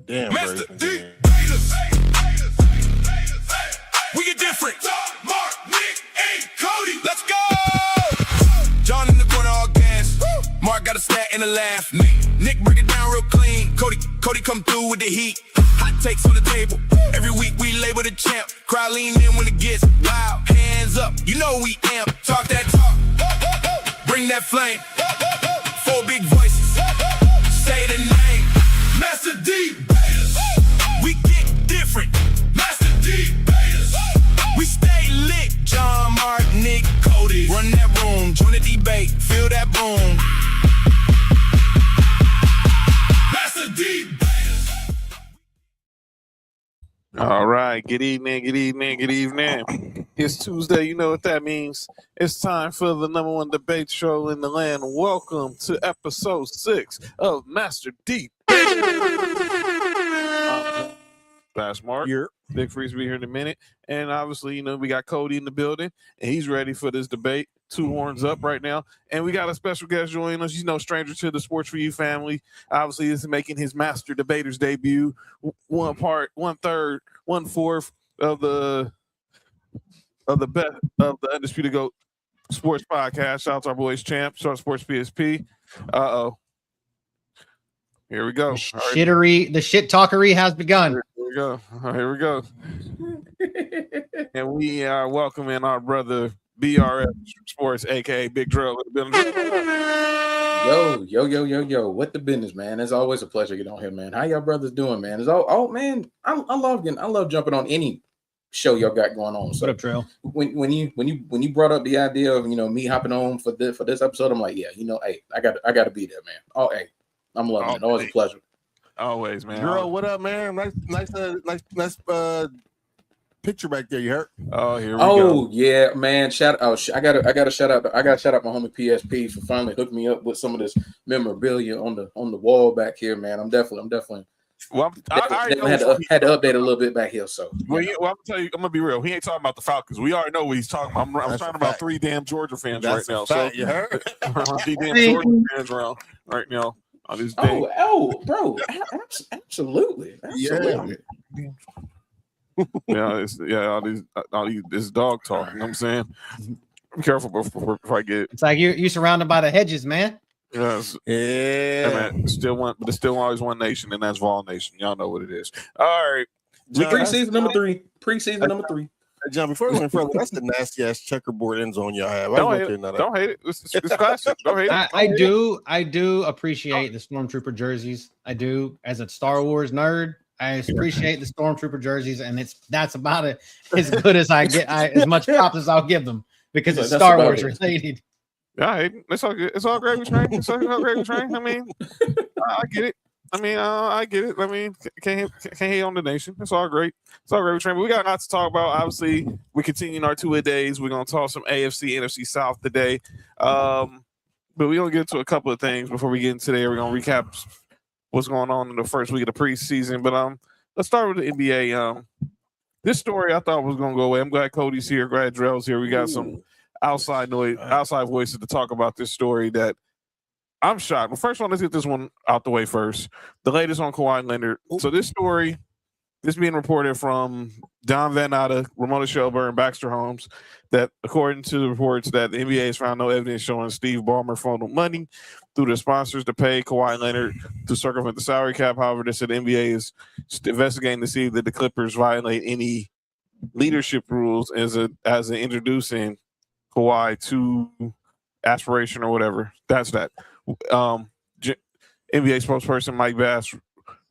Damn, Mastah, bro. we get different. Mark, Nick, and Cody. Let's go. John in the corner, all gas. Mark got a stat and a laugh. Nick break it down real clean. Cody come through with the heat. Hot takes on the table. Every week we label the champ. Crowd lean in when it gets wild. Hands up, you know we amp. Talk that talk. Bring that flame. Four big voices. Say the name. Mastah D-BATE. We get different. Mastah D-BATE. We stay lit. John, Mark, Nick, Cody. Run that room. Join the debate. Feel that boom. Mastah D-BATE. All right. Good evening. Good evening. Good evening. It's Tuesday. You know what that means. It's time for the number one debate show in the land. Welcome to episode 6 of Mastah D. That's Mark. Here. Big Freeze will be here in a minute. And obviously, you know, we got Cody in the building, and he's ready for this debate. 2 horns up right now. And we got a special guest joining us. He's no stranger to the Sports For You family. Obviously, this is making his Master Debaters debut. 1/3, 1/4 of the best of the Undisputed GOAT Sports Podcast. Shout out to our boys Champ, Short Sports PSP. Here we go. The shit talkery has begun. Here we go. Here we go. And we are welcoming our brother BRF Sports, aka Big Drill. Yo. What the business, man? It's always a pleasure to get on here, man. How y'all brothers doing, man? Man, I love jumping on any show y'all got going on. So What up, Drill? when you brought up the idea of me hopping on for this episode, I'm like, yeah, hey, I gotta be there, man. Oh, hey, I'm loving it. Always a pleasure. Always, man. Girl, what up, man? Nice picture back there. You heard? Oh, here we go. Yeah, man. I gotta shout out my homie PSP for finally hooking me up with some of this memorabilia on the wall back here, man. I'm definitely. Well, I had to update a little bit back here. So, well, I'm tell you, I'm gonna be real. He ain't talking about the Falcons. We already know what he's talking about. I'm talking about 3 damn Georgia fans right now. So you heard? 3 damn Georgia fans around right now on this day. Bro, absolutely. Yeah. All these this dog talk. You know what I'm saying? Be careful before I get. It's like you surrounded by the hedges, man. Yes. Yeah. Man, there's still always one nation, and that's Vol Nation. Y'all know what it is. All right. Preseason number 3. Preseason number 3. Hey, John, before we went further, that's the nasty ass checkerboard end zone y'all have. Don't hate it. It's classic. Don't hate it. I do appreciate the Stormtrooper jerseys. I do. As a Star Wars nerd, I appreciate the Stormtrooper jerseys, and that's about it. As good as I get, as much props as I'll give them because it's Star Wars related. Yeah, I hate it. It's all good. It's all gravy train. It's all gravy train. I mean, I get it. I get it. I mean, can't hate on the nation. It's all great. It's all gravy train. But we got a lot to talk about. Obviously, we continue our 2-a-days. We're gonna talk some AFC, NFC South today. But we're gonna get to a couple of things before we get into there. We're gonna recap what's going on in the first week of the preseason. But let's start with the NBA. This story I thought was gonna go away. I'm glad Cody's here. Glad Drell's here. We got some outside voices to talk about this story that I'm shocked. Well, first one, let's get this one out the way first. The latest on Kawhi Leonard. So this story, this being reported from Don Van Natta, Ramona Shelburne, Baxter Holmes, that according to the reports that the NBA has found no evidence showing Steve Ballmer funneled money through the sponsors to pay Kawhi Leonard to circumvent the salary cap. However, they said the NBA is investigating to see that the Clippers violate any leadership rules as in introducing Kawhi to aspiration or whatever. That's that. NBA spokesperson Mike Bass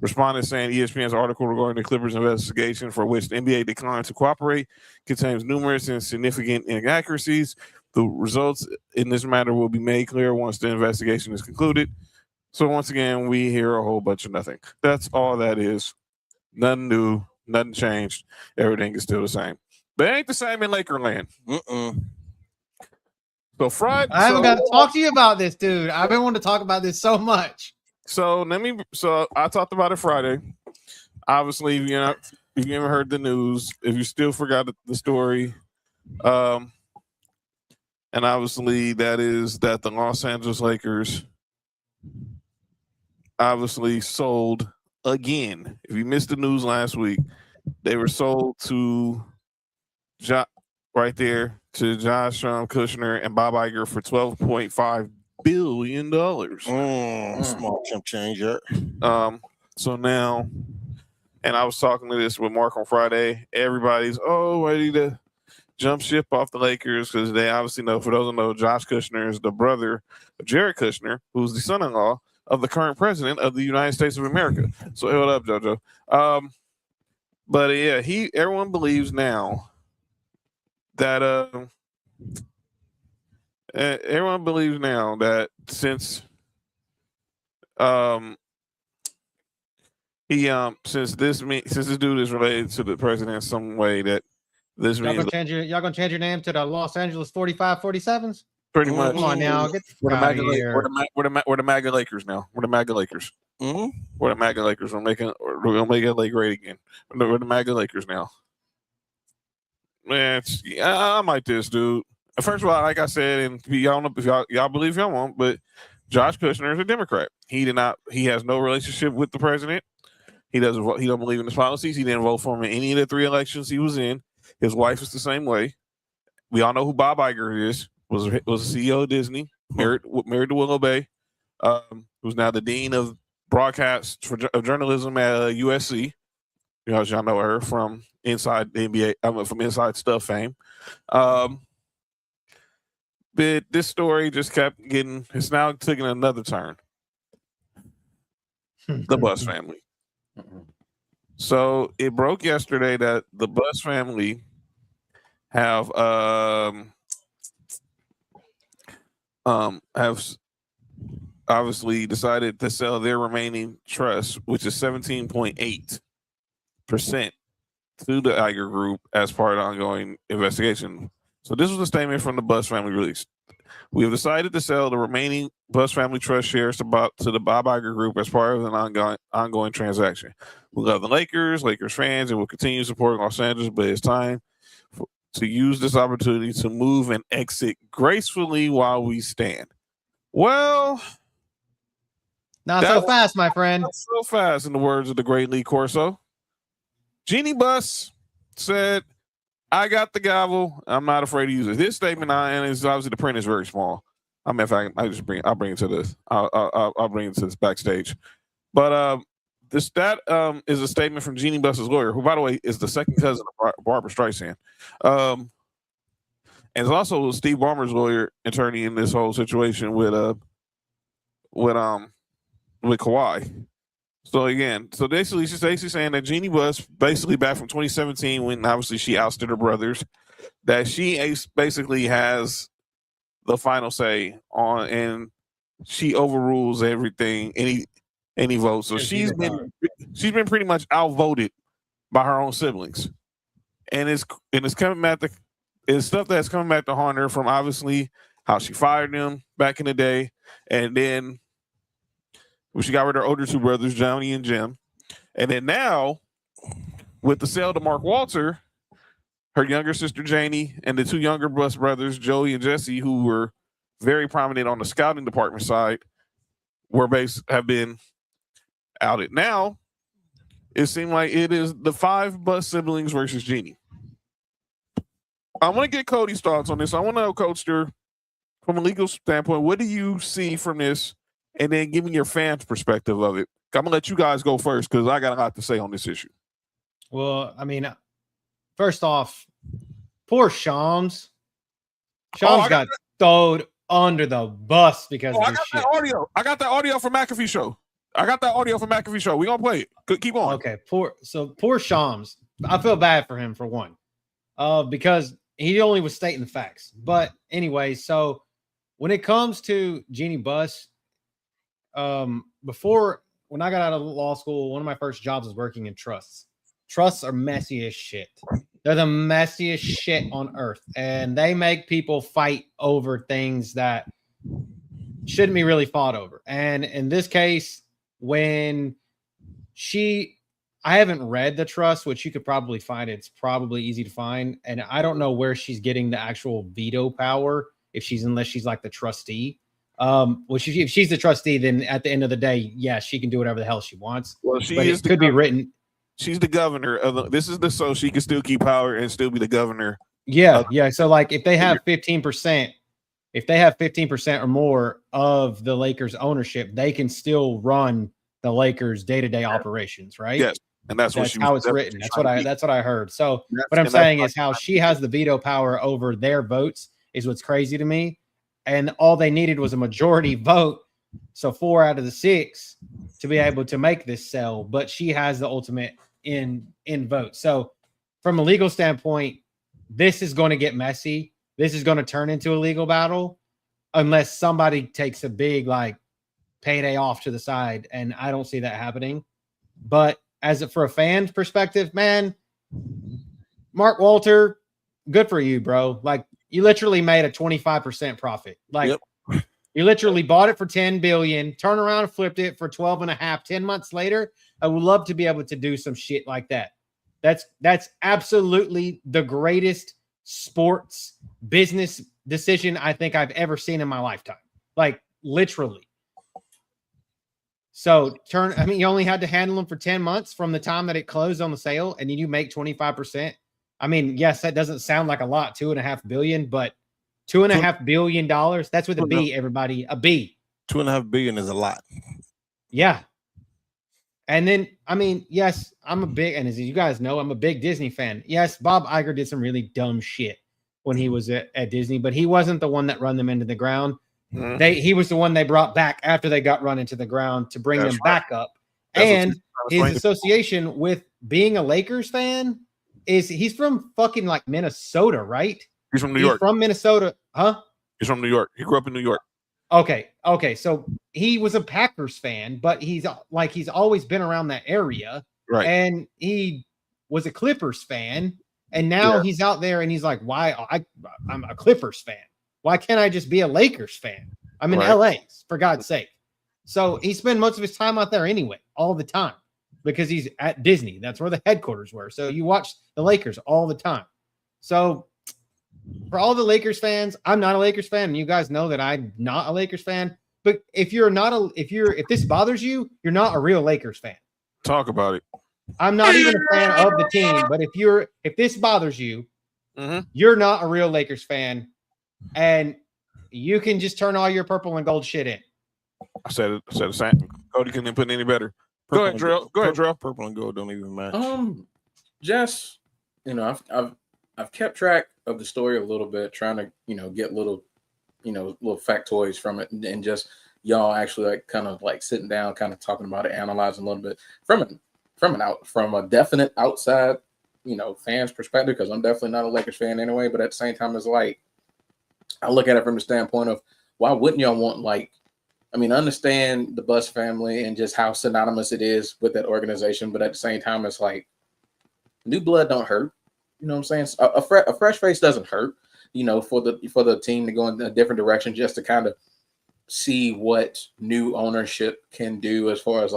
responded saying ESPN's article regarding the Clippers investigation, for which the NBA declined to cooperate, contains numerous and significant inaccuracies. The results in this matter will be made clear once the investigation is concluded. So once again, we hear a whole bunch of nothing. That's all that is. Nothing new, nothing changed. Everything is still the same. But it ain't the same in Lakerland. So Friday, I haven't got to talk to you about this, dude. I've been wanting to talk about this so much. So I talked about it Friday. Obviously, if you haven't heard the news, if you still forgot the story, and obviously that is that the Los Angeles Lakers obviously sold again. If you missed the news last week, they were sold to right there to Josh Kushner and Bob Iger for $12.5 billion. Small chump change, yeah. So now, and I was talking to this with Mark on Friday. Everybody's ready to jump ship off the Lakers because they obviously know. For those who know, Josh Kushner is the brother of Jared Kushner, who's the son-in-law of the current president of the United States of America. So hold up, JoJo. But yeah, everyone believes now that everyone believes now that since this dude is related to the president in some way, that this Y'all means gonna change your name to the Los Angeles 45-47s? pretty much. Come on now, get We're the out of MAGA, here. we're the MAGA Lakers now. We're the MAGA Lakers. Mm-hmm. We're the MAGA Lakers. We're gonna make LA great again. We're the MAGA Lakers now. Man, I'm like this, dude. First of all, like I said, and y'all know if y'all believe y'all won't, but Josh Kushner is a Democrat. He has no relationship with the president. He don't believe in his policies. He didn't vote for him in any of the 3 elections he was in. His wife is the same way. We all know who Bob Iger is. Was the CEO of Disney, married to Willow Bay, who's now the dean of broadcast of journalism at USC. You know, as y'all know her from Inside the NBA, from Inside Stuff fame. But this story just kept it's now taking another turn. The Buss family. So it broke yesterday that the Buss family have obviously decided to sell their remaining trust, which is 17.8%, to the Iger Group as part of the ongoing investigation. So this was a statement from the Buss family released. We have decided to sell the remaining Buss family trust shares to the Bob Iger Group as part of an ongoing transaction. We love the Lakers fans, and will continue supporting Los Angeles, but it's time to use this opportunity to move and exit gracefully while we stand. Well, not so fast, my friend. Not so fast, in the words of the great Lee Corso. Jeannie Buss said, I got the gavel. I'm not afraid to use it. This statement, and it's obviously the print is very small. I mean, if I'll bring it to this. I'll bring it to this backstage. But that is a statement from Jeannie Buss's lawyer, who, by the way, is the second cousin of Barbara Streisand. And it's also Steve Ballmer's lawyer, attorney in this whole situation with Kawhi. So basically she's saying that Jeannie Buss, basically back from 2017, when obviously she ousted her brothers, that she basically has the final say on, and she overrules everything, any vote. So she's been pretty much outvoted by her own siblings, and it's coming back it's stuff that's coming back to haunt her from obviously how she fired them back in the day, and then when she got rid of her older 2 brothers, Johnny and Jim, and then now with the sale to Mark Walter, her younger sister Janie and the 2 younger Buss brothers, Joey and Jesse, who were very prominent on the scouting department side, have been outed. Now it seemed like it is the 5 Buss siblings versus Jeannie. I want to get Cody's thoughts on this. I want to know, Coaster, from a legal standpoint, what do you see from this? And then give me your fans' perspective of it. I'm gonna let you guys go first because I got a lot to say on this issue. Well, I mean, first off, poor Shams. Shams got thrown under the bus because of this shit. I got that audio from McAfee show. We gonna play it. Keep on. Okay, poor Shams. I feel bad for him for one, because he only was stating the facts. But anyway, so when it comes to Jeannie Buss, before, when I got out of law school, one of my first jobs was working in trusts. Trusts are messy as shit. They're the messiest shit on earth, and they make people fight over things that shouldn't be really fought over. And in this case, when I haven't read the trust, which you could probably find. It's probably easy to find, and I don't know where she's getting the actual veto power unless she's like the trustee. Well, if she's the trustee, then at the end of the day, yeah, she can do whatever the hell she wants. Well, she but is it could be written. She's the governor of this is the so she can still keep power and still be the governor. Yeah, yeah. So like if they have 15%, if they have 15% or more of the Lakers ownership, they can still run the Lakers day-to-day operations, right? Yes. And that's how it's written. That's what I heard. So what I'm saying is how she has the veto power over their votes is what's crazy to me. And all they needed was a majority vote. So 4 out of the 6 to be able to make this sell, but she has the ultimate in vote. So from a legal standpoint, this is going to get messy. This is going to turn into a legal battle unless somebody takes a big like payday off to the side. And I don't see that happening. But for a fan's perspective, man, Mark Walter, good for you, bro. Like you literally made a 25% profit. Like you literally bought it for $10 billion, turn around and flipped it for 12 and a half, 10 months later. I would love to be able to do some shit like that. That's absolutely the greatest sports business decision I think I've ever seen in my lifetime. Like literally. So you only had to handle them for 10 months from the time that it closed on the sale, and then you make 25%. I mean, yes, that doesn't sound like a lot, $2.5 billion, but $2.5 billion, that's with a B, everybody, a B. $2.5 billion is a lot. Yeah. And then, I mean, yes, I'm a big, and as you guys know, I'm a big Disney fan. Yes, Bob Iger did some really dumb shit when he was at Disney, but he wasn't the one that run them into the ground. Mm-hmm. He was the one they brought back after they got run into the ground to bring them back up. And his association with being a Lakers fan is he's from fucking like Minnesota, right? He's from New York. From Minnesota, huh? He's from New York. He grew up in New York. Okay. So he was a Packers fan, but he's always been around that area. Right. And he was a Clippers fan. And now he's out there and he's like, why? I'm a Clippers fan. Why can't I just be a Lakers fan? I'm in LA, for God's sake. So he spent most of his time out there anyway, all the time, because he's at Disney. That's where the headquarters were. So you watch the Lakers all the time. So for all the Lakers fans, I'm not a Lakers fan, and you guys know that I'm not a Lakers fan. But if this bothers you, you're not a real Lakers fan. Talk about it. I'm not even a fan of the team, but if this bothers you, you're not a real Lakers fan, and you can just turn all your purple and gold shit in. I said the same. Cody couldn't put it any better. Go ahead, Drill. Purple and gold don't even match. Just I've kept track of the story a little bit, trying to get little factoids from it, and just y'all actually like kind of like sitting down, kind of talking about it, analyzing a little bit from a definite outside fans perspective, because I'm definitely not a Lakers fan anyway. But at the same time, it's like I look at it from the standpoint of why wouldn't y'all want I understand the Buss family and just how synonymous it is with that organization, but at the same time, it's like new blood don't hurt. You know what I'm saying? A fresh face doesn't hurt. For the team to go in a different direction, just to kind of see what new ownership can do as far as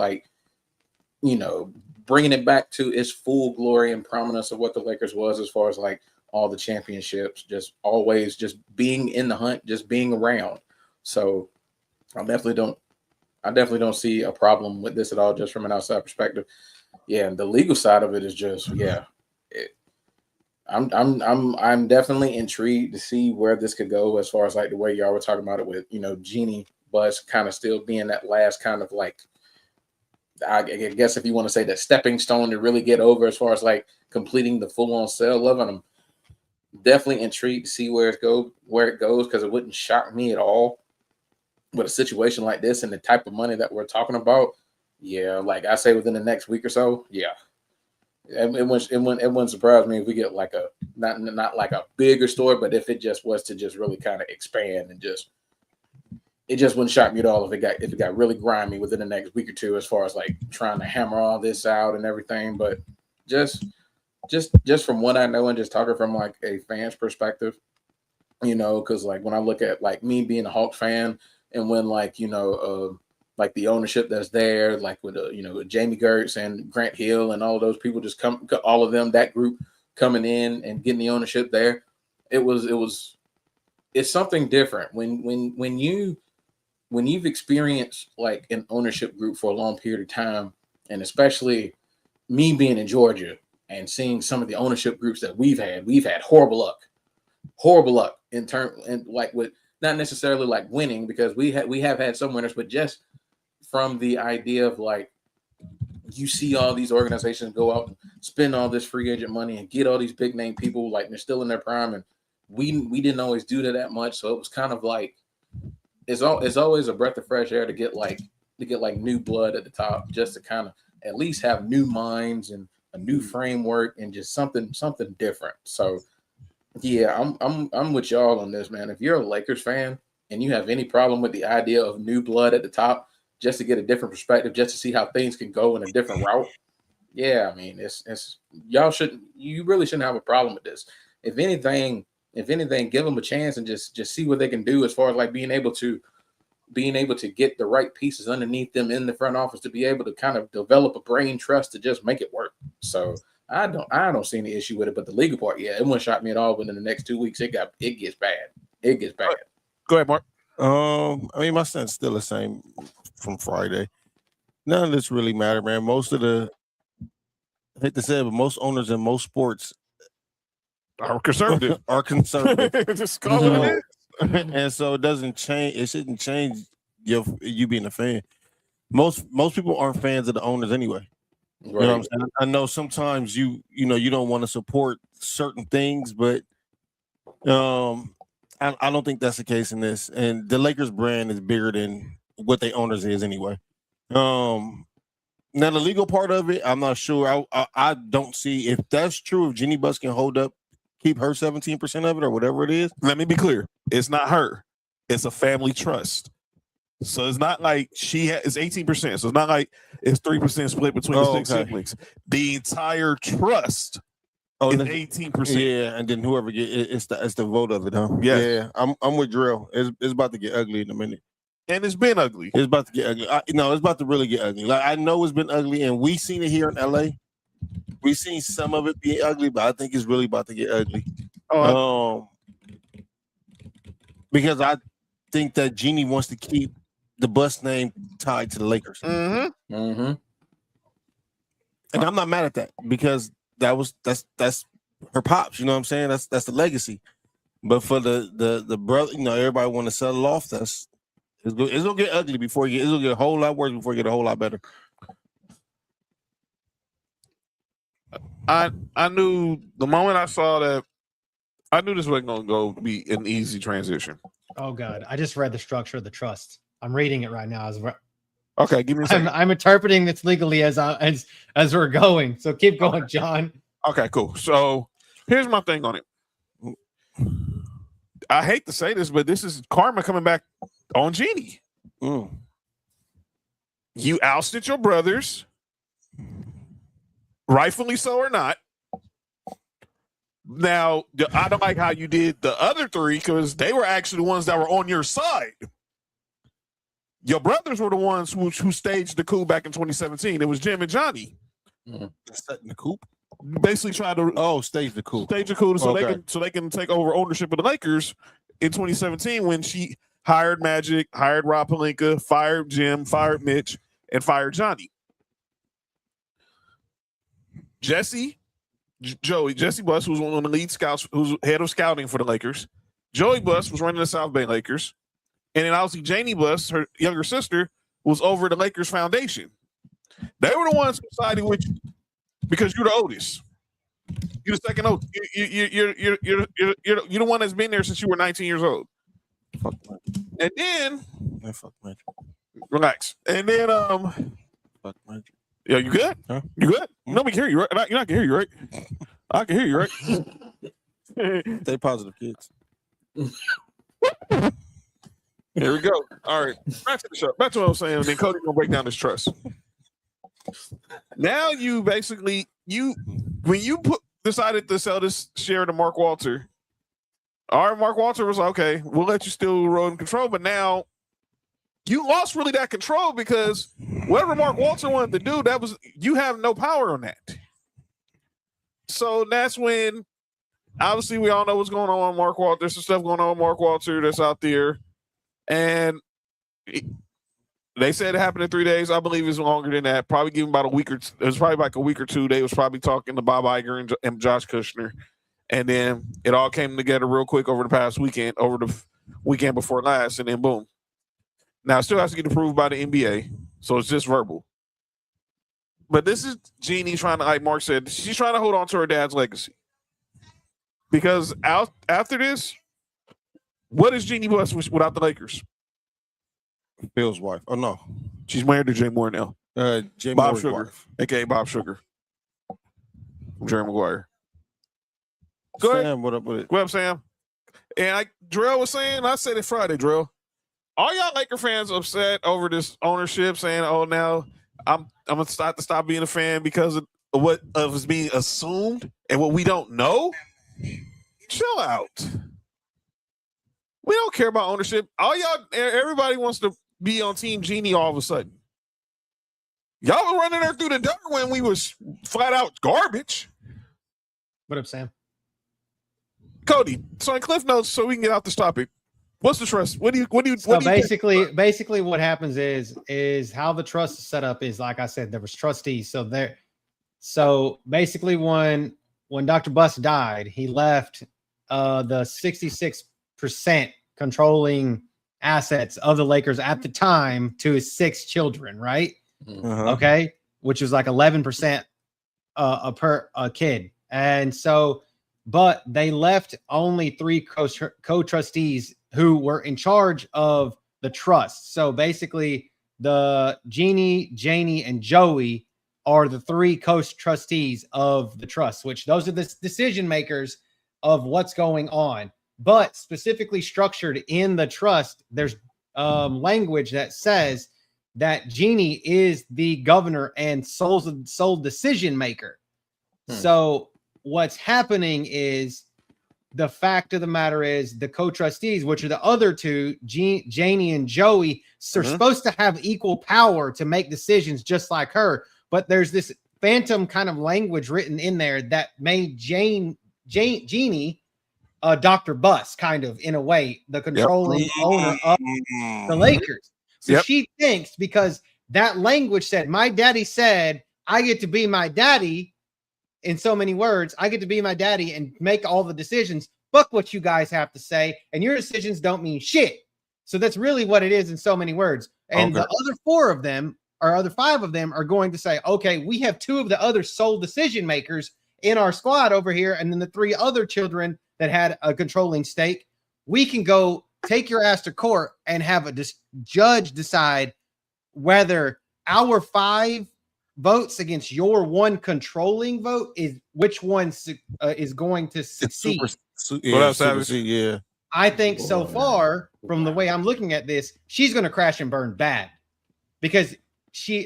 bringing it back to its full glory and prominence of what the Lakers was, as far as all the championships, just always just being in the hunt, just being around. So I definitely don't see a problem with this at all, just from an outside perspective. Yeah, and the legal side of it is just I'm definitely intrigued to see where this could go, as far as the way y'all were talking about it with Jeannie Buss kind of still being that last kind of I guess if you want to say that stepping stone to really get over, as far as completing the full on sale of it. I'm definitely intrigued to see where it goes, because it wouldn't shock me at all with a situation like this and the type of money that we're talking about. Yeah, like I say, within the next week or so, it wouldn't surprise me if we get not like a bigger story, but if it just was to just really kind of expand, and it just wouldn't shock me at all if it got really grimy within the next week or two, as far as trying to hammer all this out and everything. But just from what I know, and just talking from a fan's perspective, because when I look at me being a Hawks fan, and when the ownership that's there, with Jamie Gertz and Grant Hill and all of those people just all of them, that group coming in and getting the ownership there, it's something different when you when you've experienced like an ownership group for a long period of time, and especially me being in Georgia and seeing some of the ownership groups that we've had horrible luck in terms and like with not necessarily like winning, because we have had some winners, but just from the idea of like, you see all these organizations go out and spend all this free agent money and get all these big name people, like they're still in their prime, and we didn't always do that much. So it was kind of like it's always a breath of fresh air to get like new blood at the top, just to kind of at least have new minds and a new framework and just something different. So yeah, I'm with y'all on this, man. If you're a Lakers fan and you have any problem with the idea of new blood at the top, just to get a different perspective, just to see how things can go in a different route, yeah, I mean, you really shouldn't have a problem with this. If anything, give them a chance and just see what they can do as far as like being able to get the right pieces underneath them in the front office to be able to kind of develop a brain trust to just make it work. So I don't see any issue with it, but the legal part, yeah, it wouldn't shock me at all. But in the next 2 weeks, it gets bad. It gets bad. Go ahead, Mark. I mean, my stance still the same from Friday. None of this really matter, man. I hate to say it, but most owners in most sports Are conservative. Just call it what it is. And so it doesn't change. It shouldn't change you being a fan. Most people aren't fans of the owners anyway. Right. You know what I'm saying? I know sometimes you don't want to support certain things, but I don't think that's the case in this. And the Lakers brand is bigger than what their owners is anyway. Now the legal part of it, I'm not sure. I don't see if that's true. If Jeannie Buss can keep her 17% of it or whatever it is. Let me be clear. It's not her. It's a family trust. So it's not like it's 18%. So it's not like it's 3% split between the six siblings. The entire trust is 18%. Yeah, and then whoever it's the vote of it, huh? Yeah. I'm with Drill. It's about to get ugly in a minute. And it's been ugly. It's about to get ugly. It's about to really get ugly. Like I know it's been ugly, and we seen it here in LA. We seen some of it be ugly, but I think it's really about to get ugly. Because I think that Jeannie wants to keep the Buss name tied to the Lakers. Mm-hmm. Mm-hmm. And I'm not mad at that, because that's her pops. You know what I'm saying? That's the legacy. But for the brother, everybody want to settle off. It's gonna get ugly it's gonna get a whole lot worse before it get a whole lot better. I knew the moment I saw that, I knew this wasn't going to be an easy transition. Oh God, I just read the structure of the trust. I'm reading it right now. Okay, give me a second. I'm interpreting this legally as we're going. So keep going, John. Okay, cool. So here's my thing on it. I hate to say this, but this is karma coming back on Jeannie. You ousted your brothers, rightfully so or not. Now, I don't like how you did the other three, because they were actually the ones that were on your side. Your brothers were the ones who staged the coup back in 2017. It was Jim and Johnny. Setting the coup? Basically trying to stage the coup. Stage the coup so they can take over ownership of the Lakers in 2017, when she hired Magic, hired Rob Pelinka, fired Jim, fired Mitch, and fired Johnny. Jesse Buss was one of the lead scouts, who's head of scouting for the Lakers. Joey Buss was running the South Bay Lakers. And then obviously Janie Buss, her younger sister, was over the Lakers Foundation. They were the ones who sided with you because you're the oldest. You're the second oldest. You're the one that's been there since you were 19 years old. Fuck Magic. And then Fuck Magic. Relax. And then fuck Magic. Yeah, you good? Huh? You good? Nobody can hear you, right? You're not can hear you, right? I can hear you, right? Stay positive, kids. Here we go. All right. Back to the show. Back to what I was saying. And then Cody's gonna break down this trust. Now you basically when you decided to sell this share to Mark Walter. All right, Mark Walter was like, okay, we'll let you still roll in control, but now you lost really that control, because whatever Mark Walter wanted to do, you have no power on that. So that's when, obviously, we all know what's going on with Mark Walter. There's some stuff going on with Mark Walter that's out there, and They said it happened in 3 days. I believe it's longer than that. Probably give him about a week or two. It was probably like a week or two. They was probably talking to Bob Iger and Josh Kushner. And then it all came together real quick over the past weekend, over the weekend before last, and then boom. Now, it still has to get approved by the NBA, so it's just verbal. But this is Jeannie trying to, like Mark said, she's trying to hold on to her dad's legacy. Because after this, what is Jeannie Buss without the Lakers? Phil's wife. Oh, no. She's married to Jay Moore now. Jay Bob Moore's Sugar, wife. a.k.a. Bob Sugar. From Jerry Maguire. Go ahead. Sam, what up with it? What up, Sam? And like Drell was saying, I said it Friday, Drell. All y'all Laker fans upset over this ownership, saying, "Oh, now I'm gonna stop being a fan because of what is being assumed and what we don't know." Chill out. We don't care about ownership. Everybody wants to be on Team Genie all of a sudden. Y'all were running her through the dirt when we was flat out garbage. What up, Sam? Cody, so in Cliff Notes, so we can get out this topic. What's the trust? Basically what happens is how the trust is set up is, like I said, there was trustees. So basically when Dr. Buss died, he left the 66% controlling assets of the Lakers at the time to his 6 children, right? Uh-huh. Okay, which is like 11% per kid. And so, but they left only 3 co-trustees who were in charge of the trust. So basically, the Jeannie, Janie, and Joey are the 3 co-trustees of the trust, which those are the decision makers of what's going on. But specifically structured in the trust, there's language that says that Jeannie is the governor and sole decision maker. So what's happening is, the fact of the matter is, the co-trustees, which are the other 2, Janie and Joey, are supposed to have equal power to make decisions just like her. But there's this phantom kind of language written in there that made Jeannie, Dr. Buss, kind of, in a way, the controlling owner of the Lakers. So she thinks, because that language said, my daddy said, I get to be my daddy. In so many words, I get to be my daddy and make all the decisions. Fuck what you guys have to say, and your decisions don't mean shit. So that's really what it is in so many words. And the other 4 of them, or other 5 of them, are going to say, okay, we have 2 of the other sole decision makers in our squad over here, and then the 3 other children that had a controlling stake. We can go take your ass to court and have a judge decide whether our 5 votes against your 1 controlling vote is which one is going to succeed. Yeah. I think so far, from the way I'm looking at this, she's going to crash and burn bad, because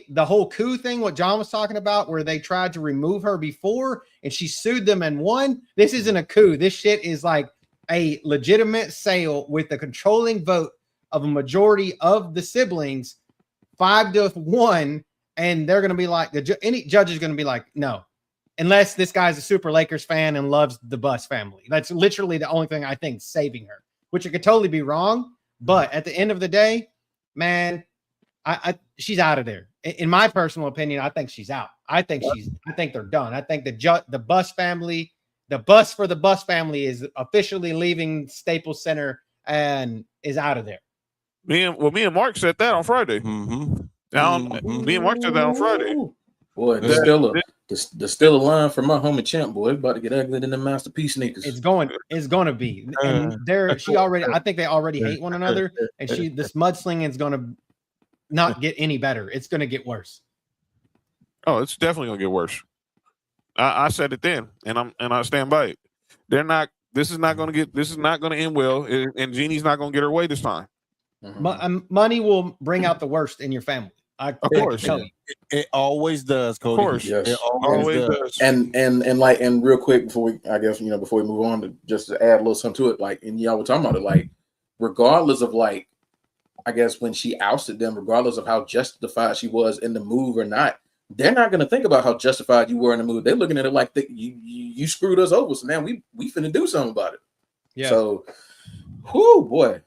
the whole coup thing, what John was talking about, where they tried to remove her before and she sued them and won. This isn't a coup. This shit is like a legitimate sale with the controlling vote of a majority of the siblings, 5-1. And they're going to be like, any judge is going to be like, no, unless this guy's a super Lakers fan and loves the Buss family. That's literally the only thing I think saving her, which I could totally be wrong. But at the end of the day, man, she's out of there. In my personal opinion, I think she's out. I think they're done. I think the Buss family, the Buss for the Buss family is officially leaving Staples Center and is out of there. Me and Mark said that on Friday. Me and Mark said that on Friday. Boy, there's still a line from my homie Champ, boy. It's about to get uglier than the Masterpiece sneakers. It's going to be. And I think they already hate one another. And this mudslinging is going to not get any better. It's going to get worse. Oh, it's definitely going to get worse. I said it then, and I stand by it. This is not going to end well, and Jeannie's not going to get her way this time. Money will bring out the worst in your family. Of course, it always does, Cody. Of course, yes. It always does. And real quick before we move on, just to add a little something to it, like, and y'all were talking about it, like, regardless of, like, I guess when she ousted them, regardless of how justified she was in the move or not, they're not going to think about how justified you were in the move. They're looking at it like you screwed us over, so now we finna do something about it. Yeah. So, whoo, boy.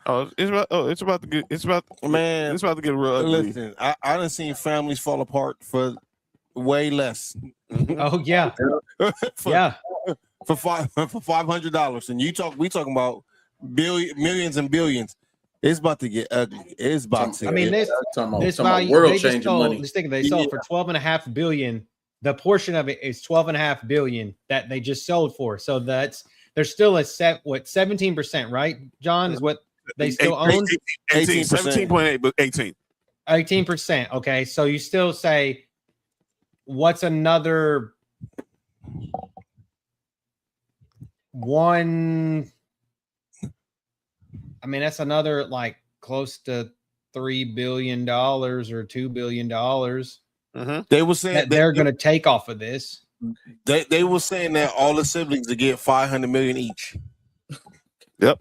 It's about to get. It's about Man, It's about to get real ugly. listen, I done seen families fall apart for way less. Oh yeah, for, yeah. for $500, and we talking about millions and billions. It's about to get ugly. It's about to. I mean, get this talking about value world they just changing sold. money. Just think they sold for 12.5 billion. The portion of it is 12.5 billion that they just sold for. So there's still a 17%, right? John, is what they still own. 18, 17.8, but 18. 18%. Okay, so you still say, what's another one? I mean, that's another like close to $3 billion or $2 billion They were saying that they're going to take off of this. They were saying that all the siblings to get 500 million each. Yep.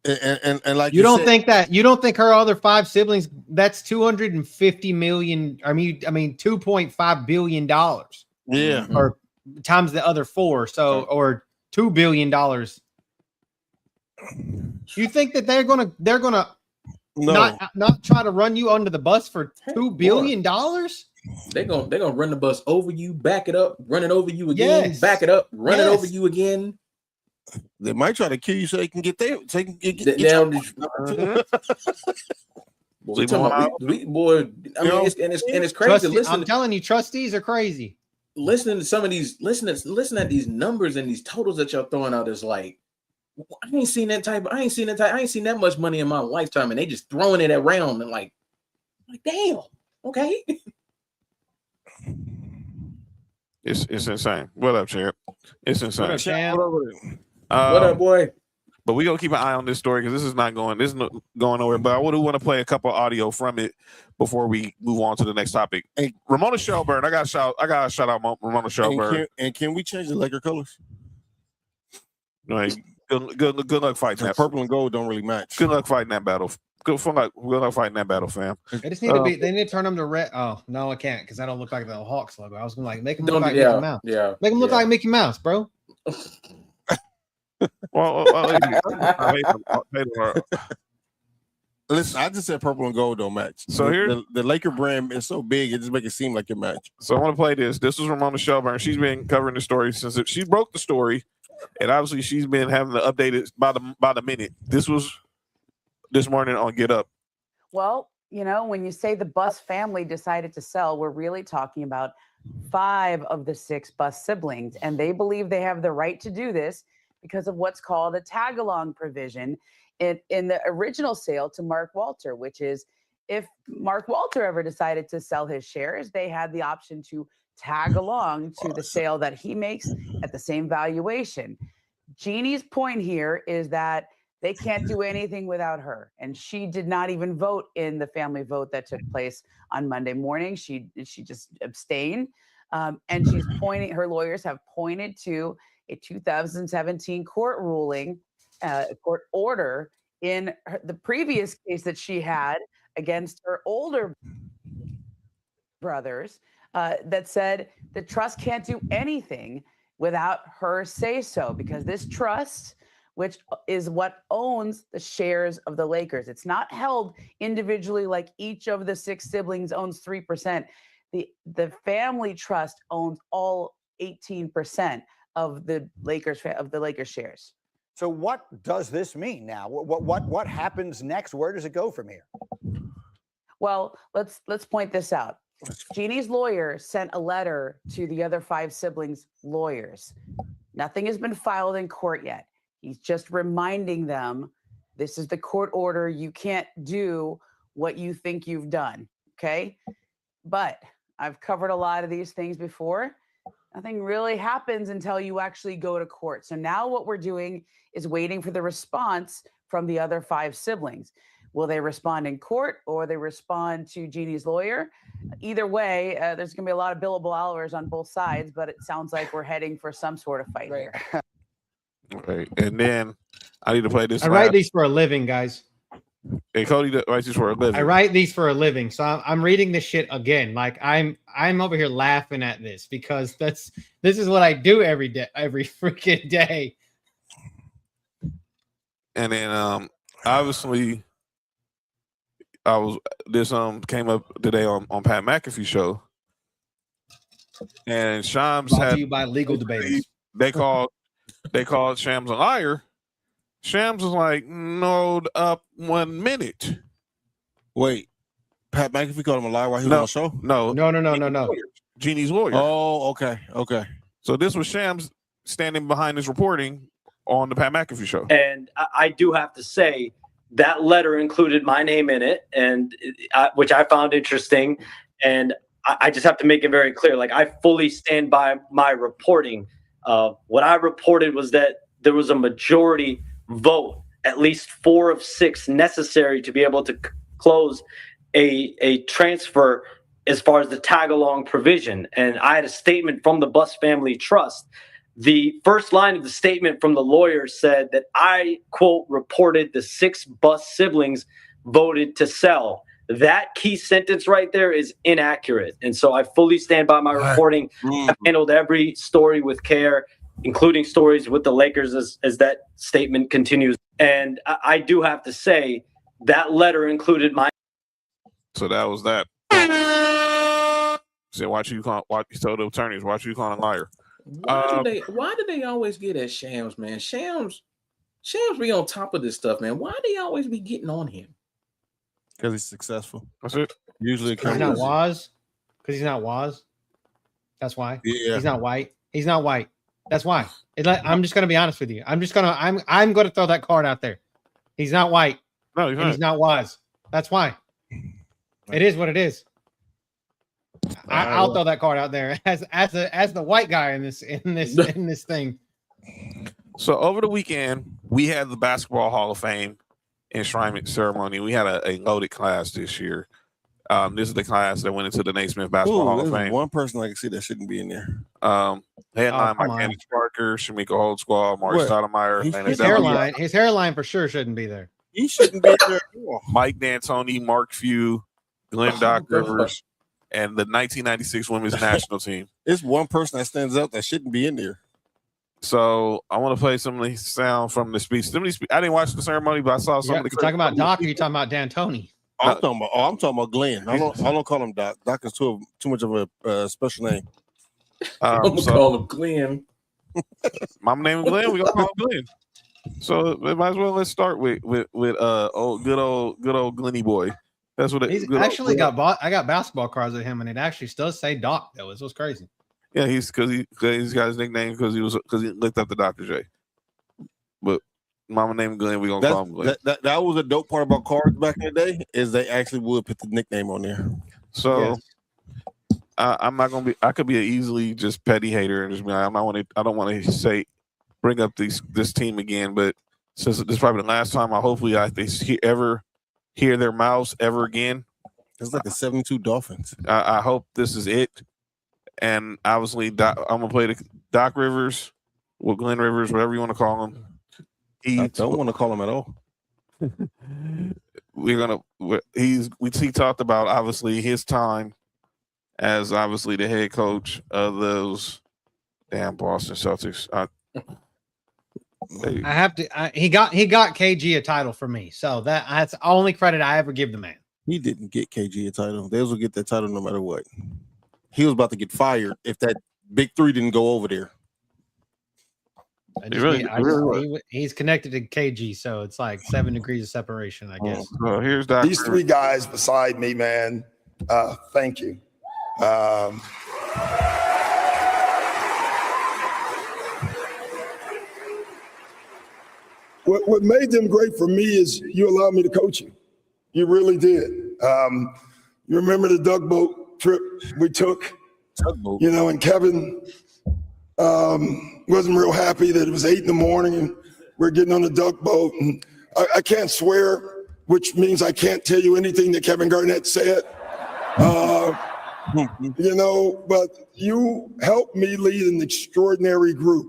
And like You don't said, think her other 5 siblings, that's 250 million. I mean, $2.5 billion. Yeah. Or times the other 4. So, or $2 billion. You think that they're gonna No. not try to run you under the bus for $2 billion? They're gonna run the bus over you, back it up, run it over you again, Yes. back it up, run it Yes. over you again. They might try to kill you so they can get there. So they can get Now, Boy, I mean, it's crazy. I'm telling you, trustees are crazy. Listening to some of these, listen at these numbers and these totals that y'all throwing out is like, I ain't seen that much money in my lifetime, and they just throwing it around and like damn, okay. It's insane. What up, champ? It's insane. What up, champ? What up, boy? But we gonna keep an eye on this story because this is not going nowhere. But I do want to play a couple audio from it before we move on to the next topic. Hey, Ramona Shelburne, I got to shout out Ramona Shelburne. And can we change the Laker colors? Like, good luck fighting that. Purple and gold don't really match. Good luck fighting that battle. Good luck fighting that battle, fam. They just need to be. They need to turn them to red. Oh no, I can't because I don't look like the Hawks logo. I was gonna make them look like Mickey Mouse. Yeah, make them look like Mickey Mouse, bro. Listen, I just said purple and gold don't match. So here, the Laker brand is so big, it just makes it seem like it match. So I want to play this. This was Ramona Shelburne. She's been covering the story since she broke the story, and obviously she's been having to update it by the minute. This was this morning on Get Up. Well, when you say the Bus family decided to sell, we're really talking about 5 of the 6 Bus siblings, and they believe they have the right to do this because of what's called a tag-along provision in the original sale to Mark Walter, which is if Mark Walter ever decided to sell his shares, they had the option to tag along to the sale that he makes at the same valuation. Jeannie's point here is that they can't do anything without her. And she did not even vote in the family vote that took place on Monday morning. She just abstained. And she's her lawyers have pointed to a 2017 court ruling, court order in the previous case that she had against her older brothers that said the trust can't do anything without her say so, because this trust, which is what owns the shares of the Lakers, it's not held individually like each of the 6 siblings owns 3%. The family trust owns all 18% of the Lakers shares. So what does this mean now? What happens next? Where does it go from here? Well, let's point this out. Jeannie's lawyer sent a letter to the other 5 siblings' lawyers. Nothing has been filed in court yet. He's just reminding them, this is the court order. You can't do what you think you've done, okay? But I've covered a lot of these things before. Nothing really happens until you actually go to court. So now what we're doing is waiting for the response from the other 5 siblings. Will they respond in court or they respond to Jeannie's lawyer? Either way, there's going to be a lot of billable hours on both sides, but it sounds like we're heading for some sort of fight here. Okay. And then I need to play this. I write these for a living, guys. Hey, Cody writes these for a living. I write these for a living, so I'm reading this shit again. Like I'm over here laughing at this because this is what I do every day, every freaking day. And then obviously, this came up today on Pat McAfee show, and Shams Brought to had you by legal debaters. they called Shams a liar. Shams was like, "No, up 1 minute." Wait, Pat McAfee called him a liar while he was No. on the show? No. Jeannie's lawyer. Oh, okay. So this was Shams standing behind his reporting on the Pat McAfee show. And I do have to say that letter included my name in it, and which I found interesting. And I just have to make it very clear. Like, I fully stand by my reporting. What I reported was that there was a majority vote, at least 4 of 6 necessary to be able to close a transfer as far as the tag-along provision. And I had a statement from the Bus Family Trust. The first line of the statement from the lawyer said that I, quote, reported the 6 Bus siblings voted to sell. That key sentence right there is inaccurate. And so I fully stand by my reporting. I've handled every story with care, including stories with the Lakers as that statement continues. And I do have to say that letter included my. So that was that. So watch you told the attorneys, watch you call a liar. Why do they always get at Shams, man? Shams be on top of this stuff, man. Why do they always be getting on him? Because he's successful. That's it. Usually, He's not Waz. Because he's not Waz. That's why. Yeah. He's not white. He's not white. That's why. I'm just gonna be honest with you. I'm gonna throw that card out there. He's not white. No, he's not. He's not Waz. That's why. It is what it is. I'll throw that card out there as the white guy in this thing. So over the weekend, we had the Basketball Hall of Fame enshrinement ceremony. We had a loaded class this year. This is the class that went into the Naismith Basketball Hall of Fame. One person I can see that shouldn't be in there. Headline by Candace Parker, Shamika Holdsquall, Mark Stoudemire. His hairline for sure shouldn't be there. He shouldn't be there. Mike D'Antoni, Mark Few, Glenn Doc Rivers, and the 1996 women's national team. It's one person that stands out that shouldn't be in there. So I want to play some of the sound from the speech. I didn't watch the ceremony, but I saw some of the. You talking about Doc or you talking about D'Antoni? I'm talking about Glenn. I don't call him Doc. Doc is too much of a special name. I'm gonna call him Glenn. Mama name Glenn. We gonna call him Glenn. So might as well let's start with good old Glenny boy. That's what he's actually got. I got basketball cards of him, and it actually does say Doc. Though it was crazy. Yeah, he's got his nickname because he looked up to Dr. J. But mama named Glenn, we gonna call him Glenn. That was a dope part about cards back in the day is they actually would put the nickname on there. So I'm not gonna be. I could be an easily just petty hater and just be like, I don't want to bring up this team again. But since this is probably the last time, hopefully they ever hear their mouths ever again. It's like the 72 Dolphins. I hope this is it. And obviously, I'm gonna play the Doc Rivers, Glenn Rivers, whatever you want to call him. I don't want to call him at all. He talked about obviously his time as obviously the head coach of those damn Boston Celtics. He got KG a title for me, so that's the only credit I ever give the man. He didn't get KG a title. They will get that title no matter what. He was about to get fired if that big three didn't go over there. He's connected to KG, so it's like 7 degrees of separation, I guess. Here's that. These 3 guys beside me, man. Thank you. What made them great for me is you allowed me to coach you. You really did. You remember the tugboat trip we took? Tugboat. And Kevin wasn't real happy that it was 8 a.m. and we're getting on the tugboat. And I can't swear, which means I can't tell you anything that Kevin Garnett said. But you helped me lead an extraordinary group.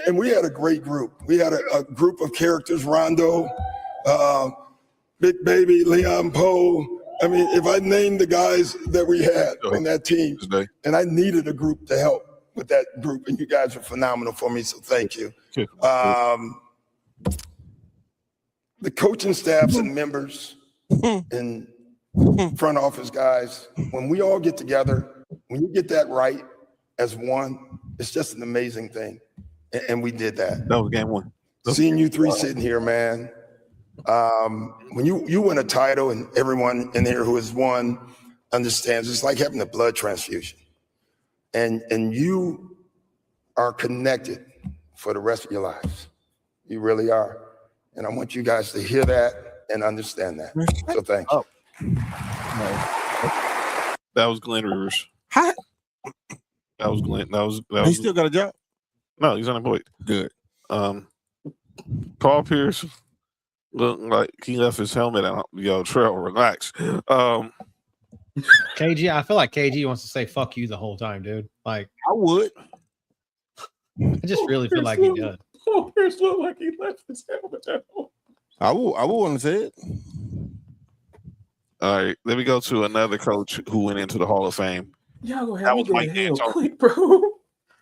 And we had a great group. We had a group of characters, Rondo, Big Baby, Leon Poe. I mean, if I named the guys that we had on that team, and I needed a group to help with that group, and you guys are phenomenal for me, so thank you. the coaching staffs and members and front office guys, when we all get together, when you get that right as one, it's just an amazing thing. And we did that. That was game one. Seeing you three sitting here, man. When you win a title, and everyone in here who has won understands, it's like having a blood transfusion. And you are connected for the rest of your lives. You really are. And I want you guys to hear that and understand that. So thank you. That was Glenn Rivers. Hi. That was Glenn. That was He still got a job? no, he's unemployed. Good. Paul Pierce looked like he left his helmet out. Yo, Trell, relax. KG, I feel like KG wants to say "fuck you" the whole time, dude. Like I would. I just really feel like he does. Paul Pierce looked like he left his helmet at home. I would want to say it. All right, let me go to another coach who went into the Hall of Fame. Y'all gonna That have me was go Mike to hell D'Antoni. quick, bro.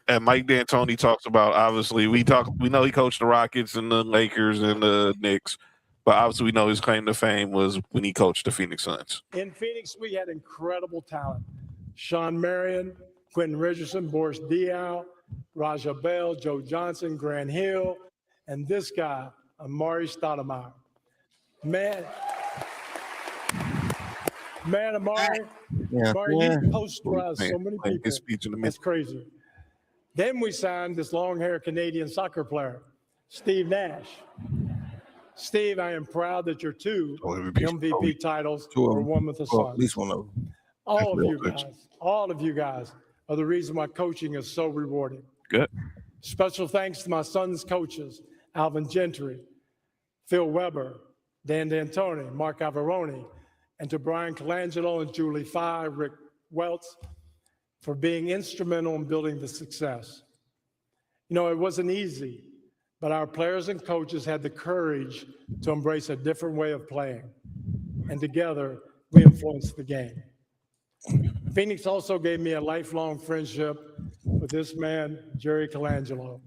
And Mike D'Antoni talks about, obviously, we know he coached the Rockets and the Lakers and the Knicks, but obviously we know his claim to fame was when he coached the Phoenix Suns. In Phoenix, we had incredible talent. Sean Marion, Quentin Richardson, Boris Diaw, Raja Bell, Joe Johnson, Grant Hill, and this guy, Amari Stoudemire. Man, Amari, he posterized so many people. His speech in the That's crazy. Then we signed this long-haired Canadian soccer player, Steve Nash. Steve, I am proud that your two MVP titles were won with the Suns. At least one of them. All of you guys are the reason why coaching is so rewarding. Good. Special thanks to my son's coaches, Alvin Gentry, Phil Weber, Dan D'Antoni, Mark Averoni, and to Brian Colangelo and Julie Fye, Rick Welts, for being instrumental in building the success. You know, it wasn't easy, but our players and coaches had the courage to embrace a different way of playing. And together, we influenced the game. Phoenix also gave me a lifelong friendship with this man, Jerry Colangelo.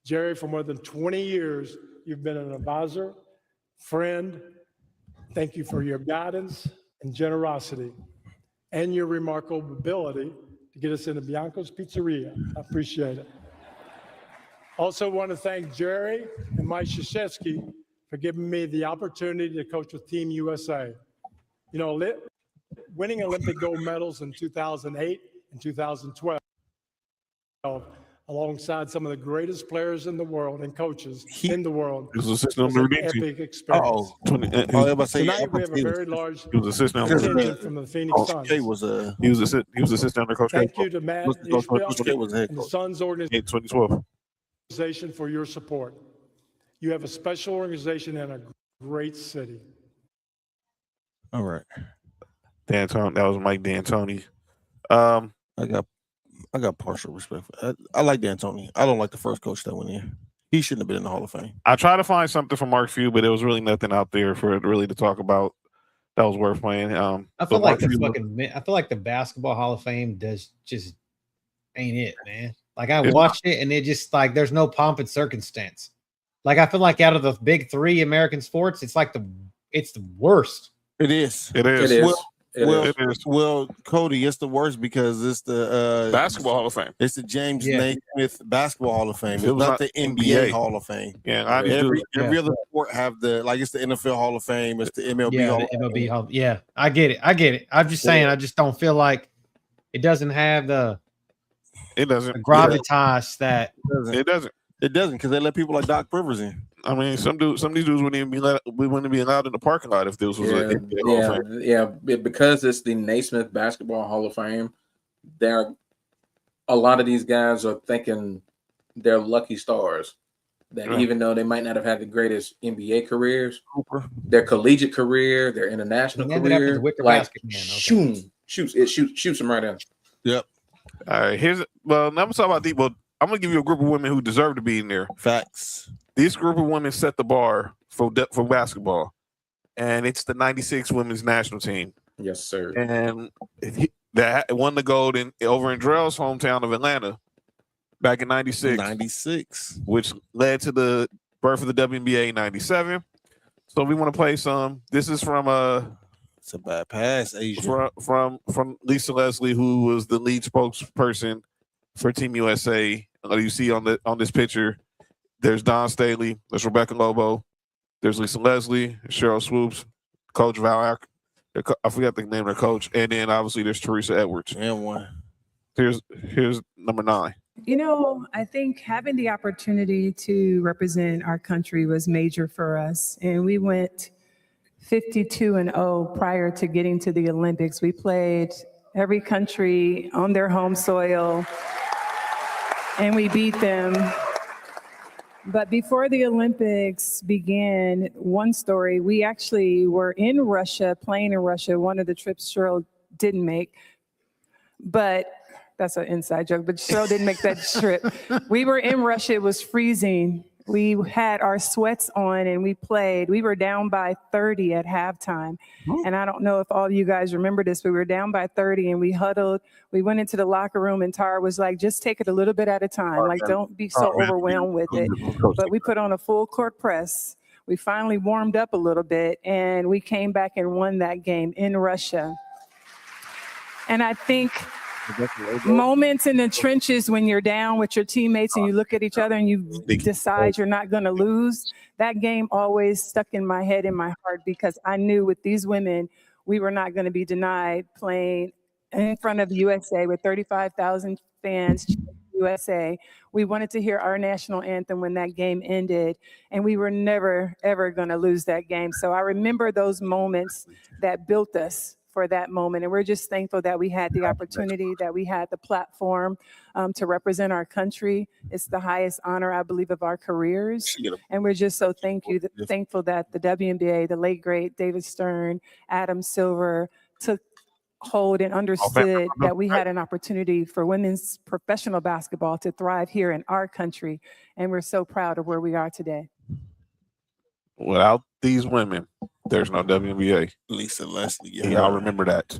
Jerry, for more than 20 years, you've been an advisor, friend. Thank you for your guidance and generosity and your remarkable ability to get us into Bianco's Pizzeria. I appreciate it. Also want to thank Jerry and Mike Krzyzewski for giving me the opportunity to coach with Team USA. You know, winning Olympic gold medals in 2008 and 2012, alongside some of the greatest players in the world and coaches in the world, was an epic experience. Tonight we have a very large contingent from the Phoenix Suns. He was assistant under Coach K. Thank you to Matt Ishbel and the Suns organization for your support. You have a special organization and a great city. All right. D'Antoni, that was Mike D'Antoni. I got partial respect for I like D'Antoni. I don't like the first coach that went in. He shouldn't have been in the Hall of Fame. I tried to find something from Mark Few, but there was really nothing out there for it really to talk about that was worth playing. I feel like the Basketball Hall of Fame just ain't it, man. Like I watched it and it just like there's no pomp and circumstance. Like I feel like out of the big three American sports, it's the worst. It is. Well, Cody, it's the worst because it's the Basketball Hall of Fame. It's the James Naismith Basketball Hall of Fame. It's not the NBA Hall of Fame. Yeah, every other sport have it's the NFL Hall of Fame. It's the MLB Hall of Fame. Hall. Yeah, I get it. I'm just saying, I just don't feel like it doesn't have the gravitas that it doesn't. It doesn't because they let people like Doc Rivers in. I mean, some of these dudes wouldn't even be allowed in the parking lot if this was because it's the Naismith Basketball Hall of Fame. A lot of these guys are thinking they're lucky stars. That even though they might not have had the greatest NBA careers, their collegiate career, their international career, shoots them right in. Yep. All right. Now I'm talking about D-BATE. I'm gonna give you a group of women who deserve to be in there. Facts. This group of women set the bar for basketball, and it's the '96 women's national team. Yes, sir. And that won the gold over in Drell's hometown of Atlanta back in '96. '96, which led to the birth of the WNBA in '97. So we want to play some. This is from It's a bad pass, Asia. from Lisa Leslie, who was the lead spokesperson for Team USA. You see on this picture, there's Don Staley, there's Rebecca Lobo, there's Lisa Leslie, Cheryl Swoops, Coach Val. I forgot the name of their coach, and then obviously there's Teresa Edwards. And one. Here's number 9. You know, I think having the opportunity to represent our country was major for us. And we went 52-0 prior to getting to the Olympics. We played every country on their home soil, and we beat them. But before the Olympics began, one story, we actually were in Russia, playing in Russia, one of the trips Cheryl didn't make. But that's an inside joke, but Cheryl didn't make that trip. We were in Russia, it was freezing. We had our sweats on and we played. We were down by 30 at halftime. And I don't know if all of you guys remember this, but we were down by 30 and we huddled. We went into the locker room and Tara was like, just take it a little bit at a time. Like, don't be so overwhelmed with it. But we put on a full court press. We finally warmed up a little bit and we came back and won that game in Russia. And I think moments in the trenches when you're down with your teammates and you look at each other and you decide you're not going to lose, that game always stuck in my head, in my heart, because I knew with these women, we were not going to be denied playing in front of the USA with 35,000 fans. USA. We wanted to hear our national anthem when that game ended, and we were never, ever going to lose that game. So I remember those moments that built us for that moment. And we're just thankful that we had the opportunity, that we had the platform to represent our country. It's the highest honor, I believe, of our careers. And we're just so thankful that the WNBA, the late, great David Stern, Adam Silver took hold and understood that we had an opportunity for women's professional basketball to thrive here in our country. And we're so proud of where we are today. Without these women, there's no WNBA. Lisa Leslie. Y'all remember that.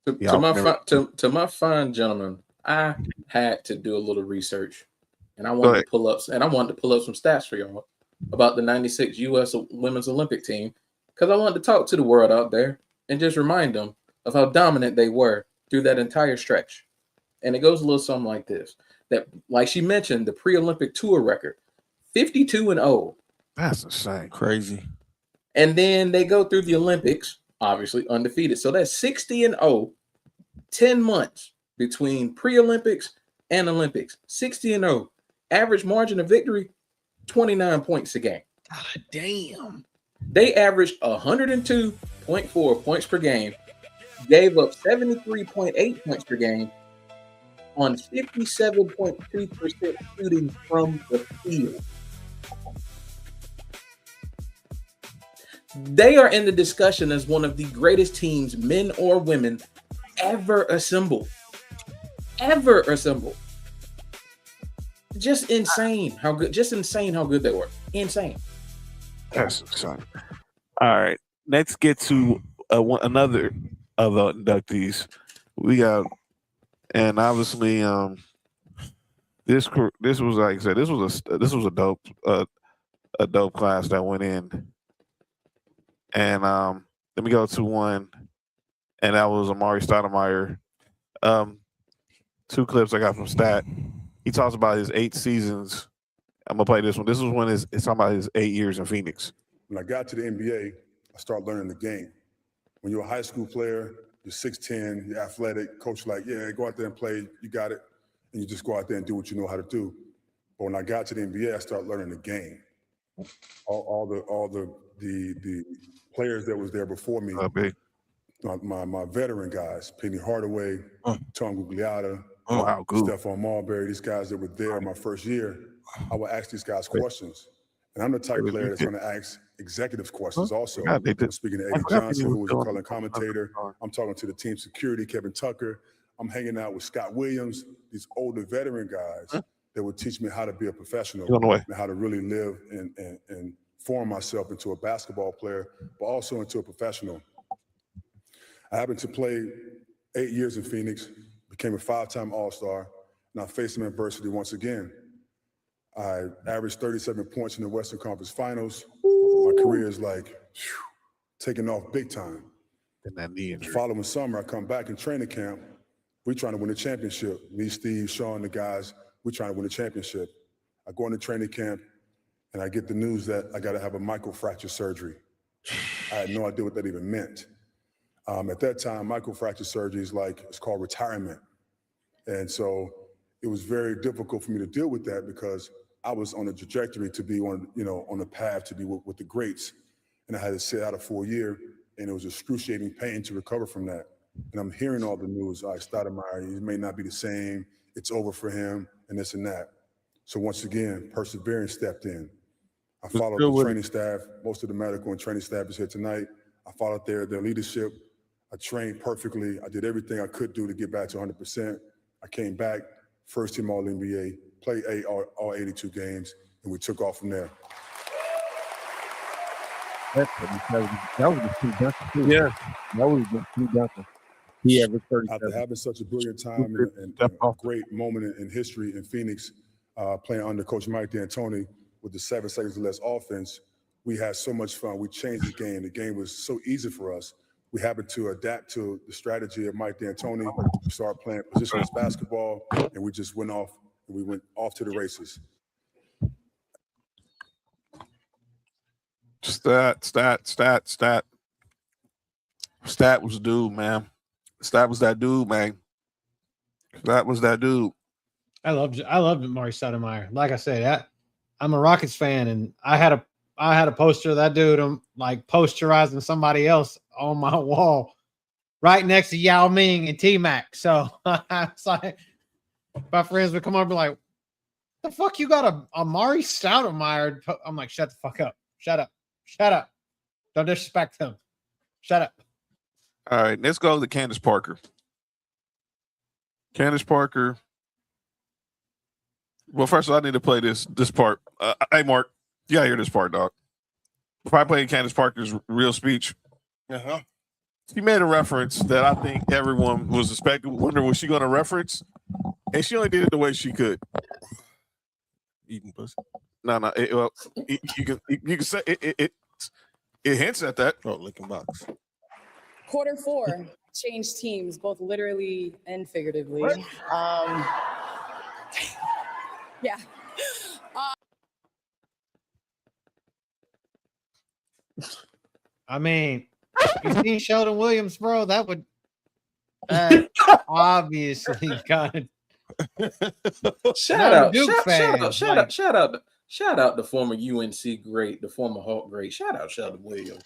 To my fine gentlemen, I had to do a little research, and I wanted to pull up some stats for y'all about the '96 U.S. Women's Olympic team, because I wanted to talk to the world out there and just remind them of how dominant they were through that entire stretch. And it goes a little something like this: that, like she mentioned, the pre-Olympic tour record, 52-0. That's insane. Crazy. And then they go through the Olympics, obviously undefeated. So that's 60-0, 10 months between pre-Olympics and Olympics. 60-0. Average margin of victory, 29 points a game. God damn. They averaged 102.4 points per game, gave up 73.8 points per game on 57.2% shooting from the field. They are in the discussion as one of the greatest teams, men or women, ever assembled. Ever assembled. Just insane how good they were. Insane. That's insane. All right. Let's get to another of the inductees. We got, and obviously, this was, like I said, this was a dope class that went in. And let me go to one, and that was Amari Stoudemire. 2 clips I got from Stat. He talks about his 8 seasons. I'm gonna play this one. This was when it's talking about his 8 years in Phoenix. When I got to the NBA, I started learning the game. When you're a high school player, you're 6'10", you're athletic. Coach like, yeah, go out there and play. You got it, and you just go out there and do what you know how to do. But when I got to the NBA, I started learning the game. All the players that was there before me, my veteran guys, Penny Hardaway, Tom Gugliotta, Stephon Marbury, these guys that were there my first year, I would ask these guys questions. And I'm the type of player that's going to ask executives questions also. I'm speaking to Eddie Johnson, who was a color commentator. I'm talking to the team security, Kevin Tucker. I'm hanging out with Scott Williams, these older veteran guys that would teach me how to be a professional and how to really live and form myself into a basketball player, but also into a professional. I happened to play 8 years in Phoenix, became a 5-time All-Star, and I faced some adversity once again. I averaged 37 points in the Western Conference Finals. My career is like taking off big time. And that knee The injury. following summer, I come back in training camp. We're trying to win a championship. Me, Steve, Sean, the guys, we're trying to win a championship. I go into training camp, and I get the news that I got to have a microfracture surgery. I had no idea what that even meant. At that time, microfracture surgery is like, it's called retirement. And so it was very difficult for me to deal with that because I was on a trajectory to be on, on the path to be with the greats. And I had to sit out a full year, and it was excruciating pain to recover from that. And I'm hearing all the news, Stoudemire, he may not be the same, it's over for him, and this and that. So once again, perseverance stepped in. I followed the training staff. Most of the medical and training staff is here tonight. I followed their leadership. I trained perfectly. I did everything I could do to get back to 100%. I came back, first team All-NBA, played all 82 games, and we took off from there. That was the Steve Duncan too. Yeah, that was the Steve Duncan. He averaged 37. After having such a brilliant time and a great moment in history in Phoenix, playing under Coach Mike D'Antoni with the 7 seconds or less offense, we had so much fun. We changed the game. The game was so easy for us. We happened to adapt to the strategy of Mike D'Antoni. We started playing positionless basketball, and we just went off, and we went off to the races. Stat was the dude, man. Stat was that dude, man. That was that dude. I loved Maury Stoudemire. Like I said, I'm a Rockets fan, and I had a poster of that dude. I'm like posterizing somebody else on my wall, right next to Yao Ming and T-Mac. So it's like my friends would come over and be like, "The fuck you got a Maury Stoudemire?" I'm like, "Shut the fuck up! Shut up! Shut up! Don't disrespect him! Shut up!" All right, let's go to Candace Parker. Candace Parker. Well, first of all, I need to play this part. Hey, Mark, you gotta hear this part, dog. If I played Candace Parker's real speech, she made a reference that I think everyone was expecting, wondering was she going to reference, and she only did it the way she could. Eating pussy. No. You can say it hints at that. Oh, licking box. Quarter 4 changed teams, both literally and figuratively. Yeah. I mean, you seen Sheldon Williams, bro? That would obviously got Shout out the former UNC great, the former Hawk great. Shout out Sheldon Williams.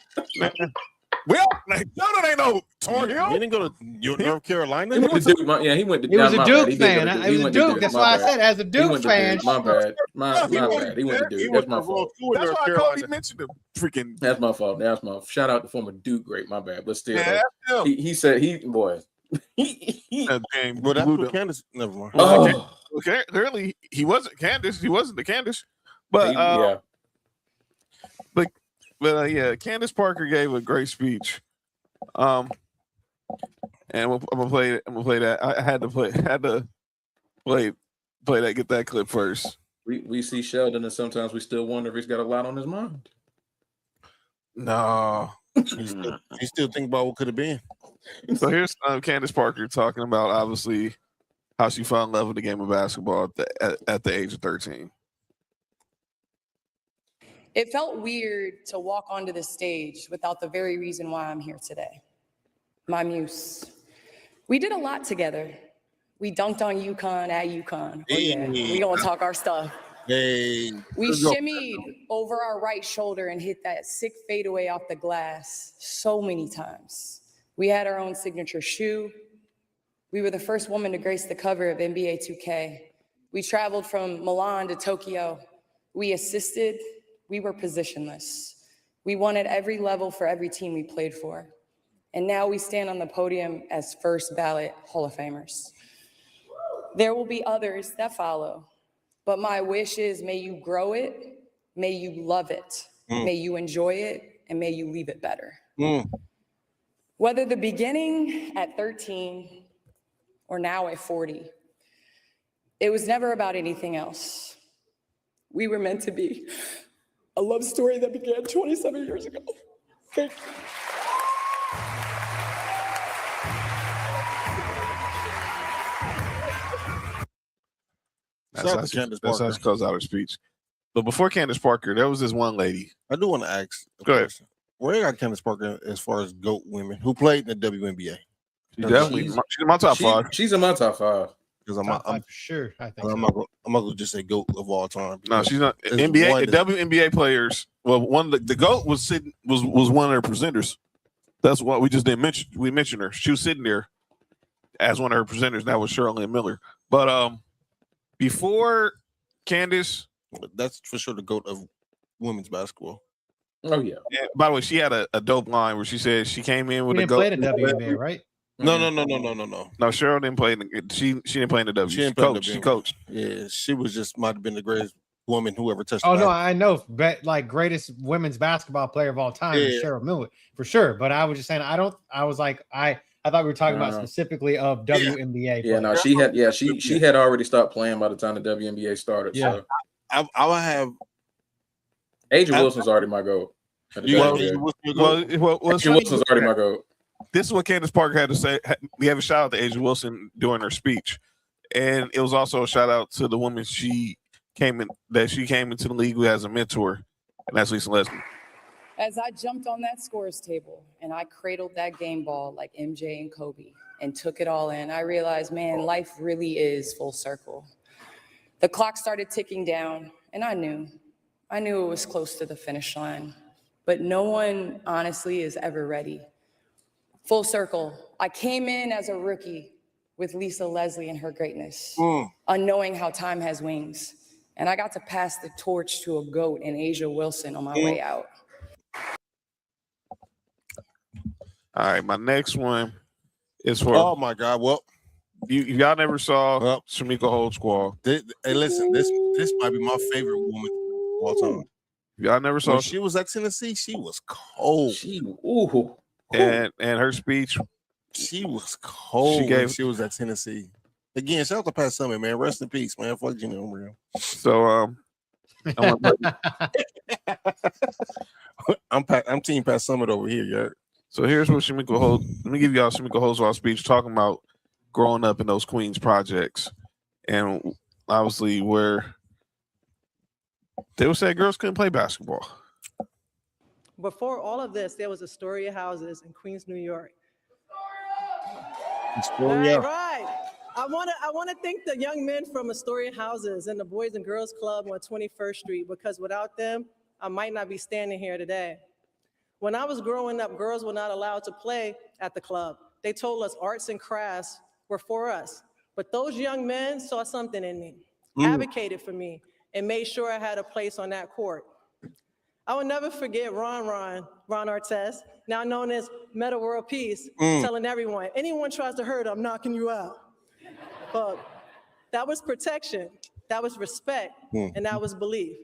Well, Sheldon ain't no Tar Heel. He didn't go to North Carolina. He went to Duke. Yeah, he went to. He was a Duke fan. He was a Duke. That's why I said, as a Duke fan. My bad. My bad. He went to Duke. That's my fault. That's why Cody mentioned him. Freaking. That's my fault. Shout out to former Duke great. My bad. But still, he said Well, that's what Candace. Never mind. Okay, clearly he wasn't Candace. He wasn't the Candace. But yeah, Candace Parker gave a great speech. And I'm gonna play it. I'm gonna play that. I had to play that. Get that clip first. We see Sheldon, and sometimes we still wonder if he's got a lot on his mind. No, he still think about what could have been. So here's Candace Parker talking about obviously how she fell in love with the game of basketball at the age of 13. It felt weird to walk onto the stage without the very reason why I'm here today. My muse. We did a lot together. We dunked on UConn at UConn. Oh, yeah. We gonna talk our stuff. Hey. We shimmied over our right shoulder and hit that sick fadeaway off the glass so many times. We had our own signature shoe. We were the first woman to grace the cover of NBA 2K. We traveled from Milan to Tokyo. We assisted. We were positionless. We won at every level for every team we played for. And now we stand on the podium as first ballot Hall of Famers. There will be others that follow, but my wish is may you grow it, may you love it, may you enjoy it, and may you leave it better. Whether the beginning at 13 or now at 40, it was never about anything else. We were meant to be a love story that began 27 years ago. Thank you. That's how she closed out her speech. But before Candace Parker, there was this one lady. I do want to ask. Go ahead. Where got Candace Parker as far as GOAT women who played in the WNBA? She's in my top five. She's in my top five. Because I'm for sure. I think I'm not gonna just say GOAT of all time. No, she's not. NBA WNBA players. Well, the GOAT was one of her presenters. That's what we just didn't mention. We mentioned her. She was sitting there as one of her presenters. That was Shirley Miller. But before Candace, that's for sure the GOAT of women's basketball. Oh yeah. And by the way, she had a dope line where she said she came in with She a didn't GOAT. play the WNBA, right? No. No, Cheryl didn't play. She didn't play in the W. She didn't play in the She WNBA. coached. Yeah, she was just might have been the greatest woman who ever touched. Oh the no, basket. I know, like greatest women's basketball player of all time is Yeah. Cheryl Miller for sure. But I was just saying, I thought we were talking about specifically of WNBA. Yeah, no, she had already stopped playing by the time the WNBA started. Yeah. So I would have. Asia Wilson's already my goal. Asia Wilson's already my goal. This is what Candace Parker had to say. We have a shout out to Asia Wilson during her speech, and it was also a shout out to the woman she came into the league with as a mentor, and that's Lisa Leslie. As I jumped on that scores table and I cradled that game ball like MJ and Kobe and took it all in, I realized, man, life really is full circle. The clock started ticking down, and I knew it was close to the finish line, but no one honestly is ever ready. Full circle. I came in as a rookie with Lisa Leslie and her greatness, unknowing how time has wings. And I got to pass the torch to a GOAT in Asia Wilson on my way out. All right, my next one is for. Oh my God! Well, y'all never saw Shamika Holdsquall. Hey, listen, this might be my favorite woman of all time. Y'all never saw. When she was at Tennessee, she was cold. And her speech, she was cold. She was at Tennessee. Again, shout out to Pat Summitt, man. Rest in peace, man. Fuck Gina O'Reilly. So I'm team Pat Summitt over here, yeah. So here's what Shamika Holds. Let me give y'all Shamika Holdsquall's speech talking about growing up in those Queens projects, and obviously where they would say girls couldn't play basketball. Before all of this, there was Astoria houses in Queens, New York. Astoria. Right. I want to thank the young men from Astoria houses and the Boys and Girls Club on 21st Street, because without them, I might not be standing here today. When I was growing up, girls were not allowed to play at the club. They told us arts and crafts were for us. But those young men saw something in me, advocated for me, and made sure I had a place on that court. I will never forget Ron Artest, now known as Meta World Peace, telling everyone, anyone tries to hurt, I'm knocking you out. But that was protection, that was respect, and that was belief.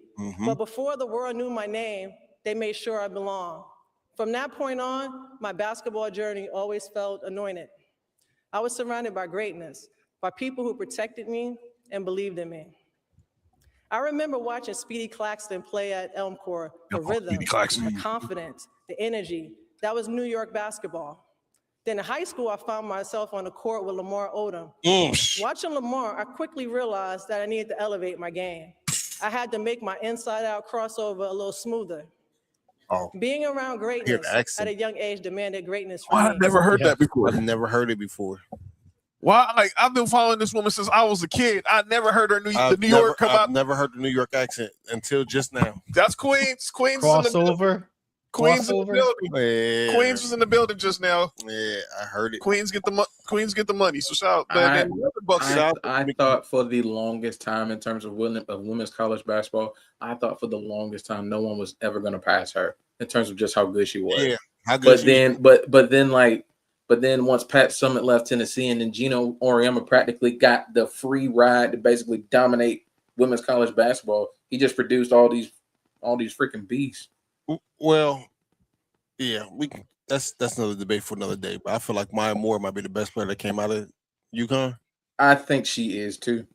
But before the world knew my name, they made sure I belonged. From that point on, my basketball journey always felt anointed. I was surrounded by greatness, by people who protected me and believed in me. I remember watching Speedy Claxton play at Elmcore, the rhythm, the confidence, the energy. That was New York basketball. Then in high school, I found myself on the court with Lamar Odom. Watching Lamar, I quickly realized that I needed to elevate my game. I had to make my inside-out crossover a little smoother. Being around greatness at a young age demanded greatness from me. I've never heard that before. I've never heard it before. Why? Like, I've been following this woman since I was a kid. I never heard her the New York come out. I've never heard the New York accent until just now. That's Queens. Queens crossover. Queens in the building. Yeah. Queens was in the building just now. Yeah, I heard it. Queens get the money. So shout out. I thought for the longest time in terms of women's college basketball, I thought for the longest time no one was ever going to pass her in terms of just how good she was. Yeah, how good but then once Pat Summitt left Tennessee, and then Gino Auriemma practically got the free ride to basically dominate women's college basketball. He just produced all these freaking beasts. Well, yeah, we can. That's another debate for another day. But I feel like Maya Moore might be the best player that came out of UConn. I think she is too.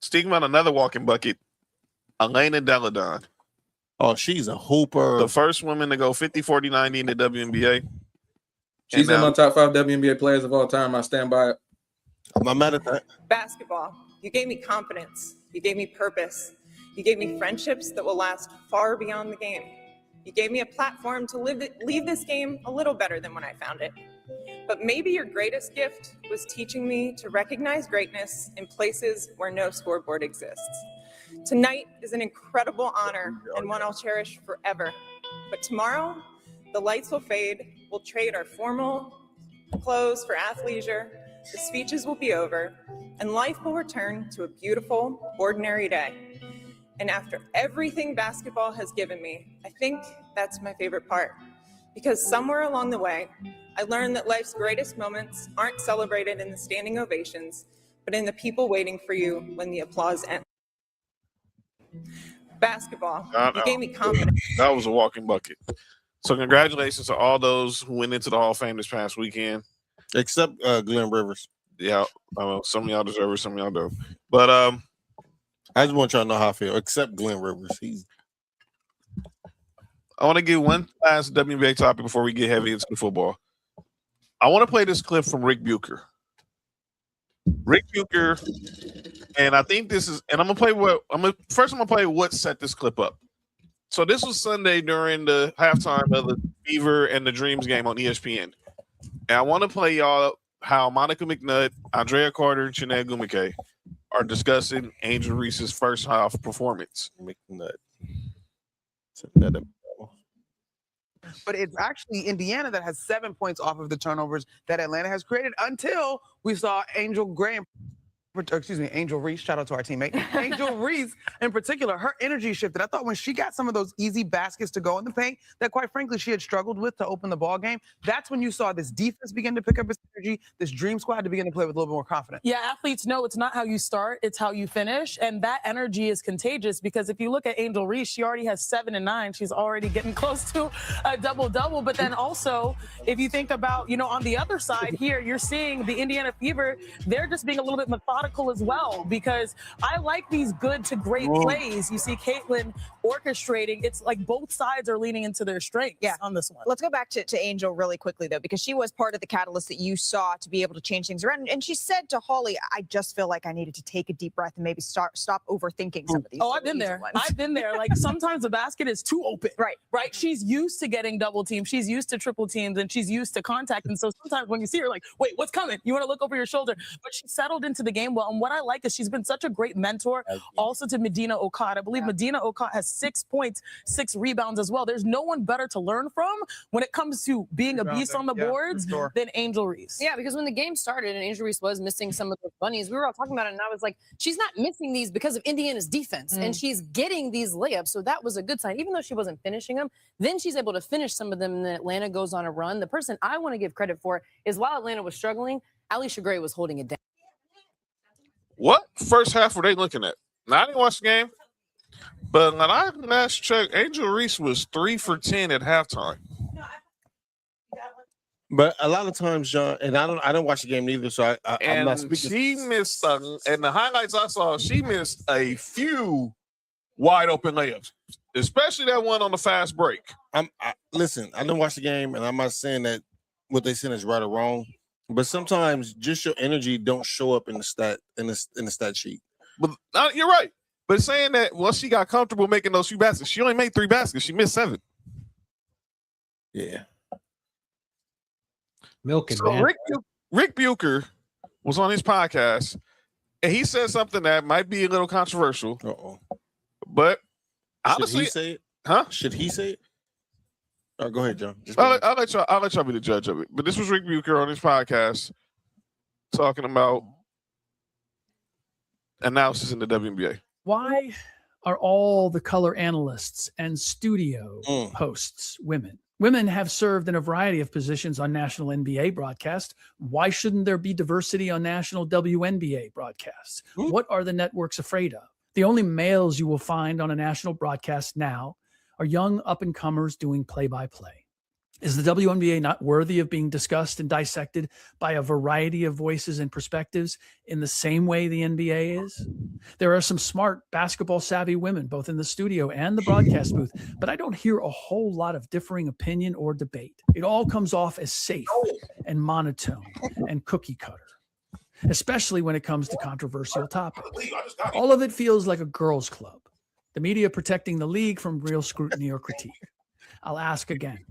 Speaking about another walking bucket, Elena Deladon. Oh, she's a hooper. The first woman to go 50, 40, 90 in the WNBA. She's in my top 5 WNBA players of all time. I stand by it. I'm not mad at that. Basketball, you gave me confidence. You gave me purpose. You gave me friendships that will last far beyond the game. You gave me a platform to leave this game a little better than when I found it. But maybe your greatest gift was teaching me to recognize greatness in places where no scoreboard exists. Tonight is an incredible honor and one I'll cherish forever. But tomorrow, the lights will fade. We'll trade our formal clothes for athleisure. The speeches will be over, and life will return to a beautiful, ordinary day. And after everything basketball has given me, I think that's my favorite part. Because somewhere along the way, I learned that life's greatest moments aren't celebrated in the standing ovations, but in the people waiting for you when the applause ends. Basketball, you gave me confidence. That was a walking bucket. So congratulations to all those who went into the Hall of Fame this past weekend. Except Glenn Rivers. Yeah, some of y'all deserve it, some of y'all don't. But I just want y'all to know how I feel. Except Glenn Rivers. I want to give one last WNBA topic before we get heavy into the football. I want to play this clip from Rick Bucher. Rick Bucher, and I think this is, and I'm gonna play what set this clip up. So this was Sunday during the halftime of the Fever and the Dreams game on ESPN. And I want to play y'all how Monica McNutt, Andrea Carter, and Chinelle Gumike are discussing Angel Reese's first half performance. McNutt. But it's actually Indiana that has 7 points off of the turnovers that Atlanta has created until we saw Angel Reese, shout out to our teammate. Angel Reese, in particular, her energy shifted. I thought when she got some of those easy baskets to go in the paint that, quite frankly, she had struggled with to open the ball game, that's when you saw this defense begin to pick up its energy, this Dream Squad to begin to play with a little bit more confidence. Yeah, athletes know it's not how you start, it's how you finish. And that energy is contagious because if you look at Angel Reese, she already has 7 and 9. She's already getting close to a double-double. But then also, if you think about, on the other side here, you're seeing the Indiana Fever, they're just being a little bit methodical as well, because I like these good to great plays. You see Caitlin orchestrating. It's like both sides are leaning into their strengths on this one. Let's go back to Angel really quickly, though, because she was part of the catalyst that you saw to be able to change things around. And she said to Holly, I just feel like I needed to take a deep breath and maybe stop overthinking some of these. Oh, I've been there. I've been there. Like sometimes the basket is too open. Right. She's used to getting double teamed. She's used to triple teams, and she's used to contact. And so sometimes when you see her, like, wait, what's coming? You want to look over your shoulder. But she settled into the game well. And what I like is she's been such a great mentor also to Medina Okot. I believe Medina Okot has 6 points, 6 rebounds as well. There's no one better to learn from when it comes to being a beast on the boards than Angel Reese. Yeah, because when the game started and Angel Reese was missing some of the bunnies, we were all talking about it, and I was like, she's not missing these because of Indiana's defense, and she's getting these layups, so that was a good sign. Even though she wasn't finishing them, then she's able to finish some of them, and then Atlanta goes on a run. The person I want to give credit for is while Atlanta was struggling, Alicia Gray was holding it down. What first half were they looking at? Now, I didn't watch the game, but when I last checked, Angel Reese was 3 for 10 at halftime. But a lot of times, John, and I don't watch the game neither, so I'm not speaking. She missed, and the highlights I saw, she missed a few wide open layups, especially that one on the fast break. Listen, I didn't watch the game, and I'm not saying that what they said is right or wrong. But sometimes just your energy don't show up in the stat sheet. But you're right. But saying that once she got comfortable making those few baskets, she only made 3 baskets. She missed 7. Yeah. Milking, so man. Rick Bucher was on his podcast, and he said something that might be a little controversial. But honestly, should he say it? Huh? Should he say it? Oh, go ahead, John. I'll let y'all be the judge of it. But this was Rick Bucher on his podcast talking about analysis in the WNBA. Why are all the color analysts and studio hosts women? Women have served in a variety of positions on national NBA broadcasts. Why shouldn't there be diversity on national WNBA broadcasts? What are the networks afraid of? The only males you will find on a national broadcast now are young up-and-comers doing play-by-play. Is the WNBA not worthy of being discussed and dissected by a variety of voices and perspectives in the same way the NBA is? There are some smart basketball savvy women, both in the studio and the broadcast booth, but I don't hear a whole lot of differing opinion or debate. It all comes off as safe and monotone and cookie cutter, especially when it comes to controversial topics. All of it feels like a girls' club, the media protecting the league from real scrutiny or critique. I'll ask again.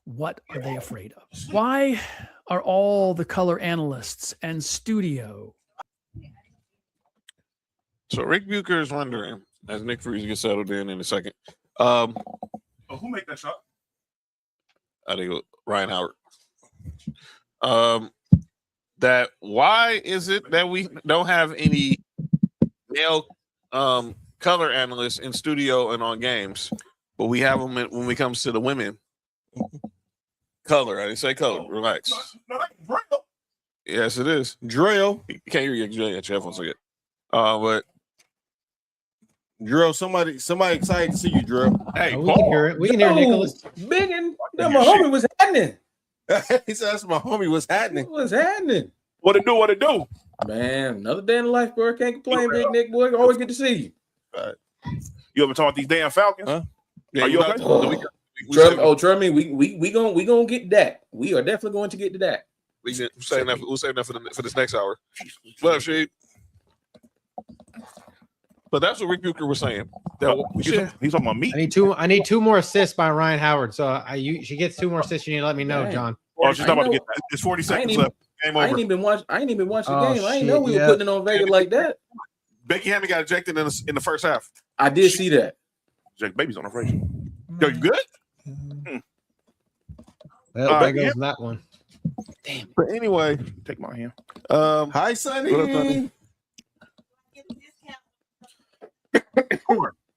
What are they afraid of? Why are all the color analysts and studio? So Rick Bucher is wondering, as Nick Freeze gets settled in a second. Who made that shot? I think it was Ryan Howard. That why is it that we don't have any male color analysts in studio and on games, but we have them when it comes to the women? Color, I didn't say color. Relax. No, that's Drell. Yes, it is. Drell. You can't hear your headphones again. But Drill, somebody excited to see you, Drill. Hey, we can hear it. We can hear Nicholas. Biggin, that my homie was happening. He said, "That's my homie. What's happening? What's happening? What it do? What it do? Man, another day in life, bro. Can't complain, Big Nick boy. Always good to see you. You ever talk about these damn Falcons? Huh? Are you okay? Trust me, we gonna get that. We are definitely going to get to that. We'll save that for this next hour. What up, Shade? But that's what Rick Bucher was saying. He's talking about me. I need two more assists by Ryan Howard. So she gets 2 more assists. You need to let me know, John. Oh, she's not about to get that. It's 40 seconds left. Game over. I ain't even watch the game. I ain't shit, know we were putting it on Vegas like that. Becky Hammond got ejected in the first half. I did see that. Jack Baby's on the break. Yo, you good? Well, there goes that one. Damn. But anyway, take my hand. Hi, Sonny. What up, Sonny?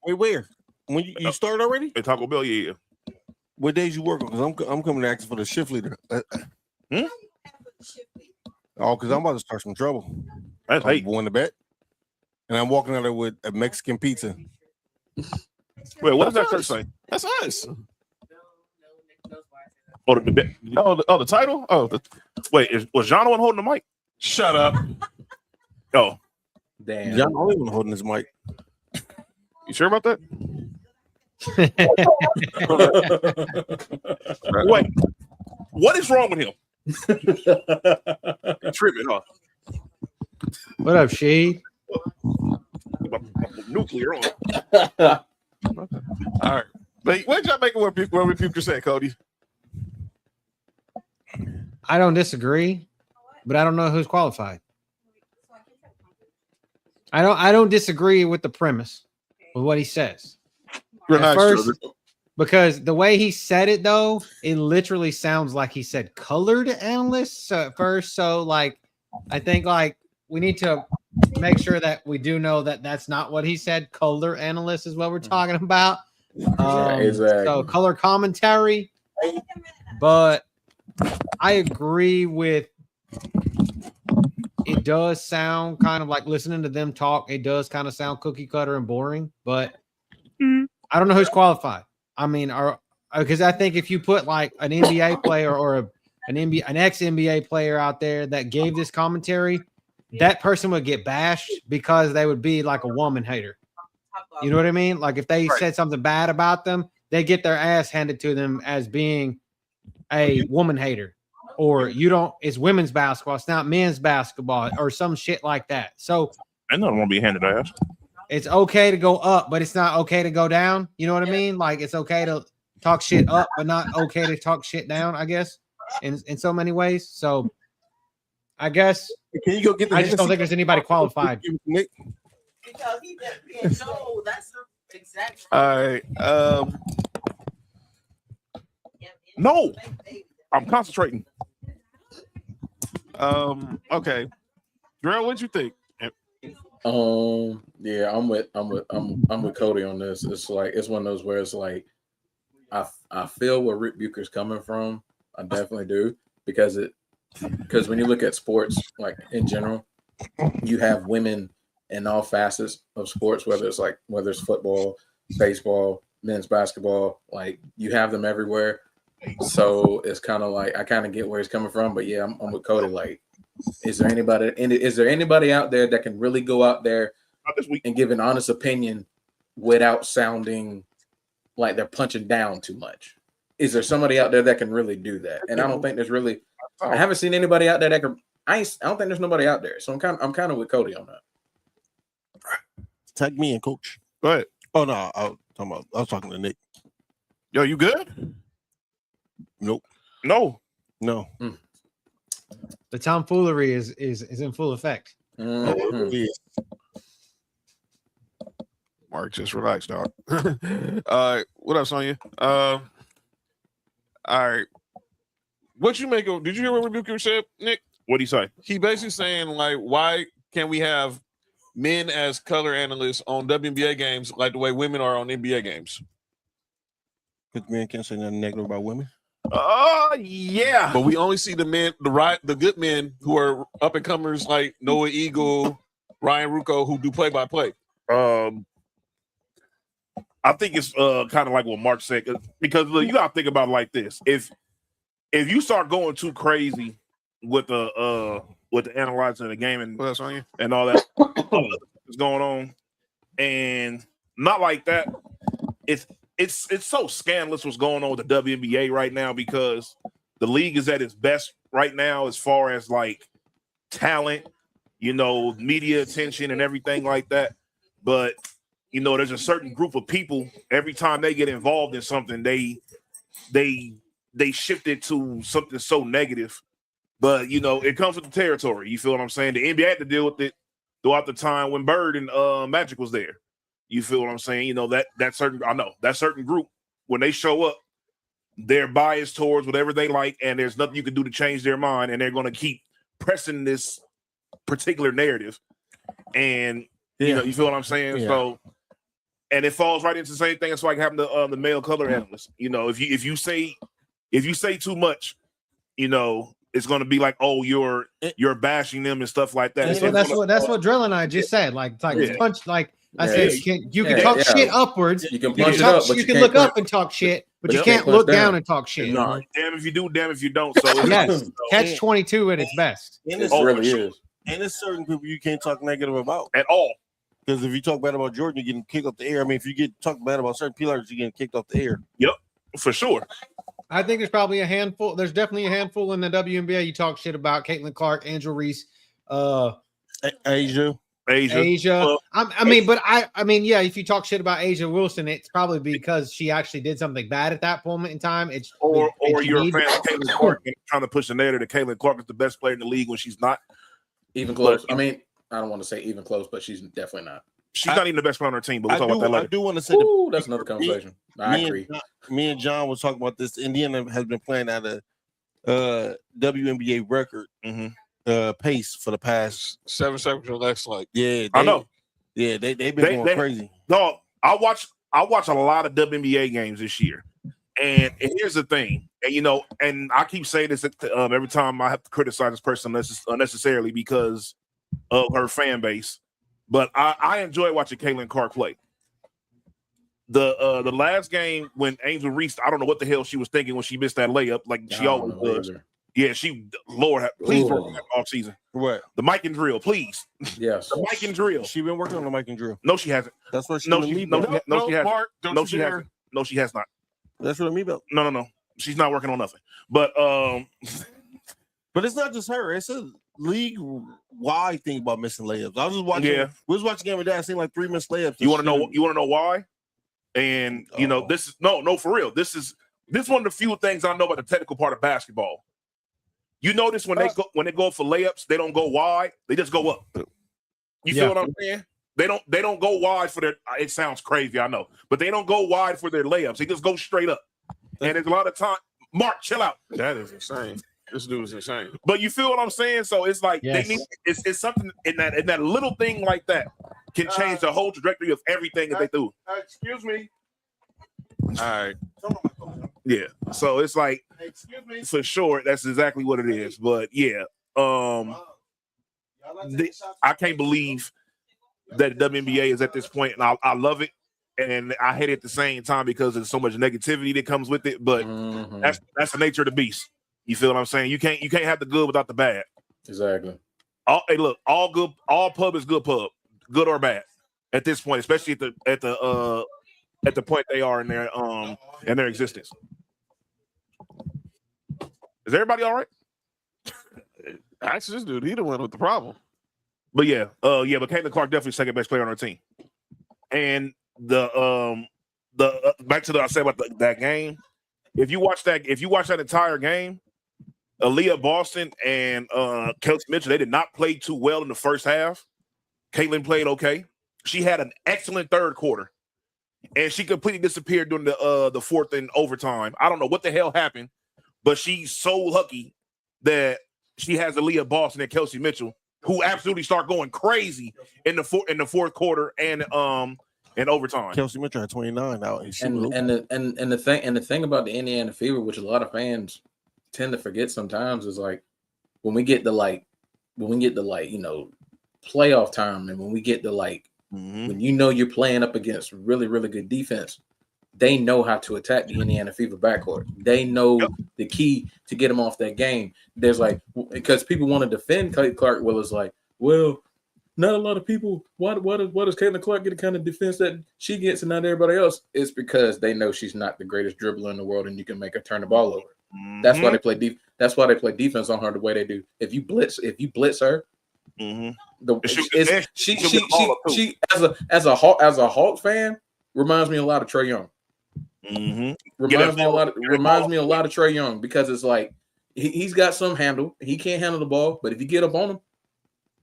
Wait, where? When you started already? At Taco Bell, yeah. What days you working? Because I'm coming to ask for the shift leader. Oh, because I'm about to start some trouble. That's I'm going to bet, and I'm walking out there with a Mexican pizza. Wait, what does that first say? That's us. Oh, the title? Oh, wait, was John the one holding the mic? Shut up. Oh, damn. John the only one holding his mic. You sure about that? Wait, what is wrong with him? Tripping, huh? What up, Shade? Nuclear on. All right. But what did y'all make of what Rick Bucher said, Cody? I don't disagree, but I don't know who's qualified. I don't disagree with the premise with what he says. At first, because the way he said it, though, it literally sounds like he said colored analysts at first. So, like, I think like we need to make sure that we do know that that's not what he said. Color analyst is what we're talking about. Exactly. So color commentary, but I agree with. It does sound kind of like listening to them talk. It does kind of sound cookie cutter and boring, but I don't know who's qualified. I mean, because I think if you put like an NBA player or an ex-NBA player out there that gave this commentary, that person would get bashed because they would be like a woman hater. You know what I mean? Like if they said something bad about them, they get their ass handed to them as being a woman hater. Or it's women's basketball, it's not men's basketball, or some shit like that. So I don't want to be handed ass. It's okay to go up, but it's not okay to go down. You know what I mean? Like it's okay to talk shit up, but not okay to talk shit down, I guess, in so many ways. So I guess can you go get the I just don't think there's anybody qualified. Nick? Because he didn't know that's the exact. All right. No, I'm concentrating. Okay. Darrell, what'd you think? Yeah, I'm with Cody on this. It's like it's one of those where it's like I feel where Rick Bucher's coming from. I definitely do because when you look at sports like in general, you have women in all facets of sports, whether it's football, baseball, men's basketball, like you have them everywhere. So it's kind of like I kind of get where he's coming from, but yeah, I'm with Cody. Like, is there anybody out there that can really go out there and give an honest opinion without sounding like they're punching down too much? Is there somebody out there that can really do that? And I don't think there's really. I haven't seen anybody out there that can. I don't think there's nobody out there. So I'm kind of with Cody on that. Tag me in, coach. Go ahead. Oh no, I was talking to Nick. Yo, you good? Nope. No. The tomfoolery is in full effect. Yeah. Mark, just relax, dog. What up, Sonya? All right. What you make of? Did you hear what Rebuker said, Nick? What do you say? He basically saying like, why can't we have men as color analysts on WNBA games like the way women are on NBA games? Because men can't say nothing negative about women. Yeah. But we only see the men, the good men who are up and comers like Noah Eagle, Ryan Rucco, who do play by play. I think it's kind of like what Mark said, because look, you gotta think about it like this: if you start going too crazy with the analyzing the game and all that is going on, and not like that, it's so scandalous what's going on with the WNBA right now, because the league is at its best right now as far as like talent, media attention and everything like that. But there's a certain group of people, every time they get involved in something, they shift it to something so negative. But it comes with the territory. You feel what I'm saying? The NBA had to deal with it throughout the time when Bird and Magic was there. You feel what I'm saying? That certain group, when they show up, they're biased towards whatever they like, and there's nothing you can do to change their mind, and they're going to keep pressing this particular narrative. And you feel what I'm saying? Yeah. So, and it falls right into the same thing. It's like having the male color analyst. If you say too much, it's going to be like, oh, you're bashing them and stuff like that. That's what Drill and I just said. Like punch, like I said, you can Yeah, talk yeah. shit upwards. You can punch it talk, up, but you you can can't look up punch- and talk shit, but but you you can't can't punch look down. down and talk shit. No, damn if you do, damn if you don't. So Yes, catch 22 at its best. And It really is. And there's certain people you can't talk negative about at all. Because if you talk bad about Jordan, you're getting kicked off the air. I mean, if you get talked bad about certain players, you're getting kicked off the air. Yep, for sure. I think there's probably a handful. There's definitely a handful in the WNBA. You talk shit about Caitlin Clark, Angel Reese, Asia. Well, I mean, yeah. If you talk shit about Asia Wilson, it's probably because she actually did something bad at that moment in time. Or you're a fan of Caitlin Clark and trying to push the narrative that Caitlin Clark is the best player in the league when she's not. Even close. I mean, I don't want to say even close, but she's definitely not. She's not even the best player on her team, but we'll talk about that later. I do want to say that's another conversation. I agree. Me and John was talking about this. Indiana has been playing at a WNBA record pace for the past 7 seconds or less. Like, I know. Yeah, they've been going crazy. Dog, I watch a lot of WNBA games this year, and here's the thing, and I keep saying this every time I have to criticize this person unnecessarily because of her fan base, but I enjoy watching Caitlin Clark play. The last game when Angel Reese, I don't know what the hell she was thinking when she missed that layup, like she always does. Yeah, Lord, please work on that off season. What? The mic and drill, please. Yes. The mic and drill. She been working on the mic and drill. No, she hasn't. That's what she No, told she me. hasn't. Mark, don't No, you she dare. hasn't. No, she has not. That's what I mean about. No. She's not working on nothing. But But it's not just her. It's a league-wide thing about missing layups. I was just watching. Yeah. We was watching game of that. I seen like 3 missed layups. you want to know? You want to know why? And this is no for real. This is one of the few things I know about the technical part of basketball. You notice when they go for layups, they don't go wide. They just go up. You feel what I'm saying? They don't go wide for their. It sounds crazy, I know, but they don't go wide for their layups. They just go straight up. And there's a lot of time. Mark, chill out. That is insane. This dude is insane. But you feel what I'm saying? So it's like they need. It's something in that little thing like that can change the whole trajectory of everything that they do. Excuse me. All right. Yeah. So it's like, for sure, that's exactly what it is. But yeah, I can't believe that the WNBA is at this point, and I love it. and I hate it at the same time because there's so much negativity that comes with it. But that's the nature of the beast. You feel what I'm saying? You can't have the good without the bad. Exactly. Hey, look, all pub is good pub, good or bad at this point, especially at the point they are in their existence. Is everybody all right? Actually, this dude, he the one with the problem. But but Caitlin Clark definitely second best player on our team. And the back to I said about that game. If you watch that entire game, Aaliyah Boston and Kelsey Mitchell, they did not play too well in the first half. Caitlin played okay. She had an excellent third quarter, and she completely disappeared during the fourth and overtime. I don't know what the hell happened, but she's so lucky that she has Aaliyah Boston and Kelsey Mitchell, who absolutely start going crazy in the fourth quarter and overtime. Kelsey Mitchell had 29 now. And the thing about the Indiana Fever, which a lot of fans tend to forget sometimes, is like when we get to playoff time, and when we get to when you're playing up against really, really good defense, they know how to attack the Indiana Fever backcourt. They know the key to get them off that game. There's because people want to defend Caitlin Clark. Well, it's like, well, not a lot of people. Why does Caitlin Clark get the kind of defense that she gets and not everybody else? It's because they know she's not the greatest dribbler in the world, and you can make her turn the ball over. That's why they play That's why they play defense on her the way they do. If you blitz her, she as a Hawks fan reminds me a lot of Trae Young. Reminds me a lot of Trae Young, because it's like he's got some handle. He can't handle the ball, but if you get up on him,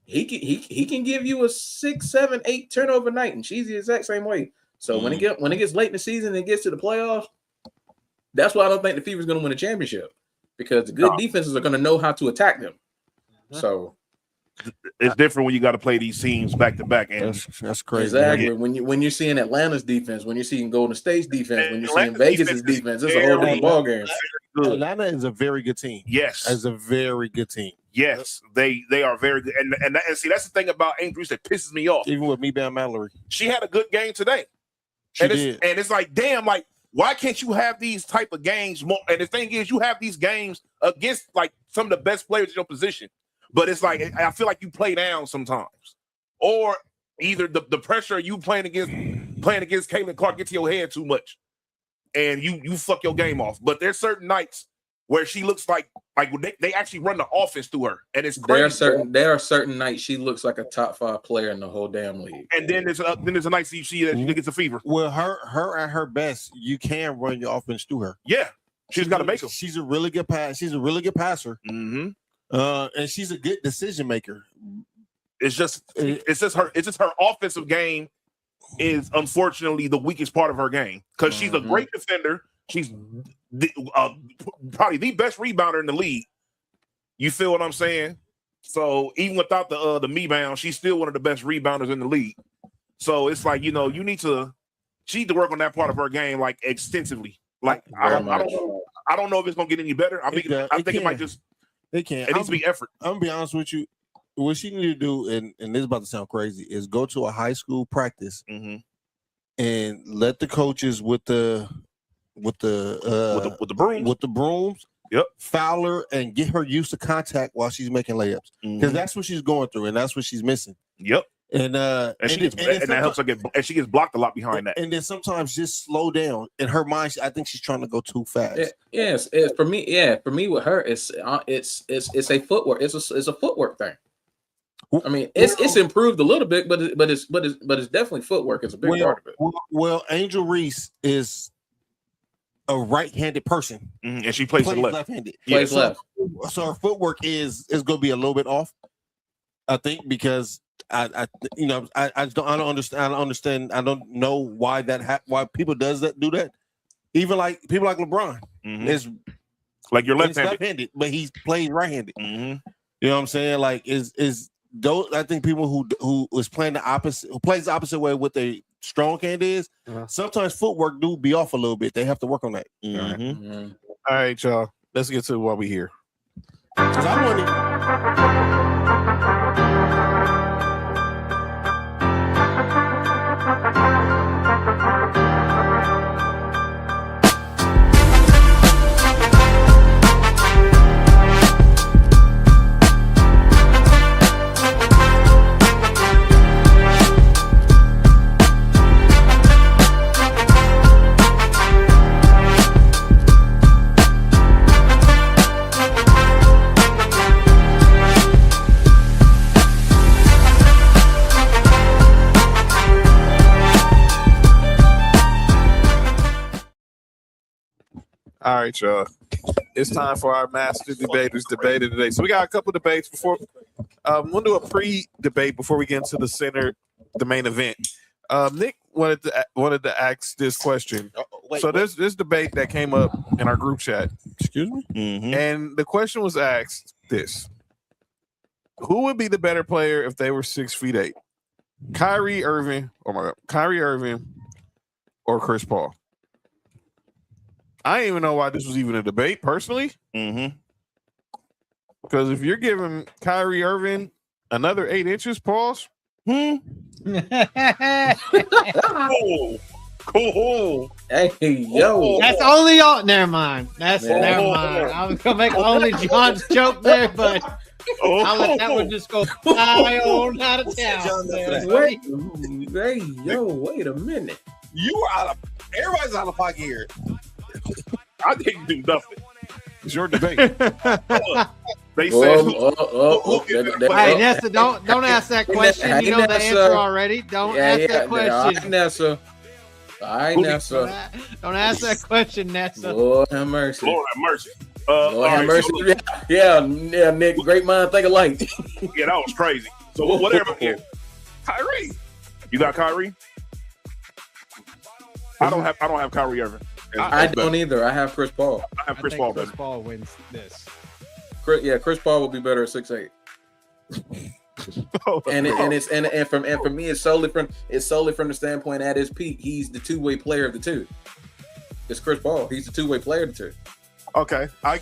he can give you a 6, 7, 8 turnover night, and she's the exact same way. So when it gets late in the season and it gets to the playoffs, that's why I don't think the Fever's going to win a championship, because the good defenses are going to know how to attack them. So it's different when you got to play these teams back to back, and that's crazy. Exactly. Yeah. When you're seeing Atlanta's defense, when you're seeing Golden State's defense, when you're seeing Vegas's defense, it's a whole different ball game. Atlanta is a very good team. Yes, as a very good team. Yes, they are very good, and see, that's the thing about Angel Reese that pisses me off. Even with Meba Mallory, she had a good game today. It's like, damn, like, why can't you have these type of games more? And the thing is, you have these games against like some of the best players in your position. But it's like, I feel like you play down sometimes, or either the pressure of you playing against Caitlin Clark gets to your head too much, and you fuck your game off. But there's certain nights where she looks like they actually run the offense through her, and it's crazy. There are certain nights she looks like a top 5 player in the whole damn league. And then there's a night she gets a fever. Well, her at her best, you can run your offense through her. Yeah, she's got to make them. She's a really good She's a really good passer. Mm-hmm. And she's a good decision maker. It's just her offensive game is unfortunately the weakest part of her game, because she's a great defender. She's probably the best rebounder in the league. You feel what I'm saying? So even without the me-bound, she's still one of the best rebounders in the league. So it's like, she needs to work on that part of her game like extensively. Like I don't know if it's gonna get any better. I think it might just. They can't. It needs to be effort. I'm gonna be honest with you. What she need to do, and this is about to sound crazy, is go to a high school practice and let the coaches with the brooms, foul her and get her used to contact while she's making layups, because that's what she's going through, and that's what she's missing. Yep. And that helps her and she gets blocked a lot behind that. And then sometimes just slow down. In her mind, I think she's trying to go too fast. Yes, for me with her, it's a footwork. It's a footwork thing. I mean, it's improved a little bit, but it's definitely footwork. It's a big part of it. Well, Angel Reese is a right-handed person, and she plays left-handed. Plays left. So her footwork is going to be a little bit off, I think, because I don't understand. I don't know why why people do that. Even like people like LeBron, is like you're left-handed, but he plays right-handed. You know what I'm saying? Like is those? I think people who is playing the opposite, who plays the opposite way with a strong hand is sometimes footwork do be off a little bit. They have to work on that. All right, y'all. Let's get to why we here. All right, y'all. It's time for our master debaters debated today. So we got a couple debates before. We'll do a pre-debate before we get into the main event. Nick wanted to ask this question. So there's this debate that came up in our group chat. Excuse me. And the question was asked this: who would be the better player if they were 6'8"? Kyrie Irving, or Chris Paul? I didn't even know why this was even a debate, personally. Because if you're giving Kyrie Irving another 8 inches, pause. Cool. Hey, yo. That's only all. Never mind. Never mind. I was gonna make only John's joke there, but I'll let that one just go fly on out of town. Wait a minute. You are out of. Everybody's out of pocket here. I didn't do nothing. It's your debate. They said, Hey, Nessa, don't ask that question. You know the answer already. Don't ask that question. All right, Nessa. Don't ask that question, Nessa. Lord have mercy. Lord have mercy. Lord have mercy. Yeah, Nick. Great mind think alike. Yeah, that was crazy. So whatever. Kyrie, you got Kyrie? I don't have Kyrie Irving. I don't either. I have Chris Paul. I have Chris Paul. Chris Paul wins this. Chris Paul will be better at 6'8". and for me, it's solely from the standpoint at his peak. He's the two-way player of the two. It's Chris Paul. He's the two-way player of the two. Okay, I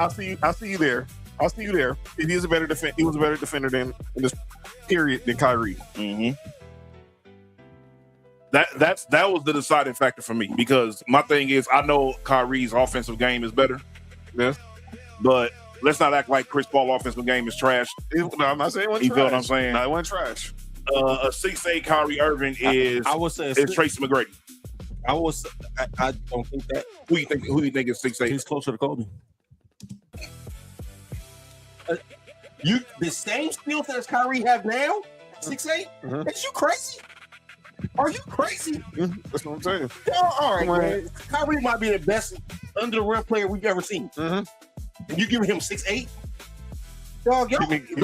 see you there. I see you there. He was a better defender in this period than Kyrie. That was the deciding factor for me, because my thing is, I know Kyrie's offensive game is better. Yes. But let's not act like Chris Paul's offensive game is trash. No, I'm not saying it wasn't You trash. feel what I'm saying? No, it wasn't trash. A 6'8" Kyrie Irving is I would say Tracy McGrady. I don't think that. Who you think is 6'8"? He's closer to Kobe. The same skill set as Kyrie have now, 6'8"? Is you crazy? Are you crazy? That's what I'm saying. All right, man. Kyrie might be the best under the rim player we've ever seen. And you giving him 6'8"? Dog, we're not gonna do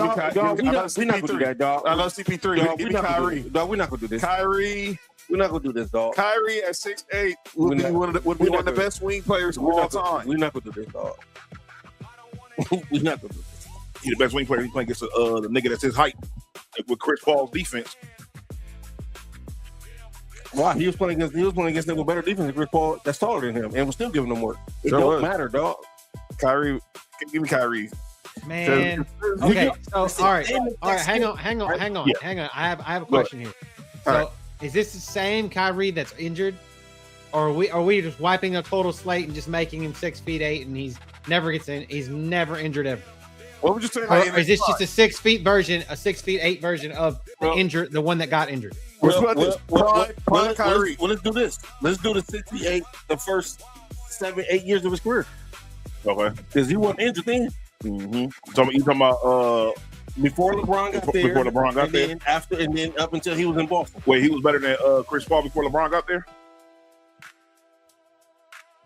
that, dog. I love CP3. Give me Kyrie. Dog, we're not gonna do this. Kyrie. We're not gonna do this, dog. Kyrie at 6'8" would be one of the best wing players of all time. We're not gonna do this, dog. We're not gonna do this. He's the best wing player. He's playing against the nigga that's his height with Chris Paul's defense. Why? He was playing against them with better defense than Chris Paul that's taller than him and was still giving them work. It don't matter, dog. Kyrie, give me Kyrie. Man. Okay. So all right. Hang on. I have a question here. So is this the same Kyrie that's injured? Or are we just wiping a total slate and just making him 6'8" and he's never injured ever? What would you say? Or is this just a 6'8" version of the one that got injured? Kyrie. Let's do this. Let's do the 68 the first 7-8 years of his career. Okay. Because he wasn't injured then. You talking about before LeBron got there. Before LeBron got there. Then after, and then up until he was in Boston. Wait, he was better than Chris Paul before LeBron got there?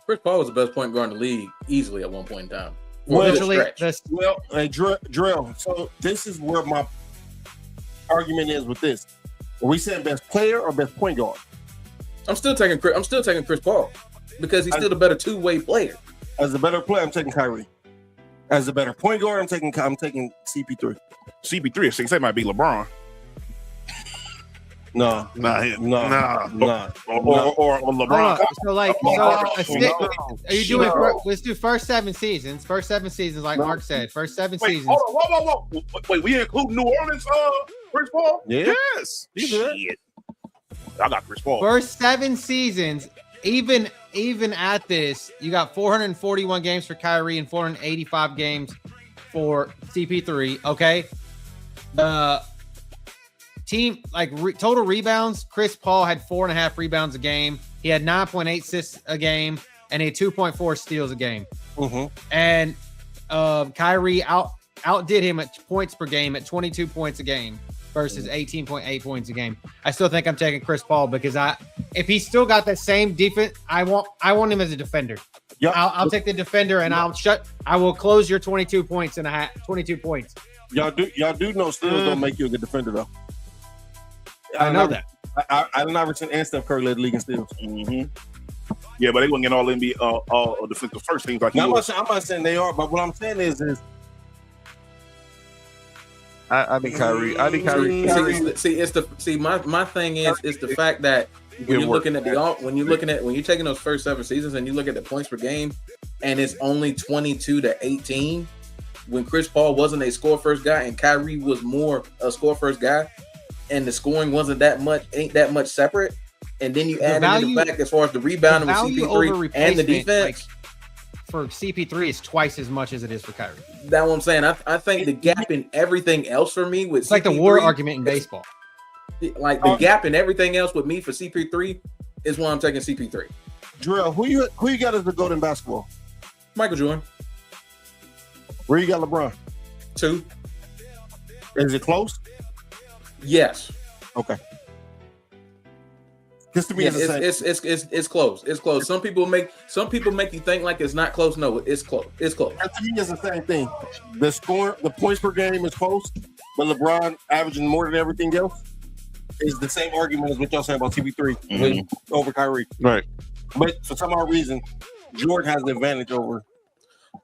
Chris Paul was the best point guard in the league easily at one point in time. Drell. So this is where my argument is with this. Are we saying best player or best point guard? I'm still taking Chris Paul because he's still the better two-way player. As a better player, I'm taking Kyrie. As a better point guard, I'm taking CP3. CP3 at 6'8" might be LeBron. No. Or LeBron. Are you doing? Let's do first 7 seasons. First 7 seasons, like Mark said. First 7 seasons. Hold on. Wait, we include New Orleans, Chris Paul? Yeah. Yes. Shit. I got Chris Paul. First 7 seasons, even at this, you got 441 games for Kyrie and 485 games for CP3. Okay. The team, total rebounds, Chris Paul had 4.5 rebounds a game. He had 9.8 assists a game, and he had 2.4 steals a game. And Kyrie outdid him at points per game at 22 points a game versus 18.8 points a game. I still think I'm taking Chris Paul because if he's still got that same defense, I want him as a defender. Yep. I'll take the defender and I will close your 22 points and a half. 22 points. Y'all do know steals don't make you a good defender though. I know that. Allen Iverson and Steph Curry led the league in steals. Mm-hmm. Yeah, but they wouldn't get all NBA, all defensive first teams like I'm not saying they are, but what I'm saying is I think Kyrie. I think Kyrie. My thing is the fact that when you're taking those first 7 seasons and you look at the points per game, and it's only 22-18, when Chris Paul wasn't a score first guy and Kyrie was more a score first guy, and the scoring ain't that much separate, and then you add in the fact as far as the rebounding with CP3 and the defense. For CP3 is twice as much as it is for Kyrie. That's what I'm saying. I think the gap in everything else for me with it's like the war argument in baseball. Like the gap in everything else with me for CP3 is why I'm taking CP3. Drill, who you got as the GOAT in basketball? Michael Jordan. Where you got LeBron? 2. Is it close? Yes. Okay. Just to me, it's close. It's close. Some people make you think like it's not close. No, it's close. It's close. And to me, it's the same thing. The points per game is close, but LeBron averaging more than everything else is the same argument as what y'all saying about CP3 over Kyrie. Right. But for some odd reason, Jordan has the advantage over.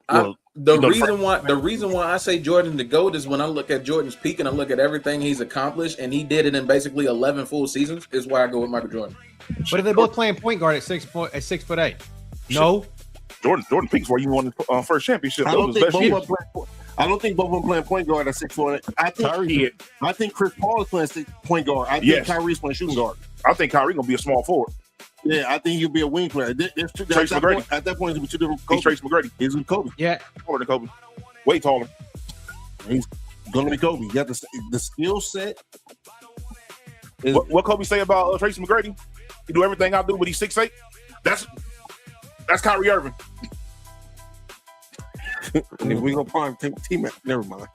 The reason why I say Jordan the GOAT is when I look at Jordan's peak and I look at everything he's accomplished, and he did it in basically 11 full seasons, is why I go with Michael Jordan. But if they both playing point guard at 6'8", no. Jordan peaks where you won the first championship. I don't think both of them playing point guard at 6'4". I think Chris Paul is playing point guard. I think Kyrie's playing shooting guard. I think Kyrie gonna be a small forward. Yeah, I think he'll be a wing player. Tracy McGrady. At that point, he'll be two different. He's Tracy McGrady. He's with Kobe. Yeah, taller than Kobe. Way taller. He's gonna be Kobe. You got the skill set. What Kobe say about Tracy McGrady? He do everything I do, but he's 6'8". That's Kyrie Irving. If we go prime T-Mac, never mind.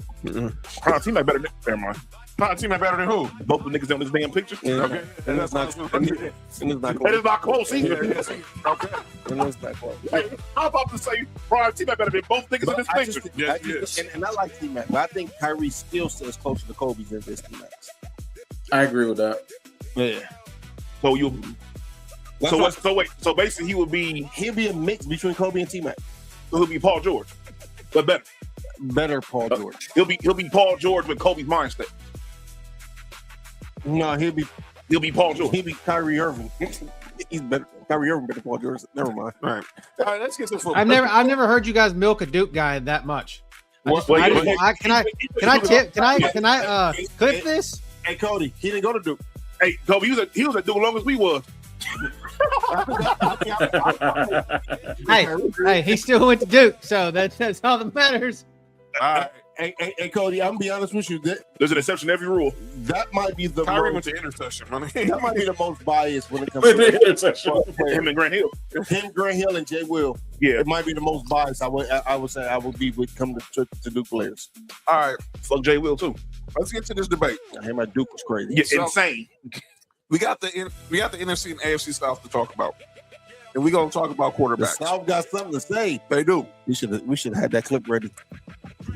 Prime T-Mac better than never mind. Prime T-Mac better than who? Both the niggas on this damn picture. Yeah. Okay, and that's not close. That is not close either. Okay, and that's not close. Hey, I'm about to say Prime T-Mac better than both niggas in this picture. And I like T-Mac, but I think Kyrie's skill set is closer to Kobe's than this T-Mac. I agree with that. Yeah. So basically he'll be a mix between Kobe and T-Mac. So he'll be Paul George, but better Paul George. He'll be Paul George with Kobe's mindset. No, he'll be Paul George. He'll be Kyrie Irving. He's better. Kyrie Irving better than Paul George. Never mind. All right, let's get this. I've never heard you guys milk a Duke guy that much. Can I clip this? Hey Cody, he didn't go to Duke. Hey Kobe, he was at Duke as long as we was. hey, he still went to Duke, so that's all that matters. All right. Hey, Cody, I'm gonna be honest with you. There's an exception to every rule. That might be the Kyrie went to intercession, man. That might be the most biased when it comes to intercession. Him and Grant Hill. Grant Hill, and Jay Will. Yeah, it might be the most biased. I would say I would be with come to Duke players. All right, fuck Jay Will too. Let's get to this debate. I hear my Duke was crazy. Yeah, insane. We got the NFC and AFC South to talk about, and we're gonna talk about quarterbacks. The South got something to say. They do. We should have had that clip ready.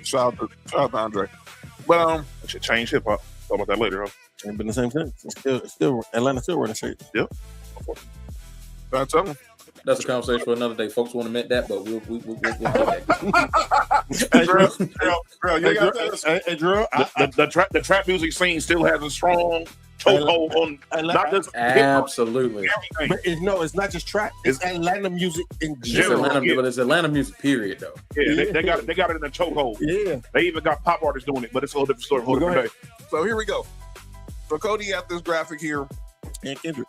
Shout out to Andre. But I should change hip hop. Talk about that later, huh? Ain't been the same thing. Still Atlanta still running shit. Yep. That's something. That's a conversation for another day. Folks won't admit that, but we'll get that. The trap music scene still has a strong chokehold on not just absolutely. But it's not just trap. It's Atlanta music in general. But it's Atlanta music, period, though. Yeah, they got it in a chokehold. Yeah, they even got pop artists doing it, but it's a whole different story. Go ahead. So here we go. So Cody got this graphic here, and Kendrick.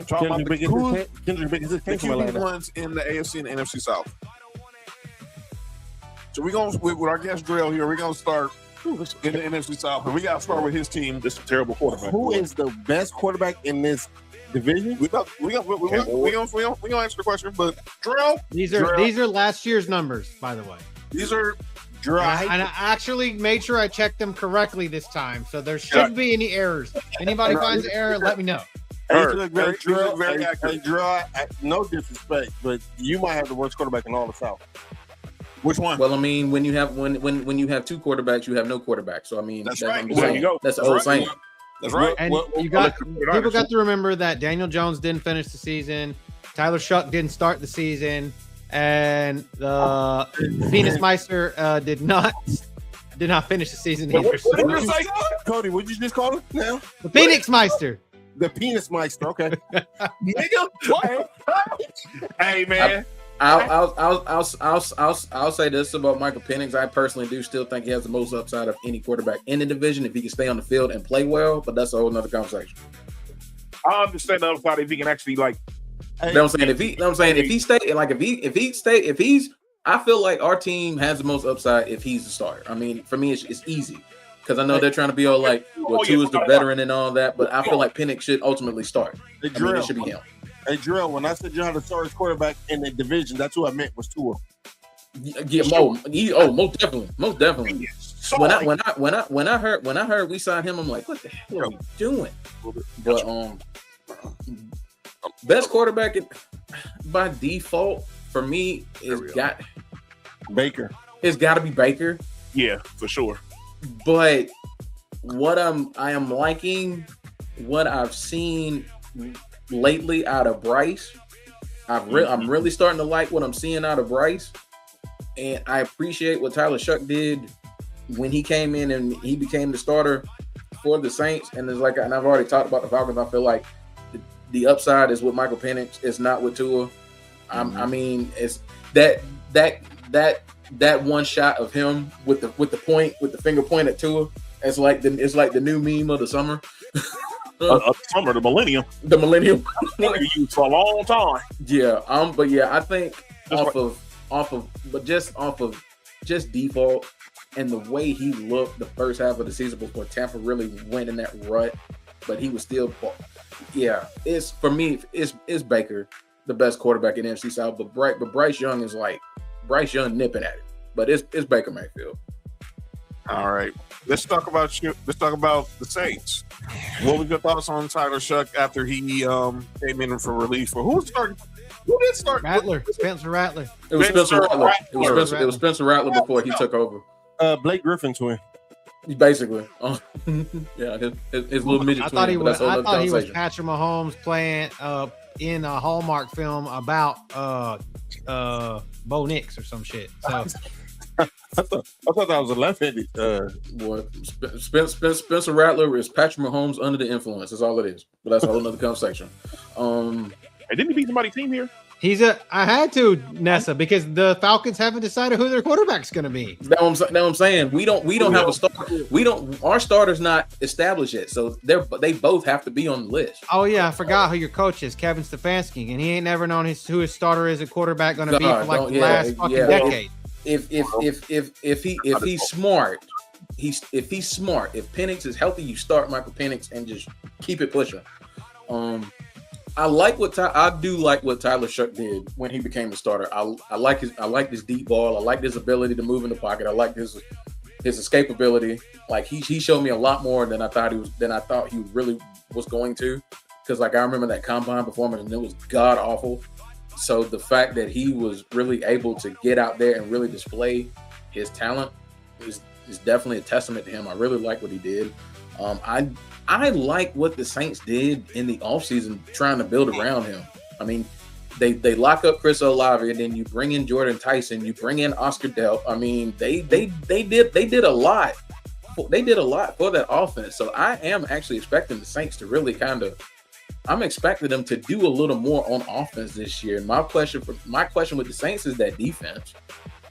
Talking about the QB ones in the AFC and NFC South. So we're going with our guest Drell here. We're going to start in the NFC South, and we got to start with his team. This is a terrible quarterback. Who is the best quarterback in this division? We gonna answer the question, but Drell. These are last year's numbers, by the way. These are. And I actually made sure I checked them correctly this time, so there shouldn't be any errors. Anybody finds an error, let me know. Hey, you look very accurate. Hey, Drew, no disrespect, but you might have the worst quarterback in all the South. Which one? Well, I mean, when you have when you have two quarterbacks, you have no quarterback. So I mean, That's that's right. what I'm There saying. you go. That's the That's whole right. saying. That's right. And people got to remember that Daniel Jones didn't finish the season. Tyler Shuck didn't start the season, and Venus Meister did not finish the season either. What did you say, Cody? What did you just call him now? The Phoenix Meister. The penis meister. Okay. Nigga, what? Hey man. I'll say this about Michael Penix. I personally do still think he has the most upside of any quarterback in the division if he can stay on the field and play well. But that's a whole nother conversation. I understand the other side if he can actually like. You know what I'm saying? If he's, I feel like our team has the most upside if he's the starter. I mean, for me, it's easy because I know they're trying to be all like, well, Tua is the veteran and all that, but I feel like Penix should ultimately start. Hey, I mean, it should be him. Hey, Drill, when I said you had the starting quarterback in the division, that's who I meant was Tua. Yeah, most definitely. When I heard we signed him, I'm like, what the hell are we doing? But best quarterback by default for me is Baker. It's got to be Baker. Yeah, for sure. But I am liking what I've seen lately out of Bryce. I'm really starting to like what I'm seeing out of Bryce, and I appreciate what Tyler Shuck did when he came in and he became the starter for the Saints. And it's like, and I've already talked about the Falcons. I feel like the upside is with Michael Penix. It's not with Tua. I mean, it's that one shot of him with the finger point at Tua. It's like the new meme of the summer. The millennium. The millennium. Used for a long time. Yeah. But yeah, I think off of just default and the way he looked the first half of the season before Tampa really went in that rut, but he was still, yeah. It's for me. It's Baker, the best quarterback in the NFC South. But Bryce Young is like Bryce Young nipping at it. But it's Baker Mayfield. All right. Let's talk about the Saints. What was your thoughts on Tyler Shuck after he came in for relief? For who did start? Rattler, Spencer Rattler. It was Spencer Rattler. It was Spencer Rattler before he took over. Blake Griffin twin. Basically, yeah, his little midget. I thought he was Patrick Mahomes playing in a Hallmark film about Bo Nix or some shit. So. I thought that was a left-handed. Spencer Rattler is Patrick Mahomes under the influence. That's all it is. But that's a whole nother conversation. And didn't he beat somebody's team here? I had to, Nessa, because the Falcons haven't decided who their quarterback's going to be. That's what I'm saying. We don't have a starter. Our starter's not established yet, so they both have to be on the list. Oh yeah, I forgot who your coach is, Kevin Stefanski, and he ain't never known who his starter is a quarterback going to be for like the last fucking decade. If he's smart, if Penix is healthy, you start Michael Penix and just keep it pushing. I do like what Tyler Shuck did when he became the starter. I like his deep ball. I like his ability to move in the pocket. I like his escapability. Like he showed me a lot more than I thought he really was going to. Because like I remember that combine performance and it was god awful. So the fact that he was really able to get out there and really display his talent is definitely a testament to him. I really like what he did. I like what the Saints did in the offseason trying to build around him. I mean, they lock up Chris Olave, and then you bring in Jordan Tyson, you bring in Oscar Delp. I mean, they did a lot. They did a lot for that offense. So I am actually expecting the Saints to really I'm expecting them to do a little more on offense this year. My question with the Saints is that defense.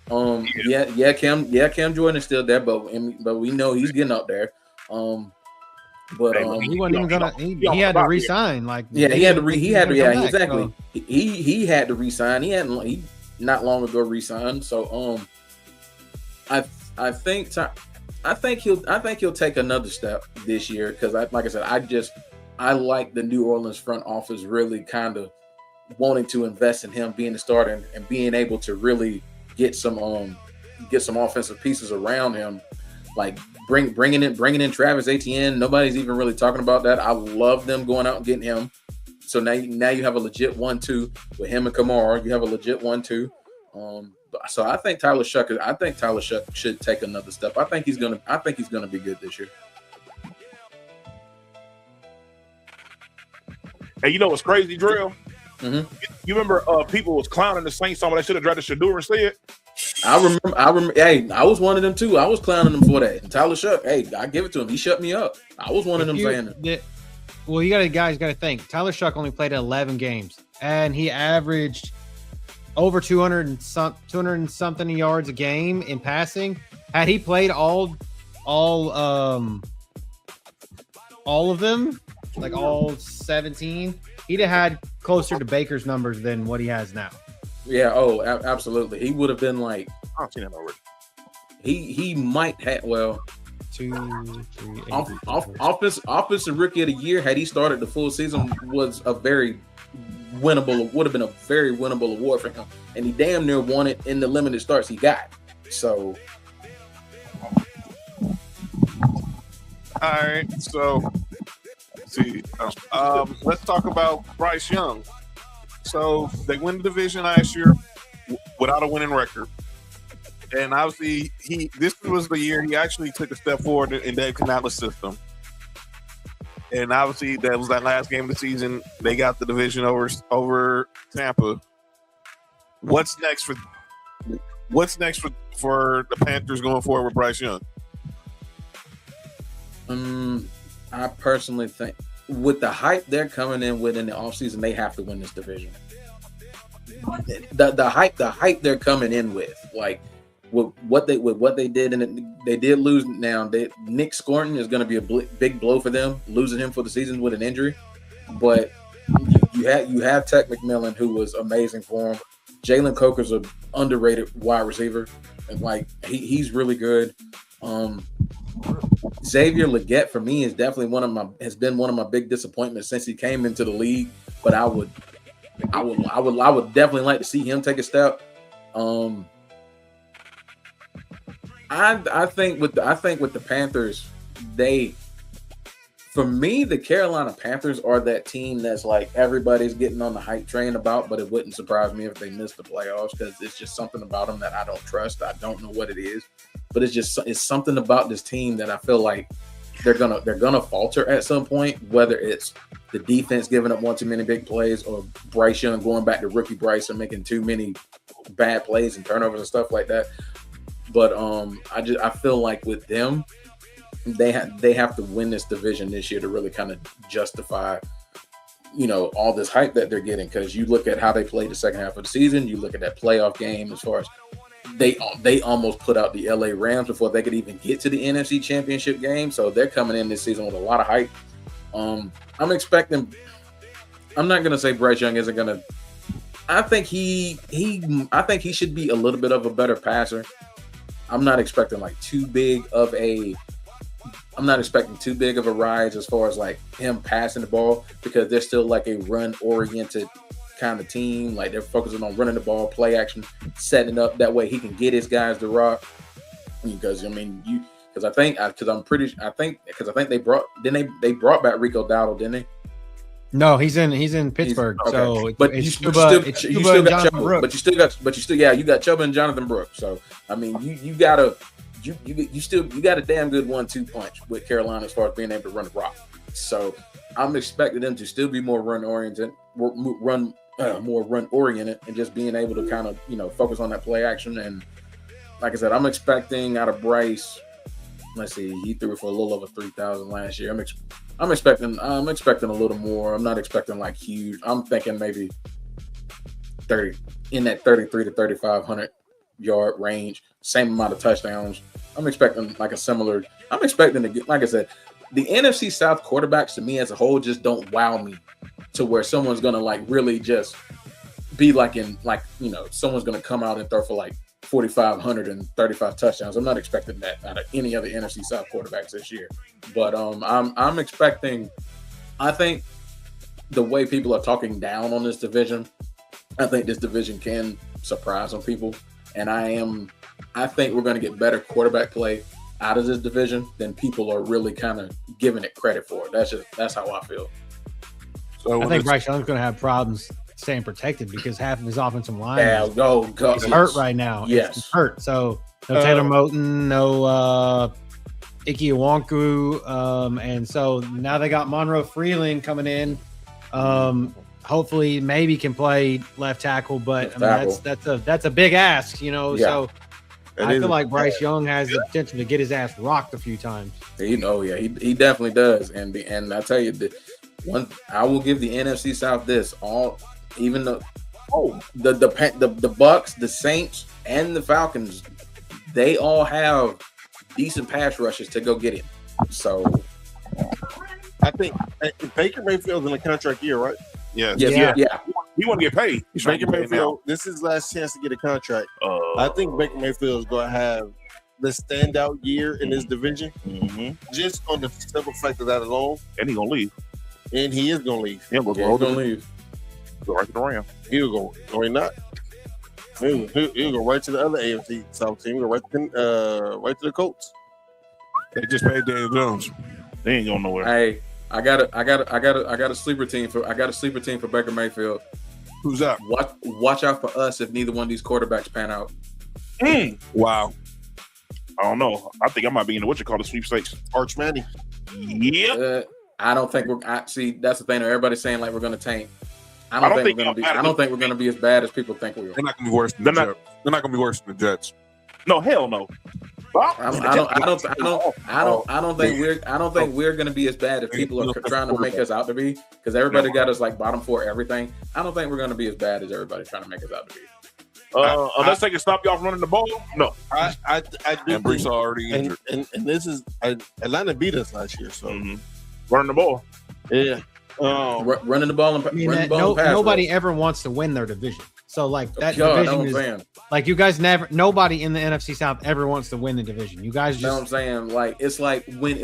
Cam Jordan is still there, but we know he's getting up there. But he wasn't even gonna. He had to resign. Like he had to exactly. So. He had to resign. He not long ago resigned. So I think he'll take another step this year because like I said, I like the New Orleans front office really kind of wanting to invest in him being the starter and being able to really get some offensive pieces around him, like bringing in Travis Etienne. Nobody's even really talking about that. I love them going out and getting him. So now you have a legit 1-2 with him and Kamara. You have a legit 1-2. So I think Tyler Shuck should take another step. I think he's gonna be good this year. And you know what's crazy, Drill? Mm-hmm. You remember people was clowning the Saints on what they should have drafted Shador instead? I remember. Hey, I was one of them too. I was clowning him for that. And Tyler Shuck, hey, I give it to him. He shut me up. I was one of them saying that. Well, you got to think. Tyler Shuck only played 11 games, and he averaged over 200 and something yards a game in passing. Had he played all of them, like all 17, he'd have had closer to Baker's numbers than what he has now. Yeah. Oh, absolutely. He would have been like. I've seen him already. He might have. Well, 2, 3, 8, offensive rookie of the year. Had he started the full season, was a very winnable. Would have been a very winnable award for him, and he damn near won it in the limited starts he got. So. All right. So. See, let's talk about Bryce Young. So they win the division last year without a winning record, and obviously this was the year he actually took a step forward in Dave Canales' system. And obviously that was that last game of the season. They got the division over Tampa. What's next for the Panthers going forward with Bryce Young? I personally think with the hype they're coming in with in the offseason, they have to win this division. The hype they're coming in with, like with what they did, and they did lose. Now Nick Scorton is going to be a big blow for them, losing him for the season with an injury. But you have Tech McMillan, who was amazing for him. Jalen Coker's an underrated wide receiver, and like he's really good. Xavier Legette for me has been one of my big disappointments since he came into the league. But I would definitely like to see him take a step. I think with the Panthers, for me, the Carolina Panthers are that team that's like everybody's getting on the hype train about, but it wouldn't surprise me if they missed the playoffs because it's just something about them that I don't trust. I don't know what it is, but it's something about this team that I feel like they're gonna falter at some point, whether it's the defense giving up one too many big plays or Bryce Young going back to rookie Bryce and making too many bad plays and turnovers and stuff like that. But I feel like with them, they have to win this division this year to really kind of justify, all this hype that they're getting. Because you look at how they played the second half of the season, you look at that playoff game as far as they almost put out the LA Rams before they could even get to the NFC Championship game. So they're coming in this season with a lot of hype. I'm expecting. I'm not gonna say Bryce Young isn't gonna. I think he should be a little bit of a better passer. I'm not expecting too big of a rise as far as like him passing the ball, because they're still like a run-oriented kind of team. Like they're focusing on running the ball, play action, setting up that way he can get his guys to rock. Because I think they brought back Rico Dowdle, didn't they? No, he's in Pittsburgh. Okay. So but you still got Chuba and Jonathan Brooks. So I mean, you got a damn good 1-2 punch with Carolina as far as being able to run the rock. So I'm expecting them to still be more run oriented, and just being able to kind of focus on that play action. And like I said, I'm expecting out of Bryce. Let's see, he threw for a little over 3,000 last year. I'm expecting a little more. I'm not expecting huge. I'm thinking maybe 30 in that 3,300 to 3,500 yard range. Same amount of touchdowns. I'm expecting I'm expecting to get, like I said, the NFC South quarterbacks to me as a whole just don't wow me to where someone's gonna really just be someone's gonna come out and throw for 4,500 and 35 touchdowns. I'm not expecting that out of any other NFC South quarterbacks this year. But I'm expecting. I think the way people are talking down on this division, I think this division can surprise some people, and I think we're going to get better quarterback play out of this division than people are really kind of giving it credit for. That's how I feel. So I think Bryce Young's going to have problems staying protected because half of his offensive line Yeah, is hurt right now. Yes. It's hurt. So no Taylor Moton, no Ike Iwonku, and so now they got Monroe Freeland coming in. Hopefully, maybe can play left tackle, but I mean, that's a big ask, you know. Yeah. So I feel like Bryce Young has the potential to get his ass rocked a few times. He definitely does. And I tell you, I will give the NFC South this the Bucks, the Saints, and the Falcons, they all have decent pass rushes to go get him. So I think Baker Mayfield's in a contract year, right? Yeah. He want to get paid. Baker Baker Mayfield, this is his last chance to get a contract. I think Baker Mayfield is going to have the standout year in this division, just on the simple fact of that alone. And he's going to leave. And he is going to leave. He's going to leave. Go right to the Rams. He'll go, or he not. He'll go right to the other AFC South team. He'll go right to the Colts. They just paid Daniel Jones. They ain't going nowhere. Hey, I got a sleeper team for Baker Mayfield. Who's that? Watch out for us if neither one of these quarterbacks pan out. Wow. I don't know. I think I might be in the sweepstakes. Arch Manning. Yep. I don't think see, that's the thing. Everybody's saying like we're going to tank. I don't think we're going to be as bad as people think we are. They're not going to be worse than the Jets. They're not going to be worse than the Jets. No, hell no. I don't think we're going to be as bad as people are trying to make us out to be, because everybody got us like bottom 4 everything. I don't think we're going to be as bad as everybody's trying to make us out to be. Unless they can stop y'all from running the ball, no. I do. And Brees already injured. And this is Atlanta beat us last year, so running the ball. Yeah. Running the ball and nobody ever wants to win their division. So like that division is like you guys never. Nobody in the NFC South ever wants to win the division. You guys just. You know what I'm saying? Like it's like when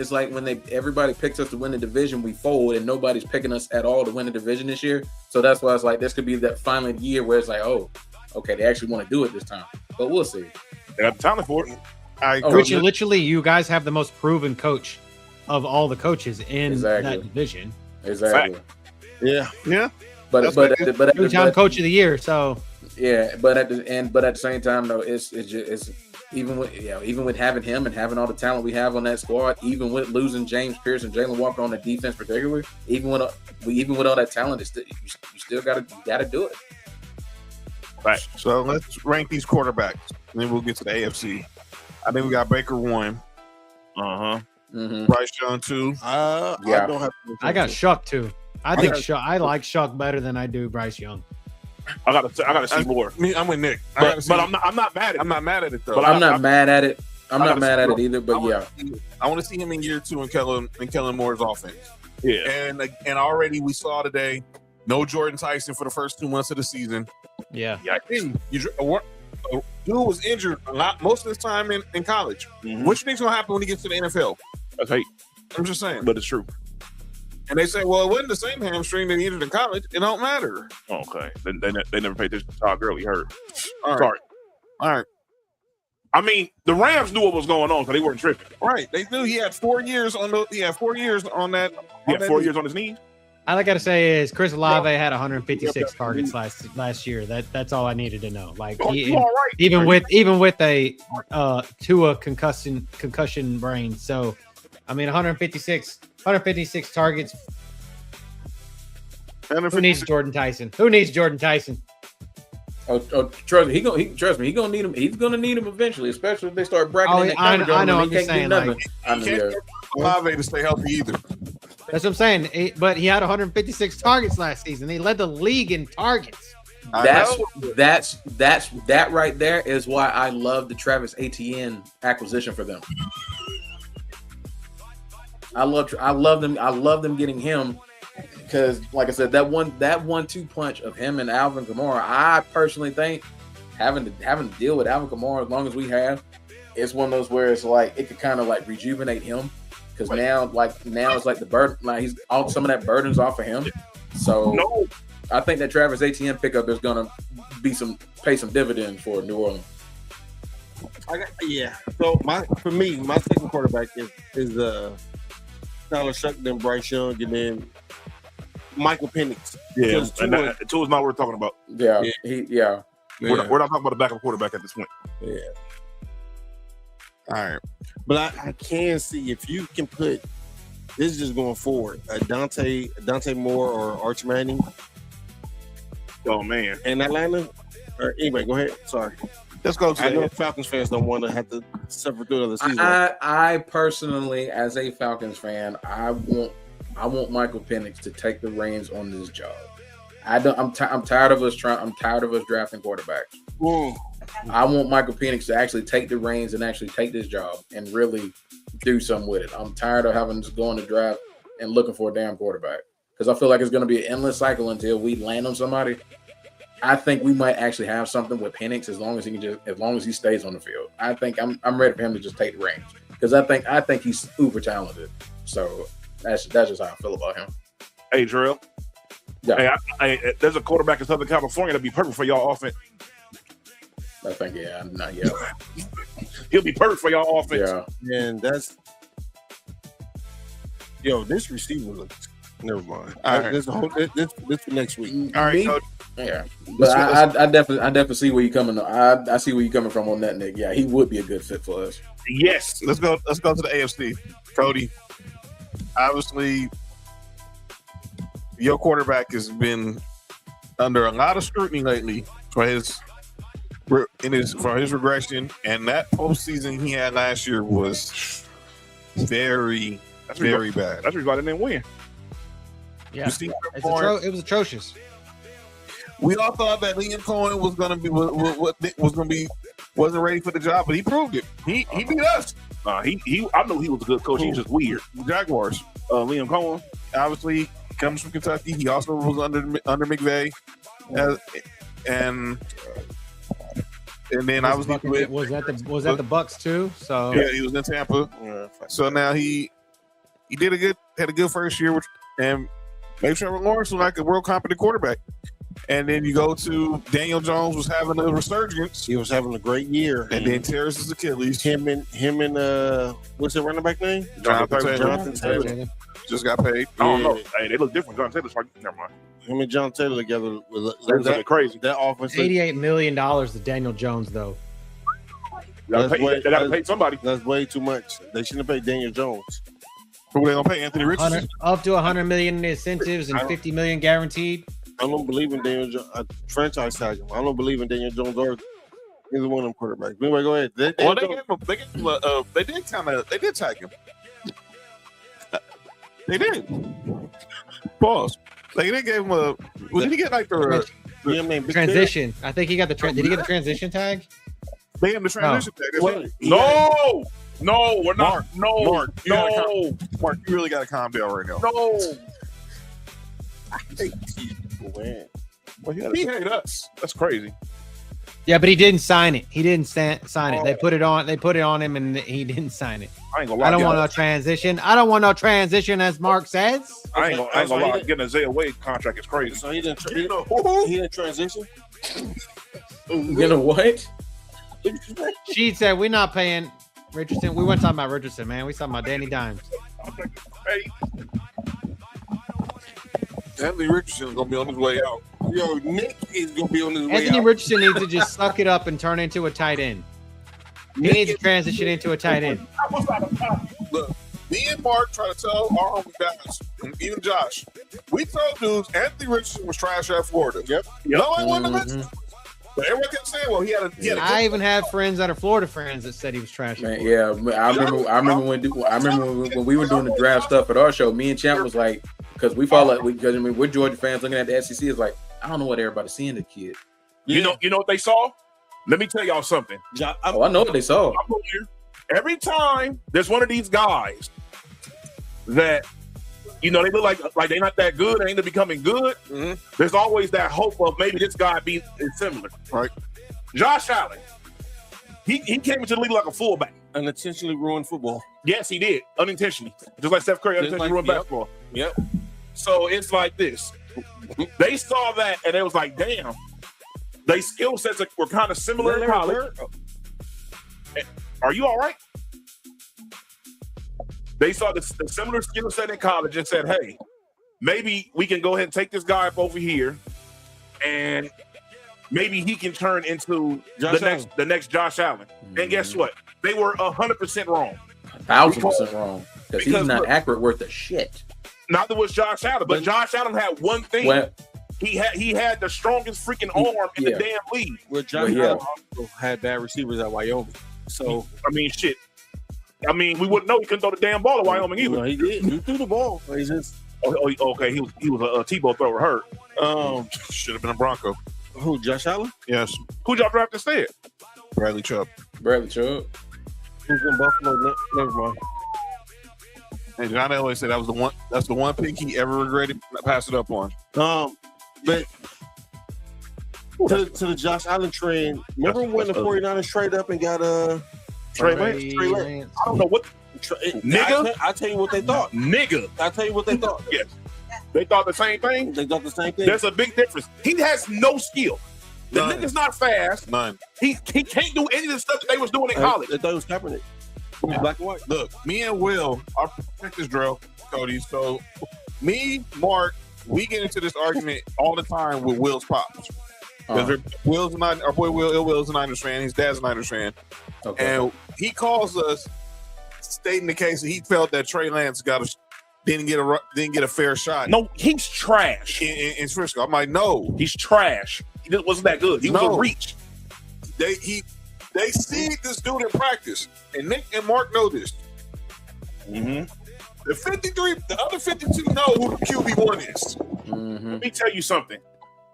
everybody picks us to win the division, we fold, and nobody's picking us at all to win the division this year. So that's why it's like this could be that final year where it's like, oh, okay, they actually want to do it this time. But we'll see. They got the talent for it. Literally, you guys have the most proven coach of all the coaches in that division. Exactly. Yeah. But two-time coach of the year. So yeah, but at the same time though, it's even with having him and having all the talent we have on that squad, even with losing James Pierce and Jalen Walker on the defense particularly, even with all that talent, you still gotta do it. Right. So let's rank these quarterbacks, and then we'll get to the AFC. I think we got Baker 1. Bryce Young 2. I don't have. I got Shuck 2. I like Shuck better than I do Bryce Young. I gotta see more. I'm with Nick, but I'm not mad at it. I'm not mad at it though. But I'm not mad at it. I'm not mad at it either. But I want to see him in year 2 in Kellen Moore's offense. Yeah, and already we saw today, no Jordan Tyson for the first 2 months of the season. Yeah, dude was injured a lot most of his time in college. What you think's gonna happen when he gets to the NFL? That's hate. I'm just saying, but it's true. And they say, well, it wasn't the same hamstring that he injured in college. It don't matter. Okay, they never paid this to Todd Gurley hurt. Sorry. All right. I mean, the Rams knew what was going on because they weren't tripping. Right. They knew he had 4 years on that. He had 4 years on his knee. All I gotta say is Chris Olave had 156 targets last year. That's all I needed to know. Like even with a Tua concussion brain. So I mean 156 targets. Who needs Jordan Tyson? Oh, trust me, he gonna need him. He's gonna need him eventually, especially if they start bracketing. I know. I'm just saying, he can't get Olave to stay healthy either. That's what I'm saying. But he had 156 targets last season. He led the league in targets. That right there is why I love the Travis Etienne acquisition for them. I love them getting him because, like I said, that 1-2 punch of him and Alvin Kamara. I personally think having to deal with Alvin Kamara as long as we have, it's one of those where it's like it could kind of like rejuvenate him. Because now it's like the burden, like he's all some of that burden's off of him. So I think that Travis Etienne pickup is gonna pay some dividends for New Orleans. So for me, my second quarterback is Tyler Shuck, then Bryce Young, and then Michael Penix. Yeah, Because and Tua's not worth talking about. Yeah, Yeah. We're not talking about the backup quarterback at this point. Yeah. All right. But I can see if you can put this is just going forward. Dante Moore or Arch Manning. Oh man. In Atlanta. Or anyway, go ahead. Sorry. Let's go to I know Falcons fans don't want to have to suffer through another season. I personally, as a Falcons fan, I want Michael Penix to take the reins on this job. I'm tired of us drafting quarterbacks. I want Michael Penix to actually take the reins and actually take this job and really do something with it. I'm tired of having to go in the draft and looking for a damn quarterback because I feel like it's going to be an endless cycle until we land on somebody. I think we might actually have something with Penix as long as he stays on the field. I think I'm ready for him to just take the reins because I think he's uber talented. So that's just how I feel about him. Hey, Drill. Yeah. Hey, there's a quarterback in Southern California that'd be perfect for y'all offense. I think not yet. He'll be perfect for y'all offense. Yeah. And that's this receiver looks. Never mind. All right. This for next week. All right, Coach. Yeah, but I definitely see where you're coming. I see where you're coming from on that, Nick. Yeah, he would be a good fit for us. Yes. Let's go to the AFC. Cody, obviously, your quarterback has been under a lot of scrutiny lately for his regression, and that postseason he had last year was very bad. That's why they didn't win. Yeah, it was atrocious. We all thought that Liam Cohen wasn't ready for the job, but he proved it. He beat us. I know he was a good coach. He was just weird. Jaguars. Liam Cohen obviously comes from Kentucky. He also was under McVay, and then I was was that the Bucks too? So yeah, he was in Tampa. So now he had a good first year, and maybe Trevor Lawrence was like a world competent quarterback. And then you go to Daniel Jones was having a resurgence. He was having a great year. And then tears his Achilles. Him and what's the running back name? Jonathan Taylor. Just got paid. I don't know. Hey, they look different. Jonathan Taylor's like, never mind. Him and John Taylor together was crazy. That offense. $88 million to Daniel Jones, though. They gotta pay somebody. That's way too much. They shouldn't have paid Daniel Jones. Who they gonna pay? Anthony Richardson? Up to $100 million in incentives and $50 million guaranteed. I don't believe in Daniel Jones. Franchise tag him. I don't believe in Daniel Jones or either one of them quarterbacks. Anyway, go ahead. They did tag him. They did. Pause. They did give him a. Did he get like the transition? I think he got the. Did he get the transition tag? They gave him the transition tag. Wait, no, we're not. Mark, Mark, you really got to calm down right now. No. I hate people, man. Well, he hate us. That's crazy. Yeah, but he didn't sign it. He didn't sign it. They put it on him, and he didn't sign it. I ain't gonna lie. I don't want no transition. I don't want no transition, as Mark says. I ain't gonna lie. Getting a Zay Wade contract is crazy. So he didn't transition. Get a what? She said we're not paying Richardson. We weren't talking about Richardson, man. We talking about Danny Dimes. Anthony Richardson is gonna be on his way out. Yo, Nick is gonna be on his way out. Anthony Richardson needs to just suck it up and turn into a tight end. He needs to transition into a tight end. Look, me and Mark try to tell our homie guys, even Josh, we told dudes Anthony Richardson was trash at Florida. Yep. No one wanted to mention. But everyone kept saying, well, he had a I even have friends that are Florida friends that said he was trash. Man, yeah, I remember when we were doing the draft stuff at our show. Me and Champ was like, because we follow, because we're Georgia fans looking at the SEC. Is like, I don't know what everybody's seeing the kid. Yeah. You know what they saw? Let me tell y'all something. I know what they saw. Every time there's one of these guys that, they look like they're not that good, they ain't becoming good. Mm-hmm. There's always that hope of maybe this guy is similar. Right. Josh Allen, he came into the league like a fullback. Unintentionally ruined football. Yes, he did. Unintentionally. Just like Steph Curry unintentionally ruined basketball. Yep. So it's like this. They saw that and it was like, damn. They skill sets were kind of similar in college. Are you all right? They saw the similar skill set in college and said, hey, maybe we can go ahead and take this guy up over here, and maybe he can turn into the next Josh Allen. And guess what? They were 100% wrong. 1,000% wrong. Because he's not accurate worth a shit. Neither was Josh Allen, but Josh Allen had one thing. Well, he had the strongest freaking arm in the damn league. Well, Josh Allen also had bad receivers at Wyoming. So I mean, shit. I mean, we wouldn't know he couldn't throw the damn ball at Wyoming either. No, he did. He threw the ball. He just okay. He was a Tebow thrower hurt. Should have been a Bronco. Who? Josh Allen? Yes. Who y'all drafted instead? Bradley Chubb. Bradley Chubb. Who's in Buffalo? Never mind. And John Elway said that was the one. That's the one pick he ever regretted passing up on. But to the Josh Allen trade, remember when the 49ers traded up and got Trey Lance? I don't know what. Nigga, I tell you what they thought. Nigga, I tell you what they thought. Yes, they thought the same thing. They thought the same thing. There's a big difference. He has no skill. The nigga's not fast. None. He can't do any of the stuff that they was doing in college. They thought it was Kaepernick. Black and white. Look, me and Will, our practice drill, Cody. So, me, Mark, we get into this argument all the time with Will's pops. Because Will's not our boy Will's a Niners fan. His dad's a Niners fan, and he calls us stating the case that he felt that Trey Lance didn't get a fair shot. No, he's trash in Frisco. I'm like, no, he's trash. He just wasn't that good. He was a reach. They see this dude in practice, and Nick and Mark know this. Mm-hmm. The other 52 know who the QB1 is. Mm-hmm. Let me tell you something.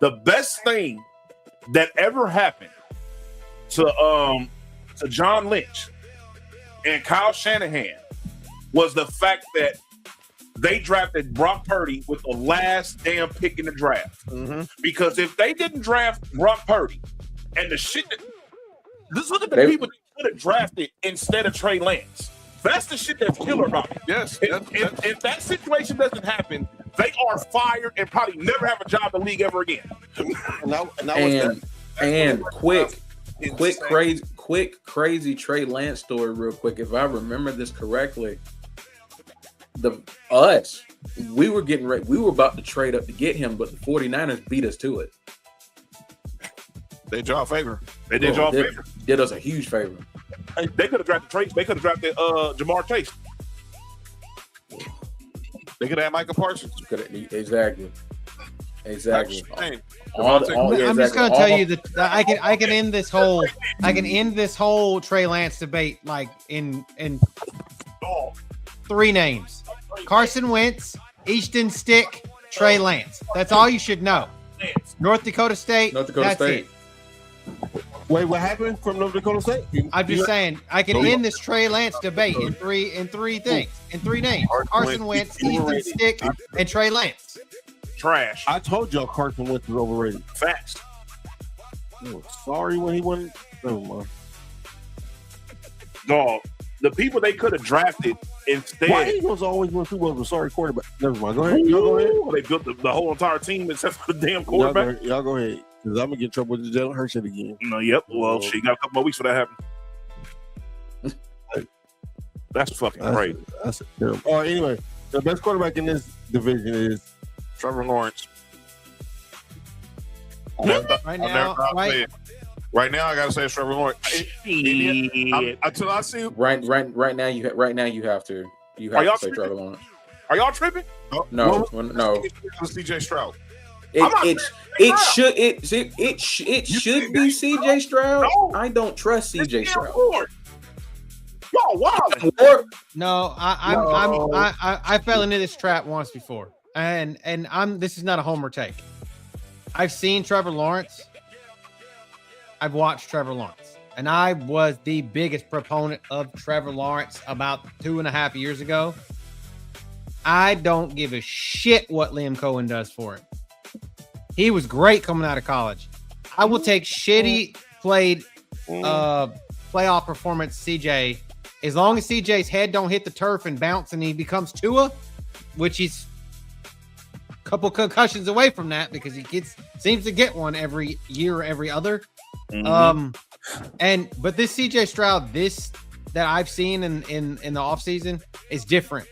The best thing that ever happened to John Lynch and Kyle Shanahan was the fact that they drafted Brock Purdy with the last damn pick in the draft. Mm-hmm. Because if they didn't draft Brock Purdy and the shit that let's look at the people that could have drafted instead of Trey Lance. That's the shit that's killer about it. Yes. If that situation doesn't happen, they are fired and probably never have a job in the league ever again. And quick crazy Trey Lance story real quick. If I remember this correctly, we were getting ready. We were about to trade up to get him, but the 49ers beat us to it. They draw a favor. They did draw a favor. Did us a huge favor. They could have drafted Trace. They could have drafted Jamar Chase. They could have had Micah Parsons. Exactly. I'm just gonna tell you that I can end this whole Trey Lance debate like in 3 names: Carson Wentz, Easton Stick, Trey Lance. That's all you should know. North Dakota State. That's it. Wait, what happened from North Dakota State? I'm just saying I can end this Trey Lance debate in three things, in 3 names: Carson Wentz, Easton Stick, and Trey Lance. Trash. I told y'all Carson Wentz was overrated. Fast. Sorry when he won. Never mind. Dog. The people they could have drafted instead. Why Eagles always win Super Bowls with sorry quarterback? Never mind. Go ahead. Y'all go ahead. They built the whole entire team except for the damn quarterback. Y'all go ahead. Because I'm going to get in trouble with Jalen Hurts again. No, yep. Well, she got a couple more weeks for that happen. That's fucking crazy. That's terrible. All right, anyway, the best quarterback in this division is Trevor Lawrence. Right now, I gotta say it's Trevor Lawrence. Until I see right now you have to say Trevor Lawrence. Are y'all tripping? No. CJ Stroud. It should be CJ Stroud. No. I don't trust CJ Stroud. Y'all wild. No, I fell into this trap once before, and this is not a homer take. I've seen Trevor Lawrence. I've watched Trevor Lawrence, and I was the biggest proponent of Trevor Lawrence about 2.5 years ago. I don't give a shit what Liam Cohen does for him. He was great coming out of college. I will take shitty playoff performance CJ as long as CJ's head don't hit the turf and bounce and he becomes Tua, which he's a couple concussions away from that because he seems to get one every year or every other. But this CJ Stroud, that I've seen in the offseason is different.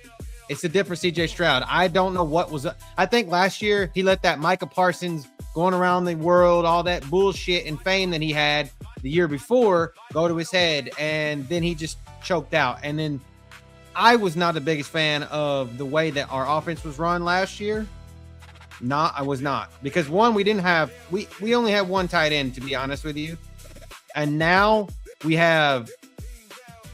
It's a different CJ Stroud. I don't know what was. I think last year he let that Micah Parsons going around the world, all that bullshit and fame that he had the year before go to his head, and then he just choked out. And then I was not the biggest fan of the way that our offense was run last year. I was not, because one, we only had one tight end, to be honest with you, and now we have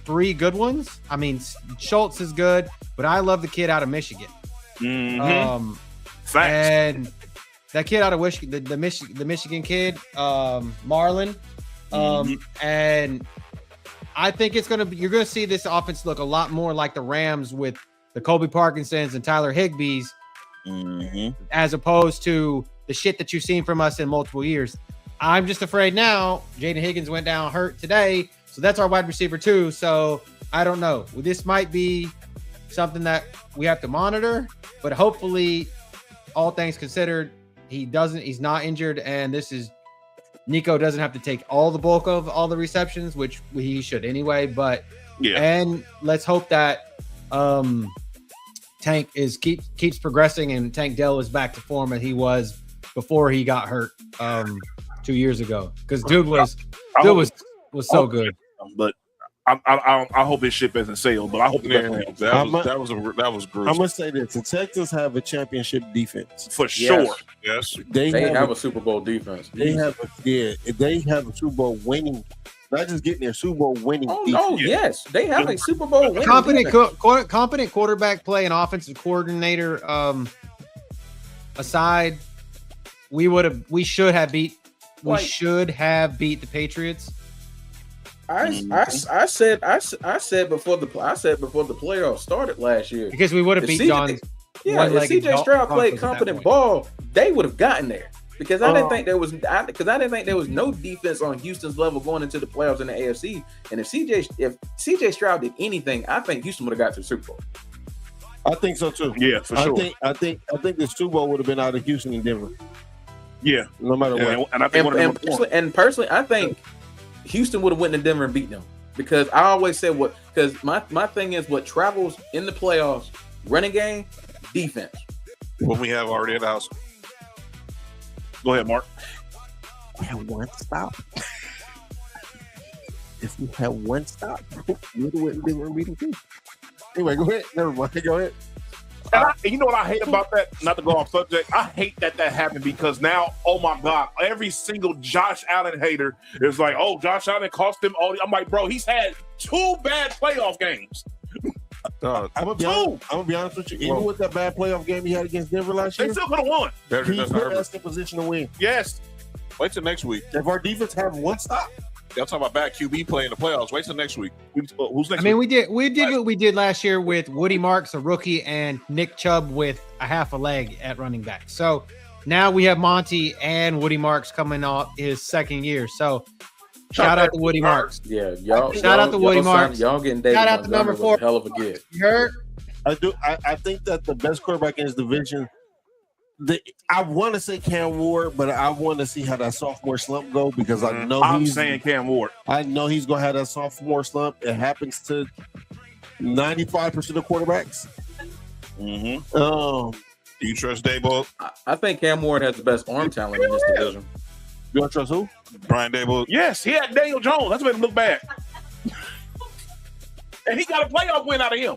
3 good ones. I mean, Schultz is good, but I love the kid out of Michigan. Mm-hmm. And that kid out of Michigan, the Michigan kid, Marlon. And I think you're gonna see this offense look a lot more like the Rams with the Colby Parkinsons and Tyler Higbees, as opposed to the shit that you've seen from us in multiple years. I'm just afraid now. Jaden Higgins went down hurt today, so that's our wide receiver too. So I don't know. This might be something that we have to monitor, but hopefully, all things considered, he's not injured, and Nico doesn't have to take all the bulk of all the receptions, which he should anyway. But and let's hope that Tank keeps progressing, and Tank Dell is back to form as he was before he got hurt 2 years ago, because dude was so good. But I hope his ship hasn't sailed. But I hope that was gruesome. I'm gonna say this: the Texans have a championship defense for sure. Yes, they have a Super Bowl defense. They have a Super Bowl winning. Not just getting their Super Bowl winning. Oh, yes, they have a Super Bowl winning. Competent quarterback play and offensive coordinator aside, we should have beat the Patriots. I said before the playoffs started last year, because we would have beat John. Yeah, if CJ Stroud played competent ball, they would have gotten there. Because I didn't think there was no defense on Houston's level going into the playoffs in the AFC. And if CJ Stroud did anything, I think Houston would have got to the Super Bowl. I think so too. Yeah, for sure. I think the Super Bowl would have been out of Houston and Denver. Yeah, no matter what. And I think personally, I think Houston would have went to Denver and beat them, because I always said because my thing is what travels in the playoffs: running game, defense. What we have already in the house. Go ahead, Mark. We have one stop. If we had one stop, we would have went and Denver and beat them too. Anyway, go ahead. Never mind. Go ahead. And you know what I hate about that? Not to go off subject, I hate that happened, because now, oh my God, every single Josh Allen hater is like, oh, Josh Allen cost him all. I'm like, bro, he's had 2 bad playoff games. I'm gonna be honest with you. Even with that bad playoff game he had against Denver last year, they still could have won. He put us in position to win. Yes. Wait till next week. If our defense have one stop, y'all talking about bad QB play in the playoffs. Wait till next week. Who's next? I mean, we did what we did last year with Woody Marks, a rookie, and Nick Chubb with a half a leg at running back. So now we have Monty and Woody Marks coming off his second year. So shout out to Woody Marks. Yeah, y'all. Shout out to Woody Marks. Y'all getting David. Shout out to number 4. Hell of a get. You heard? I do. I think that the best quarterback in his division. I want to say Cam Ward, but I want to see how that sophomore slump go, because I know I'm saying Cam Ward. I know he's gonna have that sophomore slump. It happens to 95% of quarterbacks. Do you trust Daboll? I think Cam Ward has the best arm talent in this division. You want to trust who? Brian Daboll. Yes, he had Daniel Jones. That's made him look bad. And he got a playoff win out of him.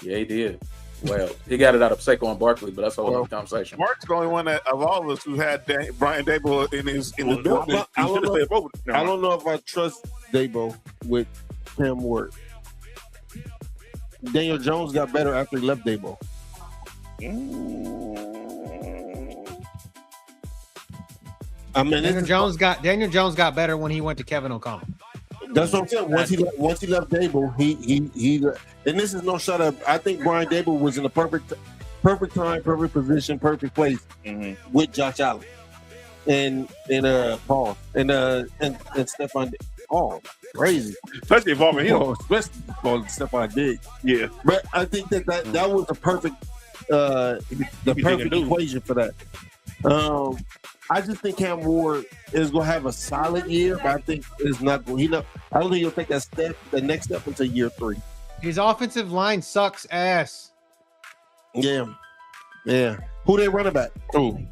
Yeah, he did. Well, he got it out of Saquon Barkley, but that's a whole other conversation. Mark's the only one of all of us who had Brian Daboll in his building. I don't know if I trust Daboll with Cam Ward. Daniel Jones got better after he left Daboll. I mean, Daniel Jones got better when he went to Kevin O'Connell. That's what I'm saying. Once he left Daboll, he and this is no shot at. I think Brian Daboll was in the perfect time, perfect position, perfect place with Josh Allen and Paul and Stephon. Oh, crazy! Especially involving him. Especially Stephon Diggs. Yeah, but I think that was the perfect equation for that. I just think Cam Ward is going to have a solid year, but I think it's not. I don't think he'll take the next step until year 3. His offensive line sucks ass. Yeah. Who they running back? Who?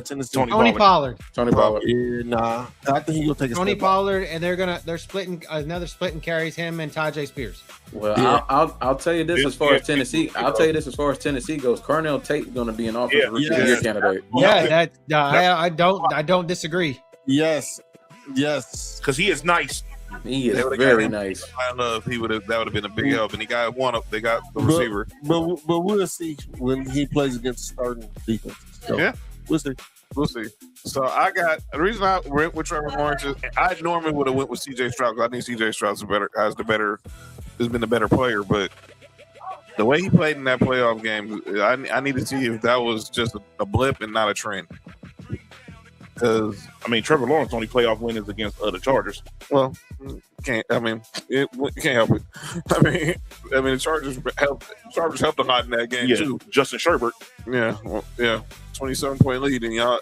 Tennessee. Tony Pollard. Tony Pollard. Yeah, nah. I think he'll take a Tony step back. Pollard, and they're splitting another splitting carries him and Tajay Spears. Well, Yeah. I'll tell you this as far as Tennessee. I'll tell you this as far as Tennessee goes. Carnell Tate's going to be an offensive rookie of the year candidate. Yeah, I don't disagree. Yes, because he is nice. He is They would've very got him. nice. I love that would have been a big help, and he got one up. They got the receiver. But we'll see when he plays against starting defense. So, Yeah. we'll see. We'll see. So I got the reason I went with Trevor Lawrence is I normally would have went with CJ Stroud. I think CJ Stroud's has been the better player, but the way he played in that playoff game, I need to see if that was just a blip and not a trend. Because Trevor Lawrence only playoff win is against the Chargers. Well, you can't help it. The Chargers helped a lot in that game too. Justin Sherbert. Yeah, 27-point lead, and y'all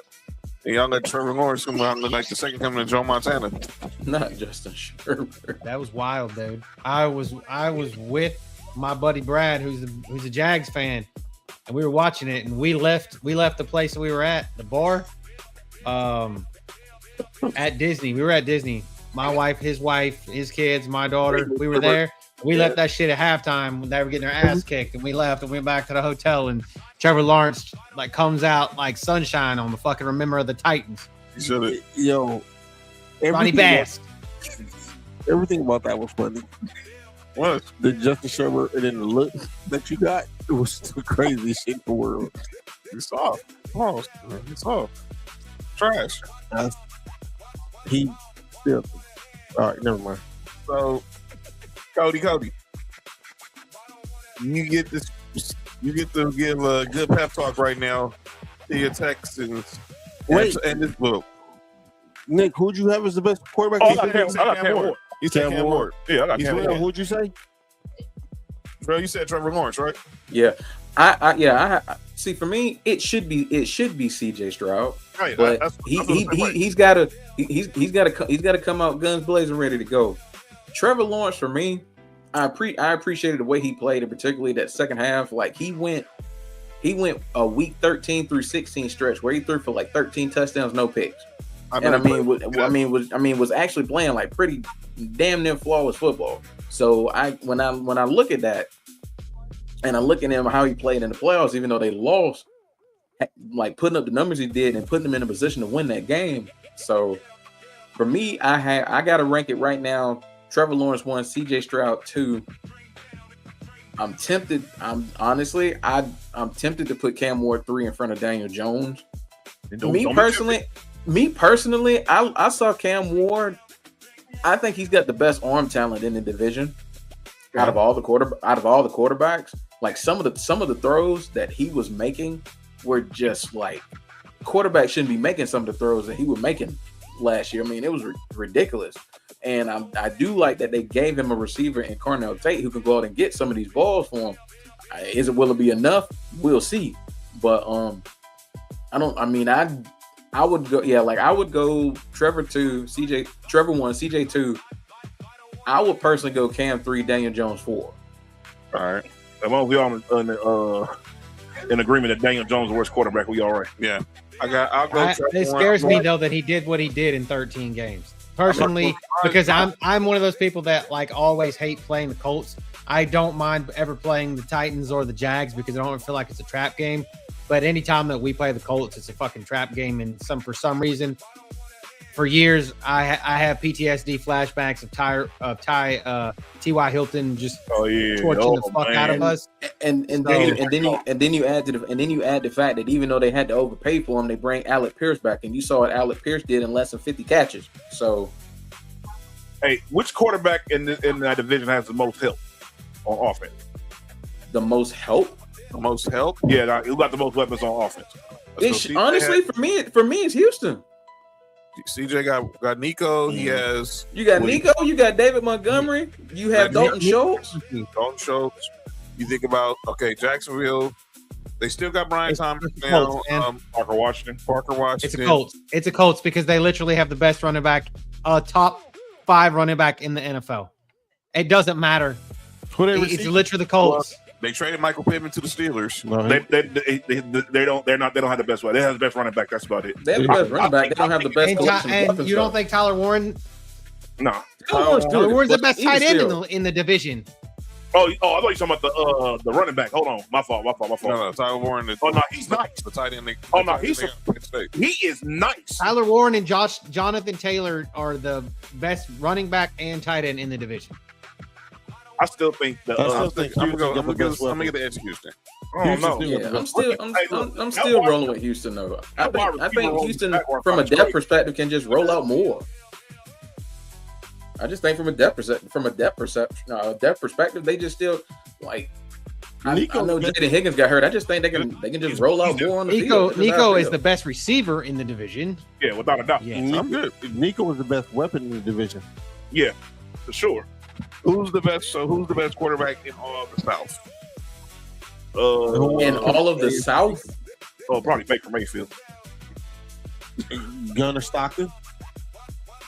let Trevor Lawrence come out and look like the second coming of Joe Montana. Not Justin Sherbert. That was wild, dude. I was with my buddy Brad, who's a Jags fan, and we were watching it, and we left the place that we were at, the bar, at Disney. We were at Disney. My wife, his kids, my daughter. We were there. We left that shit at halftime when they were getting their ass kicked, and we left and went back to the hotel. And Trevor Lawrence comes out like sunshine on the fucking Remember of the Titans. Yo, Ronnie Bass. Everything about that was funny. What? The Justin Sherbert and then the look that you got, it was the craziest shit in the world. It's soft. Oh, it's soft. Trash. He still. All right, never mind. So, Cody, you get to give a good pep talk right now to your Texans. Wait. And this book. Nick, who'd you have as the best quarterback? I got Cam Ward. You said Cam Ward. Yeah, I got Cam Ward. Who'd you say? Bro, you said Trevor Lawrence, right? Yeah, I see. For me, it should be CJ Stroud, right? But he's got to come out guns blazing, ready to go. Trevor Lawrence, for me, I appreciated the way he played, and particularly that second half. Like he went a week 13 through 16 stretch where he threw for 13 touchdowns, no picks. Was actually playing pretty damn near flawless football. So when I look at that, and I look at him how he played in the playoffs, even though they lost, putting up the numbers he did and putting them in a position to win that game. So for me, I got to rank it right now. Trevor Lawrence 1, CJ Stroud 2. I'm tempted. I'm tempted to put Cam Ward 3 in front of Daniel Jones. Me personally, I saw Cam Ward. I think he's got the best arm talent in the division out of all the quarterbacks. Some of the throws that he was making were just quarterbacks shouldn't be making some of the throws that he was making last year. It was ridiculous. And I do like that they gave him a receiver in Carnell Tate who can go out and get some of these balls for him. Will it be enough? We'll see. But I would go, I would go Trevor 2, Trevor 1, CJ 2. I would personally go Cam 3, Daniel Jones 4. All right. As long as we all in agreement that Daniel Jones is the worst quarterback, we all right. Yeah. I'll go. It scares me though that he did what he did in 13 games. Personally, because I'm one of those people that always hate playing the Colts. I don't mind ever playing the Titans or the Jags because I don't feel like it's a trap game. But anytime that we play the Colts, it's a fucking trap game. And for some reason, for years, I have PTSD flashbacks of T.Y. Hilton just torching the fuck out of us. And then you add the fact that even though they had to overpay for him, they bring Alec Pierce back, and you saw what Alec Pierce did in less than 50 catches. So, hey, which quarterback in that division has the most help on offense? The most help? The most help? Yeah, who got the most weapons on offense? Honestly, for me, it's Houston. CJ got Nico. He has. You got Nico. You got David Montgomery. You have Dalton Schultz. Dalton Schultz. You think about Jacksonville. They still got Brian Thomas now. Parker Washington. It's a Colts because they literally have the best running back, top 5 running back in the NFL. It doesn't matter It's literally the Colts. They traded Michael Pittman to the Steelers. They don't have the best one. They have the best running back. That's about it. They have the best running back. They don't have the best collection of And weapons, you don't though. think Tyler Warren? No. Tyler Warren's the best tight end still. in the division. Oh! I thought you were talking about the running back. Hold on, my fault. No, Tyler Warren. Oh no, he's nice. The tight end. Oh no, he is nice. Tyler Warren and Jonathan Taylor are the best running back and tight end in the division. I still think I'm gonna get the edge of Houston. Oh no, Yeah, I'm still rolling with Houston though. I think Houston, from a depth perspective, can just roll out more. I just think from a depth perspective, they just still like. I know Jaden Higgins got hurt. I just think they can just roll out more on the field. Nico is the best receiver in the division. Yeah, without a doubt. Yeah. I'm good. Nico is the best weapon in the division. Yeah, for sure. Who's the best? So who's the best quarterback in all of the South? In all of the South? Oh, probably Baker Mayfield. Gunnar Stockton.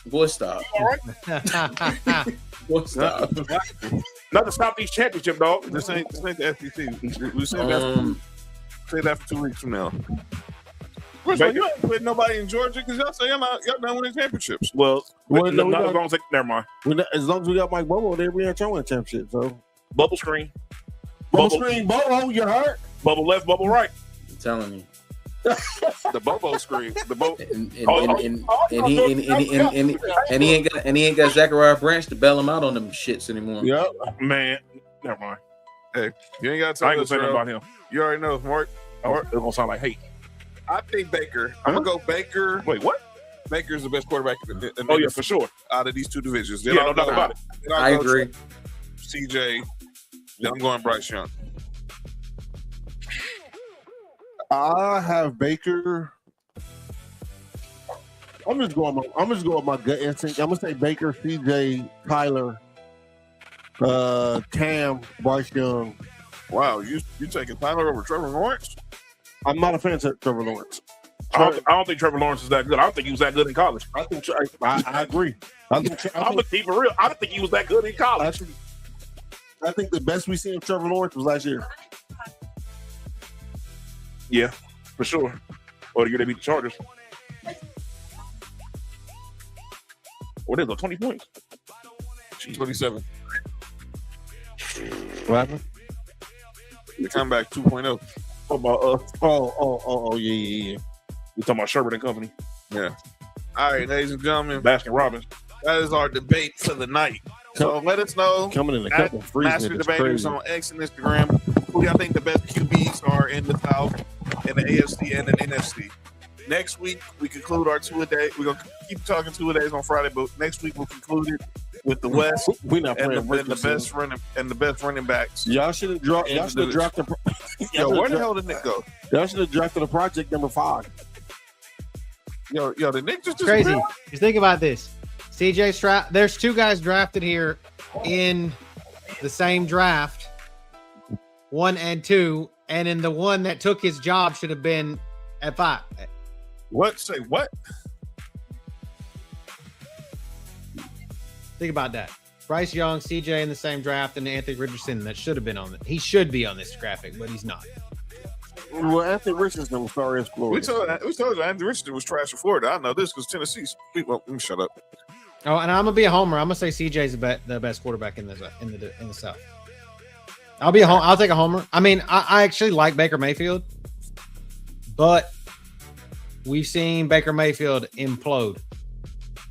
Boy, stop. Boy, stop. Not the Southeast Championship, dog. This ain't the SEC. We say that for 2 weeks from now. First of all, you ain't putting nobody in Georgia because y'all say y'all not winning championships. Well, never mind. As long as we got Mike Bobo there, we ain't trying to win championship. So bubble screen. Bobo, you hurt. Bubble left, bubble right. I'm telling you. The Bobo screen. The Bobo. And he ain't got Zachariah Branch to bail him out on them shits anymore. Yep, man. Never mind. Hey, you ain't got to I ain't gonna say nothing about him. You already know, Mark. It's gonna sound like hate. I think Baker. I'm gonna go Baker. Wait, what? Baker's the best quarterback in the Oh yeah, for sure. Out of these two divisions. Yeah, no doubt about it. I agree. CJ. Then I'm going Bryce Young. I have Baker. I'm just going with my gut instinct. I'm gonna say Baker, CJ, Tyler, Cam, Bryce Young. Wow, you taking Tyler over Trevor Lawrence? I'm not a fan of Trevor Lawrence. I don't think Trevor Lawrence is that good. I don't think he was that good in college. I agree. I'm gonna keep it real. I don't think he was that good in college. I think the best we seen of Trevor Lawrence was last year. Yeah, for sure. Or the year they beat the Chargers. What is it? 20 points? 27. What happened? The comeback 2.0. Oh, yeah. We talking about Sherbert and Company. Yeah. All right, ladies and gentlemen. Baskin Robbins. That is our debate for the night. So let us know. Coming in a couple of free Master Debaters on X and Instagram. Who y'all think the best QBs are in the South, in the AFC, and the NFC? Next week, we conclude our two-a-day. We're going to keep talking two-a-days on Friday, but next week we'll conclude it with the West We're not playing and the best running backs. Y'all should have drafted. Yo, where the hell did Nick go? Y'all should have drafted a project number 5. Yo, the Nick just Crazy. Just think about this. CJ Stroud. There's 2 guys drafted here in the same draft, 1 and 2, and in the one that took his job should have been at 5. What? Say what? Think about that. Bryce Young, CJ in the same draft, and Anthony Richardson that should have been on it. He should be on this graphic, but he's not. Well, Anthony Richardson was sorry as Florida. We told you Anthony Richardson was trash for Florida. I know this because Tennessee's. Well, let me shut up. Oh, and I'm gonna be a homer. I'm gonna say CJ's the best quarterback in the South. I'll take a homer. I mean, I actually like Baker Mayfield, but we've seen Baker Mayfield implode,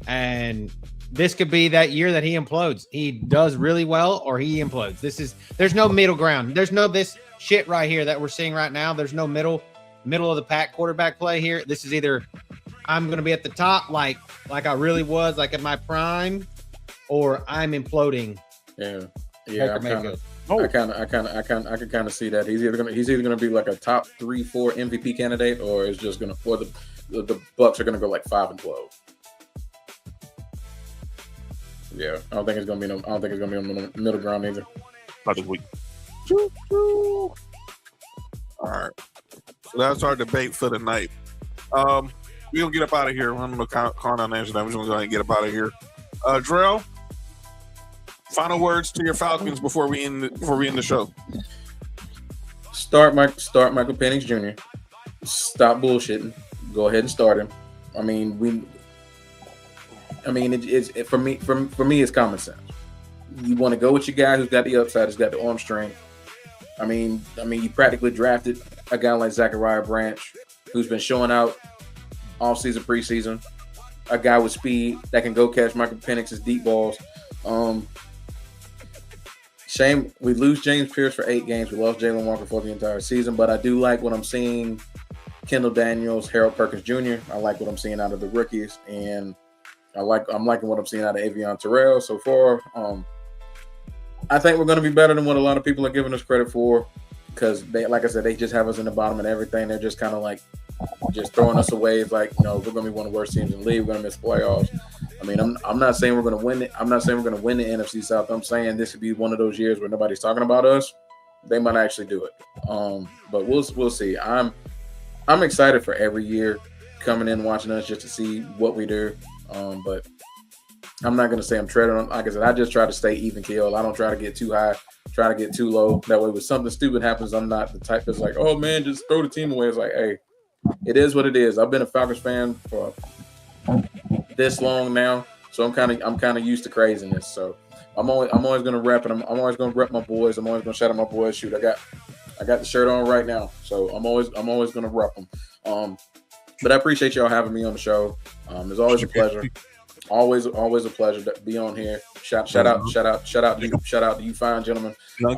and this could be that year that he implodes. He does really well, or he implodes. There's no middle ground. There's no this shit right here that we're seeing right now. There's no middle of the pack quarterback play here. This is either I'm going to be at the top like I really was, like in my prime, or I'm imploding. Yeah. I can kind of see that he's either gonna be like a top 3-4 MVP candidate, or it's just gonna, or the Bucks are gonna go like 5-12. Yeah, I don't think it's gonna be on the middle ground either. Not this week. All right. So that's our debate for the night. We're gonna get up out of here. I'm gonna call down names. We're just gonna go ahead and get up out of here. Drell, Final words to your Falcons before we end the show. Start Michael Penix Jr. Stop bullshitting. Go ahead and start him. I mean, it's for me, it's common sense. You want to go with your guy who's got the upside, who's got the arm strength. I mean, you practically drafted a guy like Zachariah Branch, who's been showing out off-season, preseason. A guy with speed that can go catch Michael Penix's deep balls. Shame we lose James Pierce for 8 games. We lost Jalen Walker for the entire season, but I do like what I'm seeing. Kendall Daniels, Harold Perkins Jr. I like what I'm seeing out of the rookies, and I'm liking what I'm seeing out of Avion Terrell so far. I think we're going to be better than what a lot of people are giving us credit for, because they, like I said, they just have us in the bottom of everything. They're just kind of like just throwing us away. It's like, we're going to be one of the worst teams in the league. We're going to miss playoffs. I mean, I'm not saying we're going to win it. I'm not saying we're going to win the NFC South. I'm saying this could be one of those years where nobody's talking about us. They might actually do it. But we'll see. I'm excited for every year coming in, watching us just to see what we do. But I'm not going to say I'm treading on. Like I said, I just try to stay even keel. I don't try to get too high, try to get too low. That way, when something stupid happens, I'm not the type that's like, oh man, just throw the team away. It's like, hey, it is what it is. I've been a Falcons fan for this long now, so I'm kind of used to craziness. So I'm always going to rep, and I'm always going to rep my boys. I'm always going to shout out my boys. Shoot, I got the shirt on right now, so I'm always going to rep them. But I appreciate y'all having me on the show. It's always a pleasure. Always a pleasure to be on here. Shout out to you fine gentlemen. I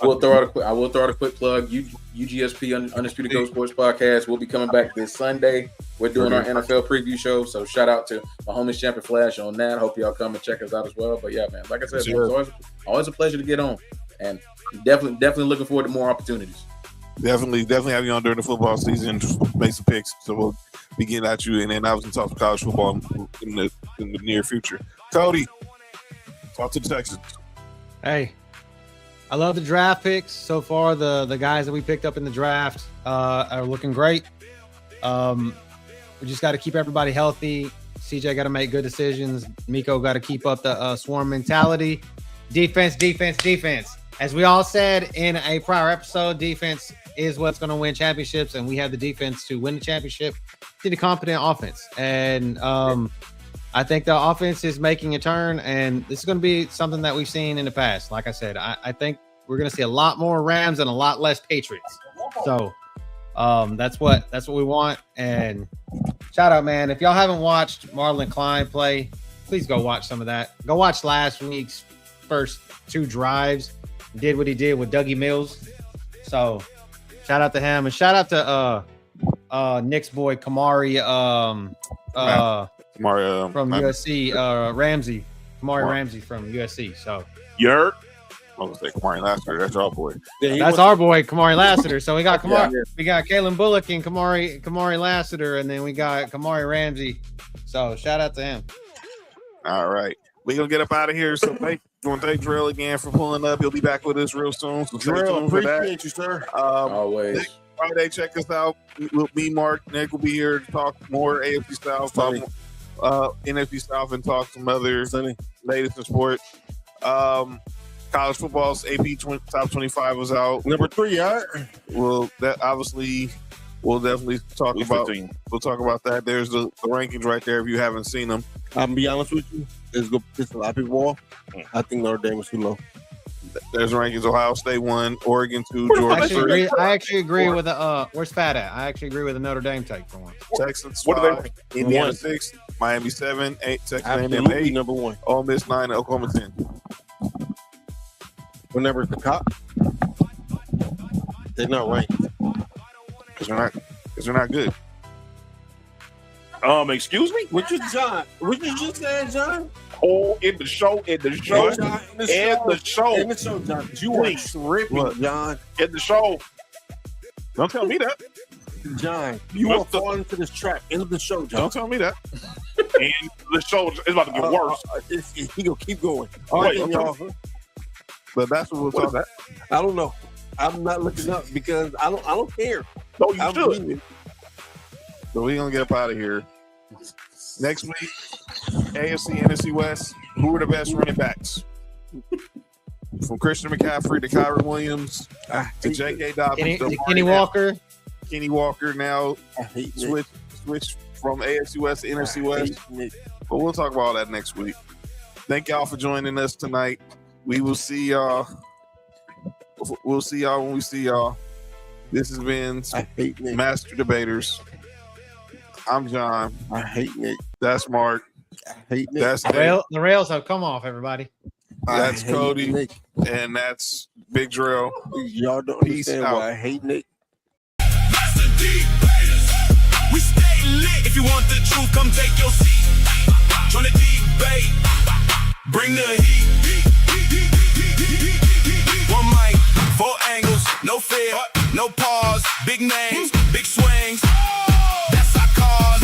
will throw out a quick plug. UGSP Undisputed Go Sports Podcast will be coming back this Sunday. We're doing our NFL preview show, so shout out to my homies Champion Flash on that. Hope y'all come and check us out as well. But yeah, man, like I said, it's always a pleasure to get on, and definitely looking forward to more opportunities. Definitely have you on during the football season. Make some picks, so we'll be getting at you, and then I was going to talk some college football in the near future. Cody, talk to the Texans. Hey, I love the draft picks so far. The guys that we picked up in the draft are looking great. We just got to keep everybody healthy. CJ got to make good decisions. Miko got to keep up the swarm mentality. Defense. As we all said in a prior episode, defense is what's going to win championships, and we have the defense to win the championship. Need a competent offense, and I think the offense is making a turn, and this is going to be something that we've seen in the past. Like I said, I think we're going to see a lot more Rams and a lot less Patriots. So that's what we want. And shout out, man! If y'all haven't watched Marlon Klein play, please go watch some of that. Go watch last week's first 2 drives. Did what he did with Dougie Mills. So shout out to him, and shout out to Nick's boy Kamari from USC, Ramsey. Ramsey from USC. So Yerk. I was going to say Kamari Lassiter. That's our boy. That's our boy, Kamari Lassiter. So we got Kamari, we got Kalen Bullock and Kamari Lassiter, and then we got Kamari Ramsey. So shout out to him. All right. We're going to get up out of here. So want to thank Drill again for pulling up. He'll be back with us real soon. So Drill, appreciate you, sir. Always. Next Friday, check us out. Me, Mark, Nick will be here to talk more AFC South, talk NFC South, and talk some other latest in sports. College football's AP Top 25 was out. Number 3, all right. Well, that obviously we'll definitely talk about. We'll talk about that. There's the rankings right there if you haven't seen them. I'm gonna be honest with you. It's a lot of people off. I think Notre Dame is too low. There's rankings. Ohio State 1, Oregon 2, Georgia 3. I actually agree with the where's Fat at? I actually agree with the Notre Dame take for one. Texans 5, Indiana 6, Miami 7, 8, Texas A&M 8, number 1. Ole Miss 9, Oklahoma 10. Whenever the cop, they're not ranked because they're not good. Excuse me? What you just said, John? Oh, in the show, John. You are tripping, John. In the show. Don't tell me that. John, you are falling into this trap. End of the show, John. Don't tell me that. And the show is about to get worse. He gonna keep going. All right, y'all. But that's what we'll talk about. I don't know. I'm not looking up because I don't care. No, you should. So we're gonna get up out of here. Next week, AFC, NFC West, who are the best running backs? From Christian McCaffrey to Kyron Williams to J.K. Dobbins to Kenny Walker. Kenny Walker now switch from AFC West to NFC West. But we'll talk about all that next week. Thank y'all for joining us tonight. We will see y'all. We'll see y'all when we see y'all. This has been Master Debaters. I'm John. I hate Nick. That's Mark. I hate Nick. That's The rails have come off, everybody. That's Cody. And that's Big Drill. Y'all don't Peace understand out. why I hate Nick. We stay lit. If you want the truth, come take your seat. Join the debate. Bring the heat. One mic, 4 angles, no fear, no pause. Big names, big swings. That's our cause.